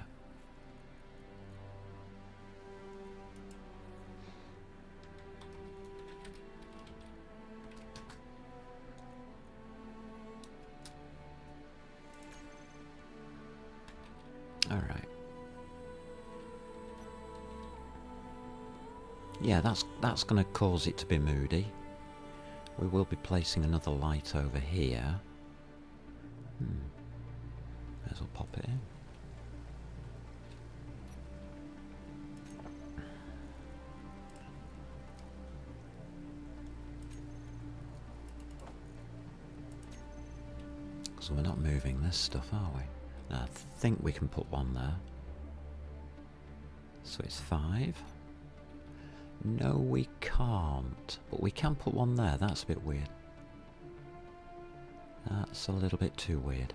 Alright. Yeah, that's going to cause it to be moody. We will be placing another light over here. May as well pop it in. So we're not moving this stuff, are we? Now, I think we can put one there. So it's 5. No, we can't. But we can put one there. That's a bit weird. That's a little bit too weird.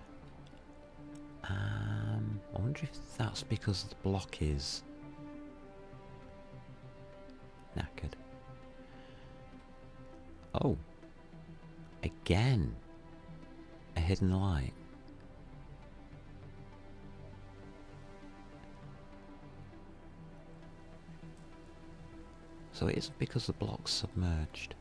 I wonder if that's because the block is knackered. Oh. Again. A hidden light. So it is because the block's submerged.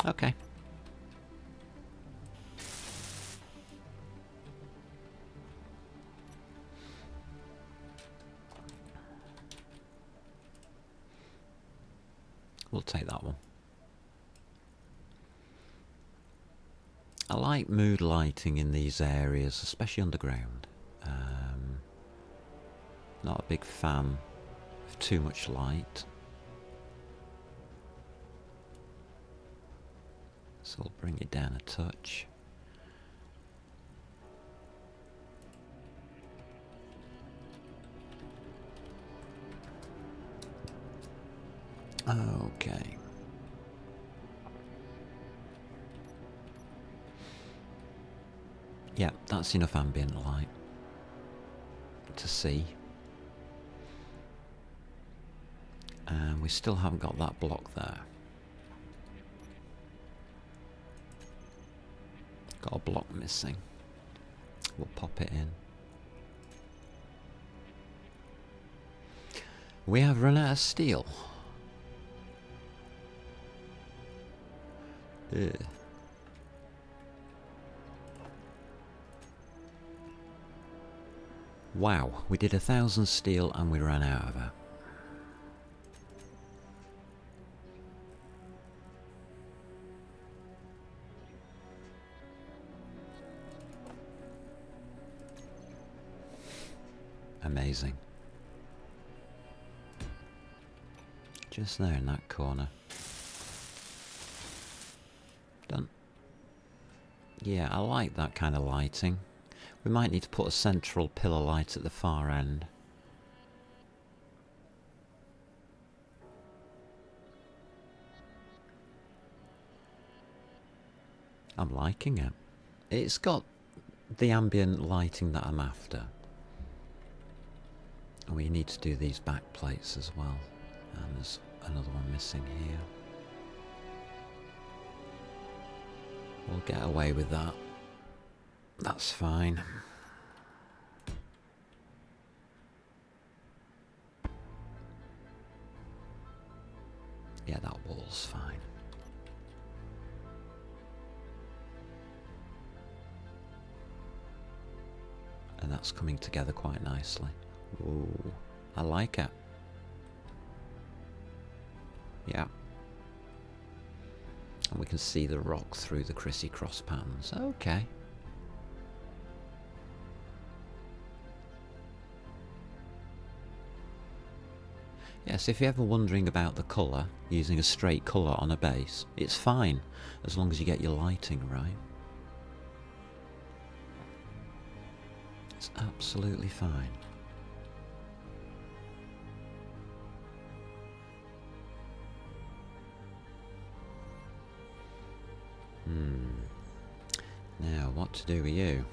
Okay. We'll take that one. I like mood lighting in these areas, especially underground. Not a big fan of too much light. So we'll bring it down a touch. Okay. Yeah, that's enough ambient light to see. And we still haven't got that block there. Got a block missing. We'll pop it in. We have run out of steel. Ugh. Wow, we did 1,000 steel and we ran out of it. Amazing. Just there in that corner. Done. Yeah, I like that kind of lighting. We might need to put a central pillar light at the far end. I'm liking it. It's got the ambient lighting that I'm after. And we need to do these back plates as well. And there's another one missing here. We'll get away with that. That's fine. Yeah, that wall's fine. And that's coming together quite nicely. Ooh, I like it. Yeah. And we can see the rock through the crissy cross patterns. Okay. Yes, if you're ever wondering about the colour, using a straight colour on a base, it's fine, as long as you get your lighting right. It's absolutely fine. Now, what to do with you?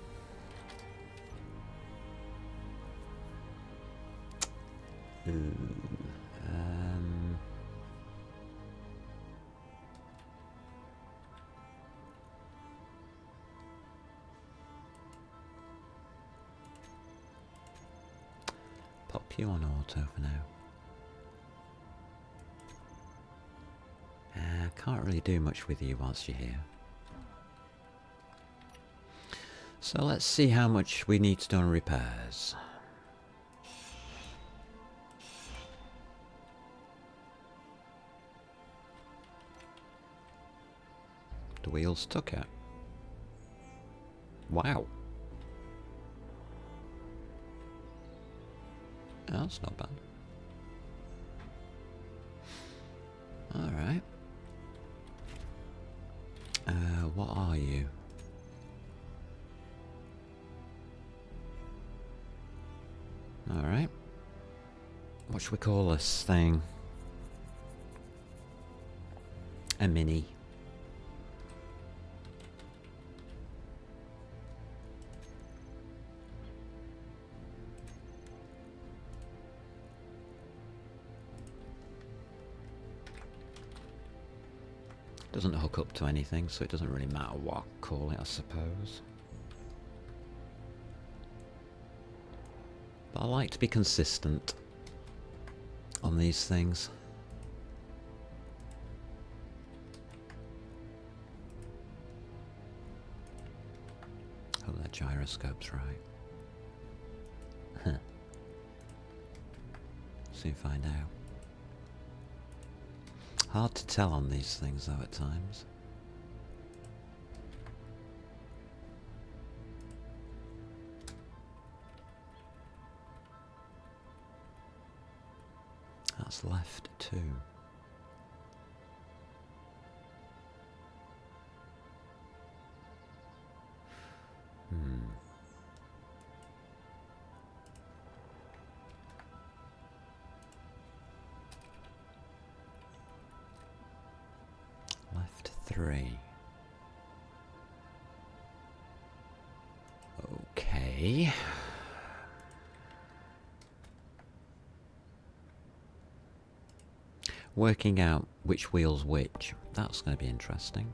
Pop you on auto for now. Can't really do much with you whilst you're here. So let's see how much we need to do on repairs. The wheels took it. Wow. Oh, that's not bad. Alright. What are you? Alright. What should we call this thing? A mini. Doesn't hook up to anything, so it doesn't really matter what I call it, I suppose. But I like to be consistent on these things. Hope that gyroscope's right. Soon find out. Hard to tell on these things though at times. That's left too. Left 3. Okay. Working out which wheel's which. That's going to be interesting.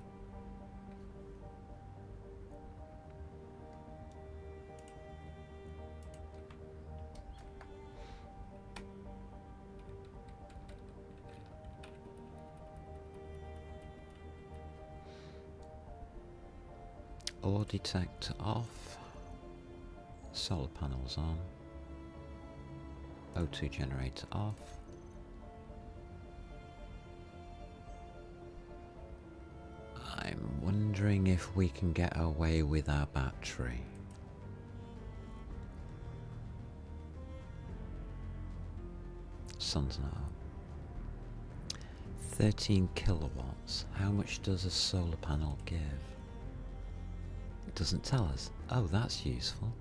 Ore detector off. Solar panels on. O2 generator off. I'm wondering if we can get away with our battery. Sun's not up. 13 kilowatts. How much does a solar panel give? It doesn't tell us. Oh, that's useful.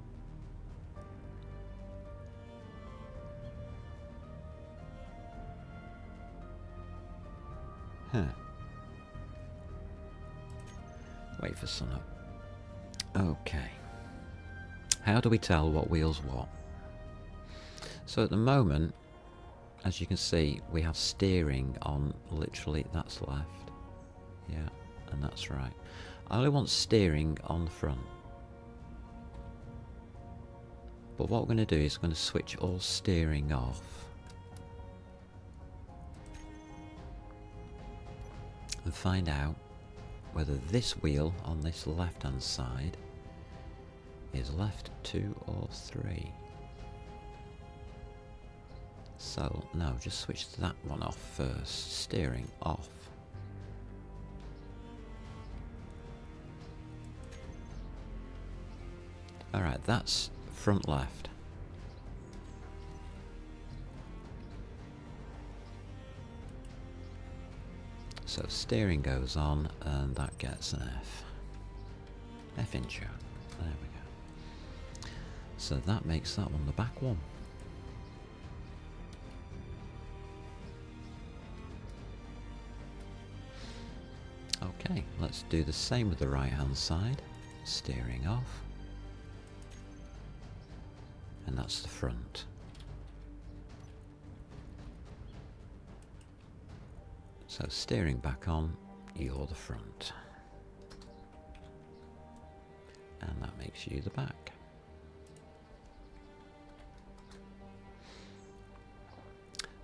Huh. Wait for sun up. Okay. How do we tell what wheel's what? So at the moment, as you can see, we have steering on literally, that's left. Yeah, and that's right. I only want steering on the front. But what we're going to do is we're going to switch all steering off. And find out whether this wheel on this left hand side is left 2 or 3. So no, just switch that one off first. Steering off. Alright, that's front left. So steering goes on and that gets an F. F in chat. There we go. So that makes that one the back one. Okay, let's do the same with the right hand side. Steering off. And that's the front. So steering back on, you're the front. And that makes you the back.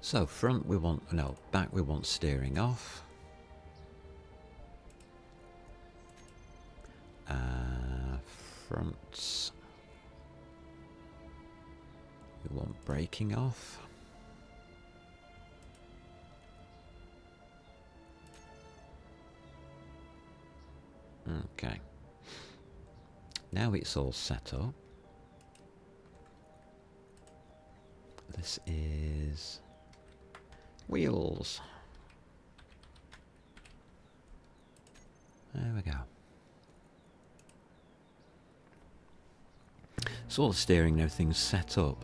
So front we want, no, back we want steering off. Fronts we want braking off. Okay. Now it's all set up. This is wheels. There we go. So all the steering and everything's set up.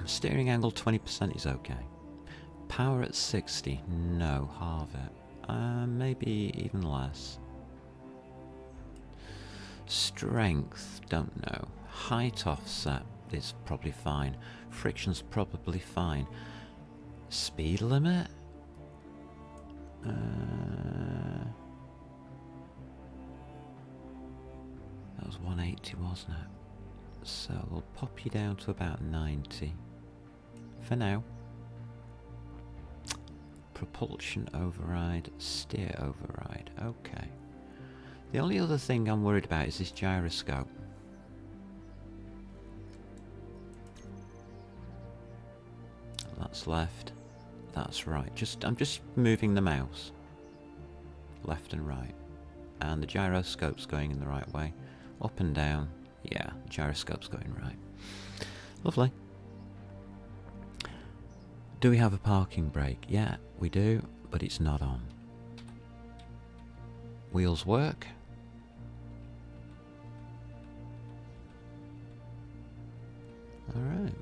Steering angle 20% is okay. Power at 60, no, halve it. Maybe even less. Strength, don't know. Height offset is probably fine. Friction's probably fine. Speed limit? That was 180, wasn't it? So we'll pop you down to about 90 for now. Propulsion override, steer override. Okay. The only other thing I'm worried about is this gyroscope. That's left. That's right. I'm just moving the mouse left and right, and the gyroscope's going in the right way. Up and down. Yeah, the gyroscope's going right. Lovely. Do we have a parking brake? Yeah, we do, but it's not on. Wheels work. Alright.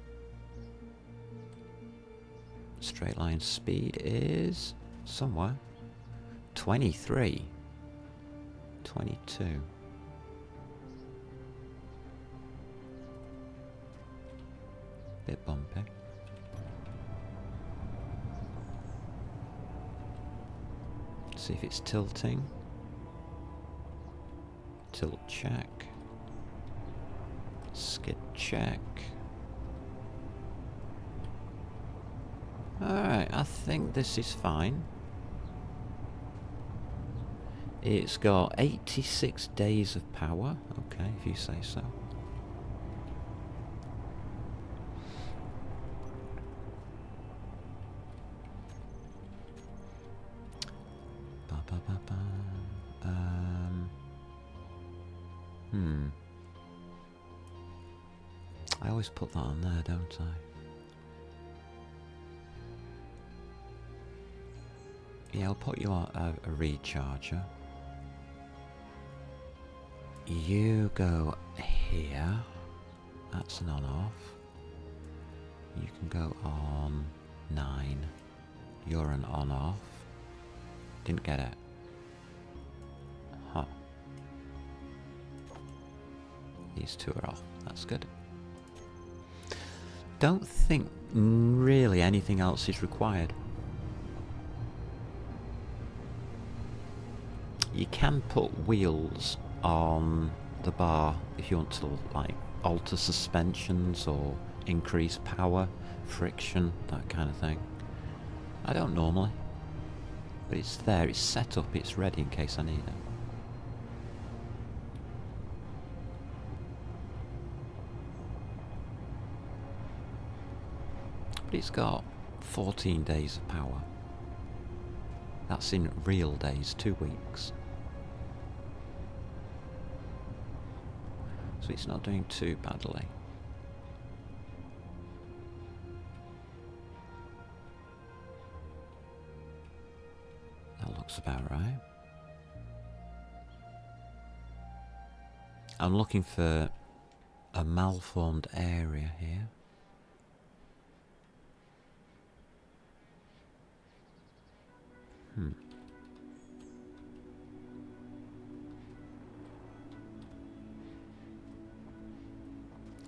Straight line speed is somewhere. 23. 22. Bit bumpy. See if it's tilting. Tilt check. Skid check. Alright, I think this is fine. It's got 86 days of power. Okay, if you say so. always put that on there, don't I? Yeah, I'll put you on a recharger. You go here. That's an on-off. You can go on 9. You're an on-off. Didn't get it. Huh. These two are off. That's good. Don't think really anything else is required. You can put wheels on the bar if you want to like alter suspensions or increase power, friction, that kind of thing. I don't normally, but it's there, it's set up, it's ready in case I need it. But it's got 14 days of power. That's in real days, 2 weeks. So it's not doing too badly. That looks about right. I'm looking for a malformed area here.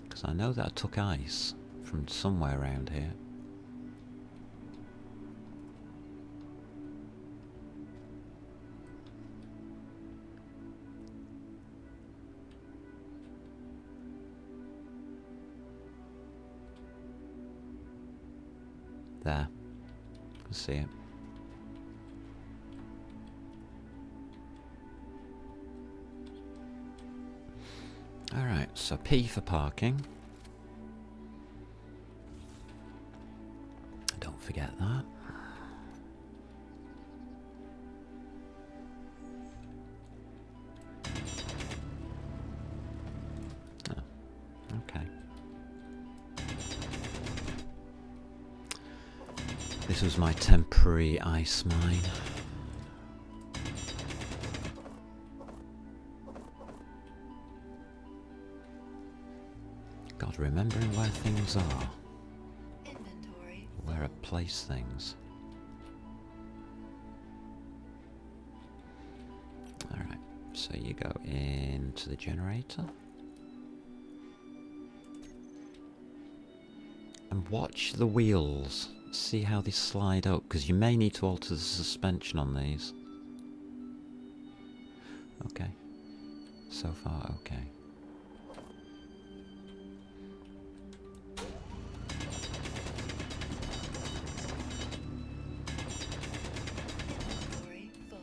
Because I know that I took ice from somewhere around here. There. You can see it. Alright, so P for parking. Don't forget that. Oh, okay. This was my temporary ice mine. God, remembering where things are. Inventory. Where I place things. Alright, so you go into the generator. And watch the wheels. See how they slide up, because you may need to alter the suspension on these. Okay. So far, okay. Inventory full.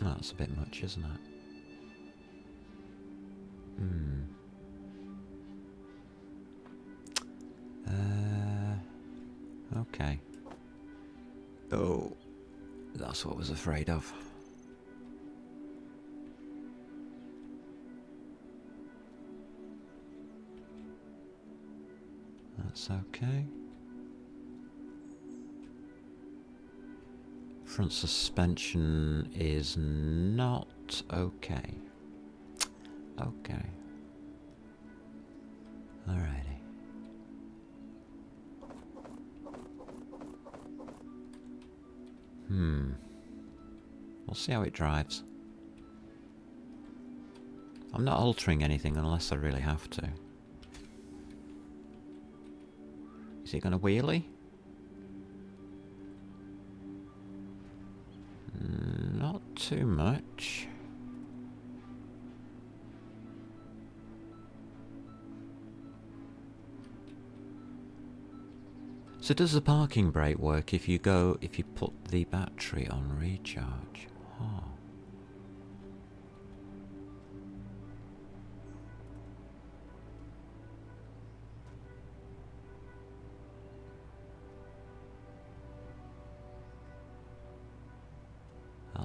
Oh, that's a bit much, isn't it? Okay. Oh, that's what I was afraid of. That's okay. Front suspension is not okay. Okay. Alrighty. We'll see how it drives. I'm not altering anything unless I really have to. Is it going to wheelie? Not too much. So does the parking brake work if you put the battery on recharge? Oh.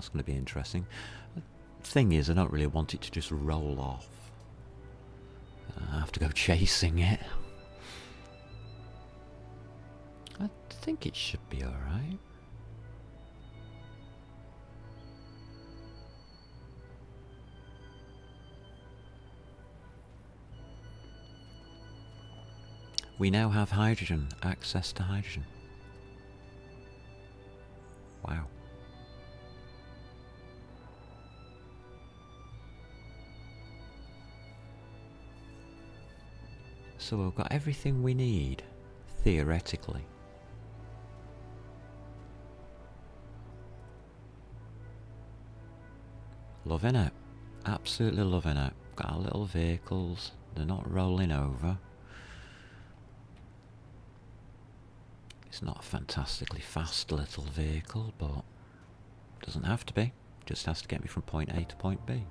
That's going to be interesting. The thing is, I don't really want it to just roll off. I have to go chasing it. I think it should be alright. We now have hydrogen, access to hydrogen. Wow. So we've got everything we need, theoretically. Loving it. Absolutely loving it. Got our little vehicles. They're not rolling over. It's not a fantastically fast little vehicle, but it doesn't have to be. Just has to get me from point A to point B.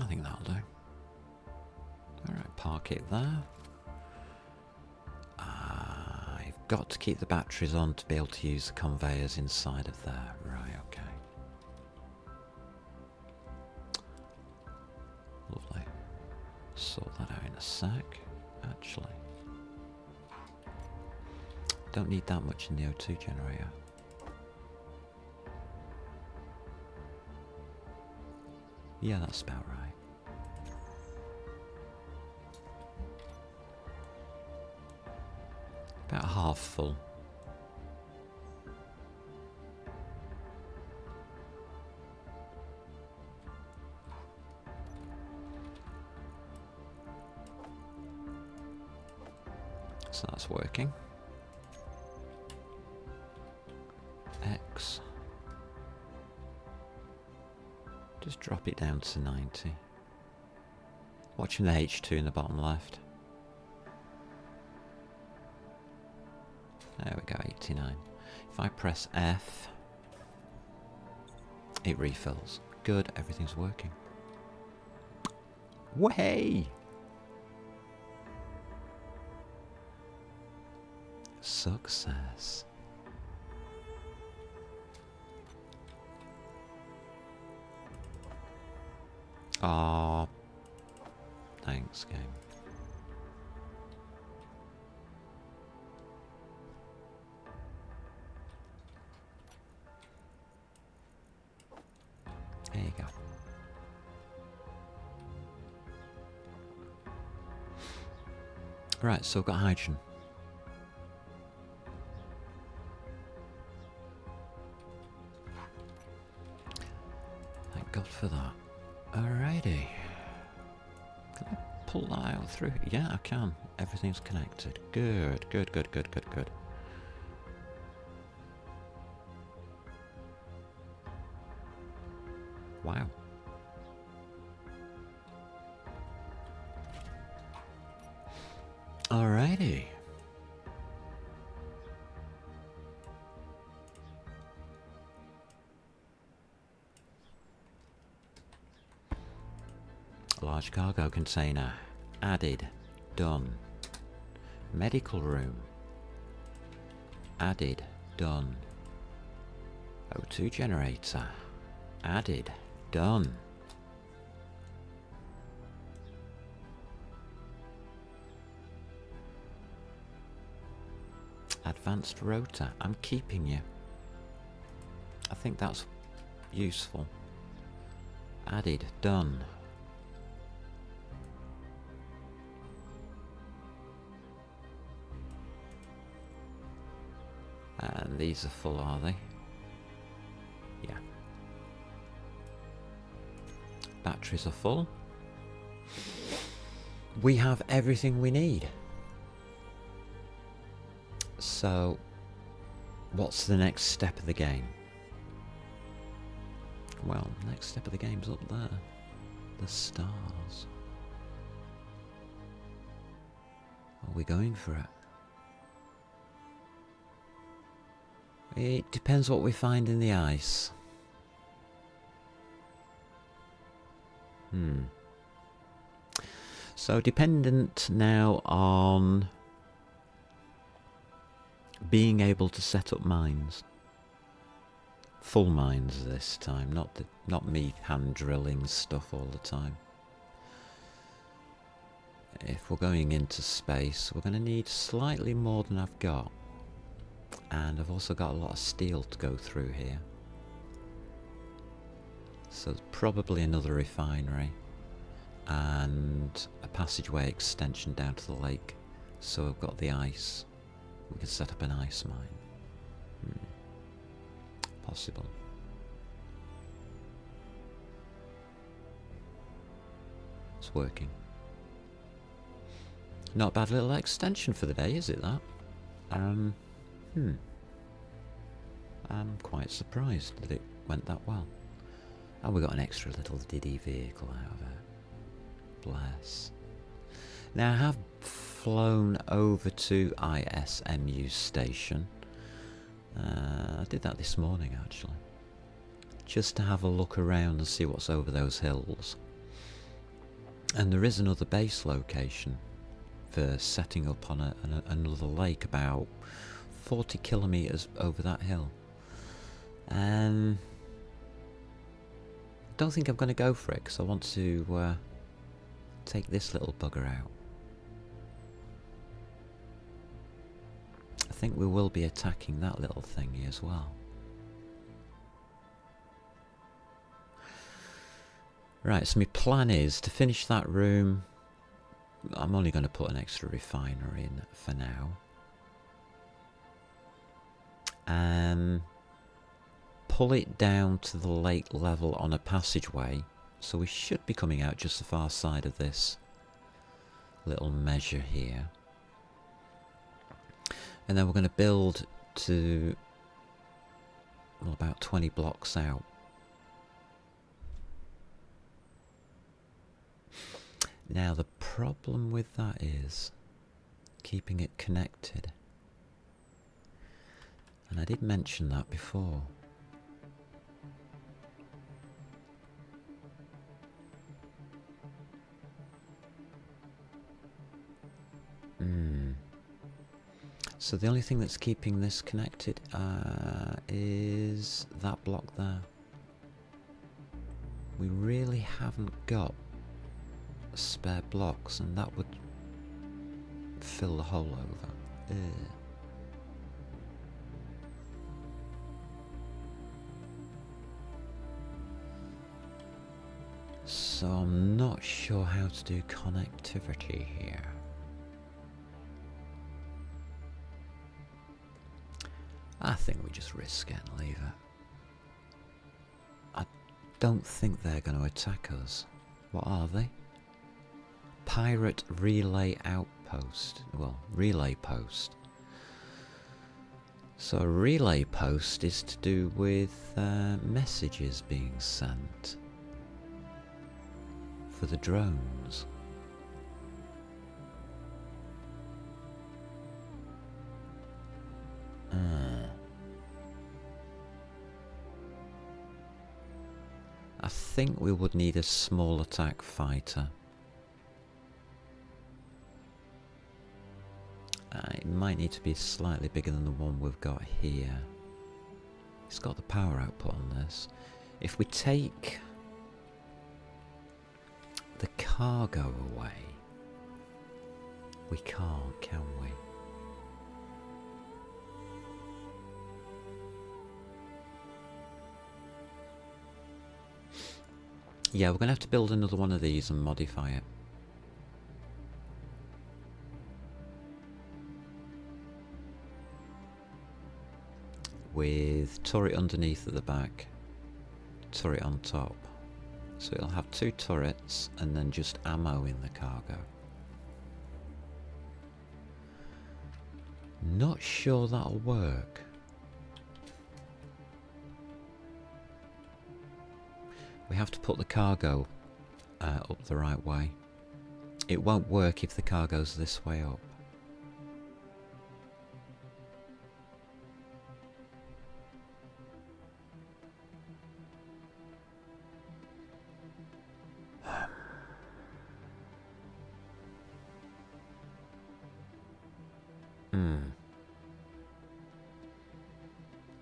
I think that'll do. Alright, park it there. I've got to keep the batteries on to be able to use the conveyors inside of there. Right, okay. Lovely. Sort that out in a sec, actually. Don't need that much in the O2 generator. Yeah, that's about right. About half full. So that's working. X. Just drop it down to 90. Watching the H2 in the bottom left. There we go, 89. If I press F, it refills. Good, everything's working. Way! Success. Aw. Thanks, game. There you go. Right, so we've got hydrogen. Thank God for that. Alrighty. Can I pull that out through? Yeah, I can. Everything's connected. Good, good, good, good, good, good. Wow. Alrighty. Large cargo container. Added. Done. Medical room. Added. Done. O2 generator. Added. Done. Advanced rotor. I'm keeping you. I think that's useful. Added. Done. And these are full, are they? Yeah. Batteries are full. We have everything we need. So, what's the next step of the game? Well, next step of the game's up there. The stars. Are we going for it? It depends what we find in the ice. So dependent now on being able to set up mines. Full mines this time, not me hand drilling stuff all the time. If we're going into space, we're going to need slightly more than I've got. And I've also got a lot of steel to go through here. So probably another refinery. And a passageway extension down to the lake. So we've got the ice. We can set up an ice mine. Possible. It's working. Not a bad little extension for the day, is it, that? I'm quite surprised that it went that well. Oh, we got an extra little Diddy vehicle out of it. Bless. Now, I have flown over to ISMU station. I did that this morning, actually. Just to have a look around and see what's over those hills. And there is another base location for setting up on another lake about 40 kilometres over that hill. Don't think I'm going to go for it because I want to take this little bugger out. I think we will be attacking that little thingy as well. Right, so my plan is to finish that room. I'm only going to put an extra refinery in for now. Pull it down to the lake level on a passageway. So we should be coming out just the far side of this little measure here. And then we're going to build to, well, about 20 blocks out. Now the problem with that is keeping it connected. And I did mention that before. So the only thing that's keeping this connected is that block there. We really haven't got spare blocks, and that would fill the hole over. So I'm not sure how to do connectivity here. I think we just risk it and leave it. I don't think they're going to attack us. What are they? Pirate relay outpost. Well, relay post. So a relay post is to do with messages being sent for the drones. I think we would need a small attack fighter. It might need to be slightly bigger than the one we've got here. It's got the power output on this. If we take the cargo away, we can't, can we? Yeah, we're going to have to build another one of these and modify it. With turret underneath at the back, turret on top. So it'll have 2 turrets and then just ammo in the cargo. Not sure that'll work. We have to put the cargo up the right way. It won't work if the cargo's this way up.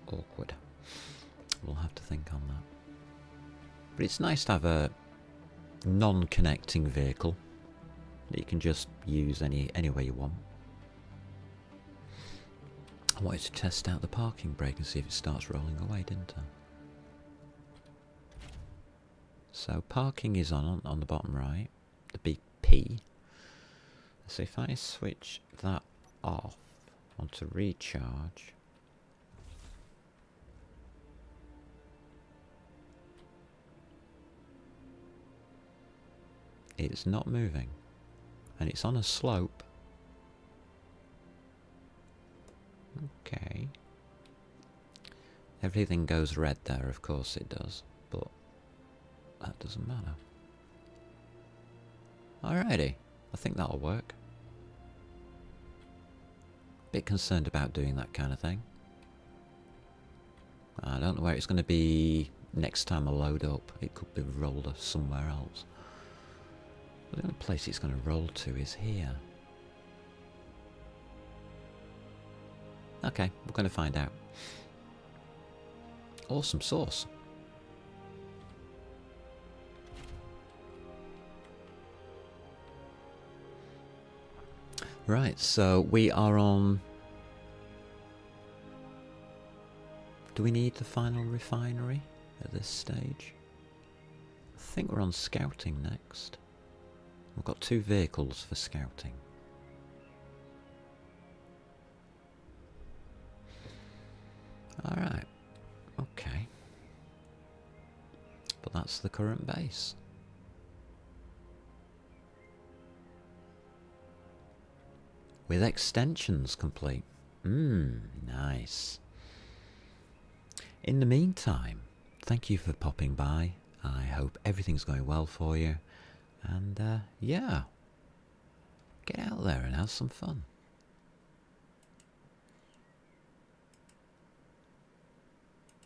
Awkward. We'll have to think on that. But it's nice to have a non-connecting vehicle that you can just use any way you want. I wanted to test out the parking brake and see if it starts rolling away, didn't I? So parking is on the bottom right, the big P. So if I switch that off onto recharge, it's not moving, and it's on a slope. Okay. Everything goes red there, of course it does, but that doesn't matter. Alrighty, I think that'll work. Bit concerned about doing that kind of thing. I don't know where it's going to be next time I load up. It could be rolled somewhere else. But the only place it's going to roll to is here. Okay, we're going to find out. Awesome sauce. Right, so we are on... Do we need the final refinery at this stage? I think we're on scouting next. We've got 2 vehicles for scouting. Alright, okay. But that's the current base. With extensions complete. Nice. In the meantime, thank you for popping by. I hope everything's going well for you. And yeah, get out there and have some fun.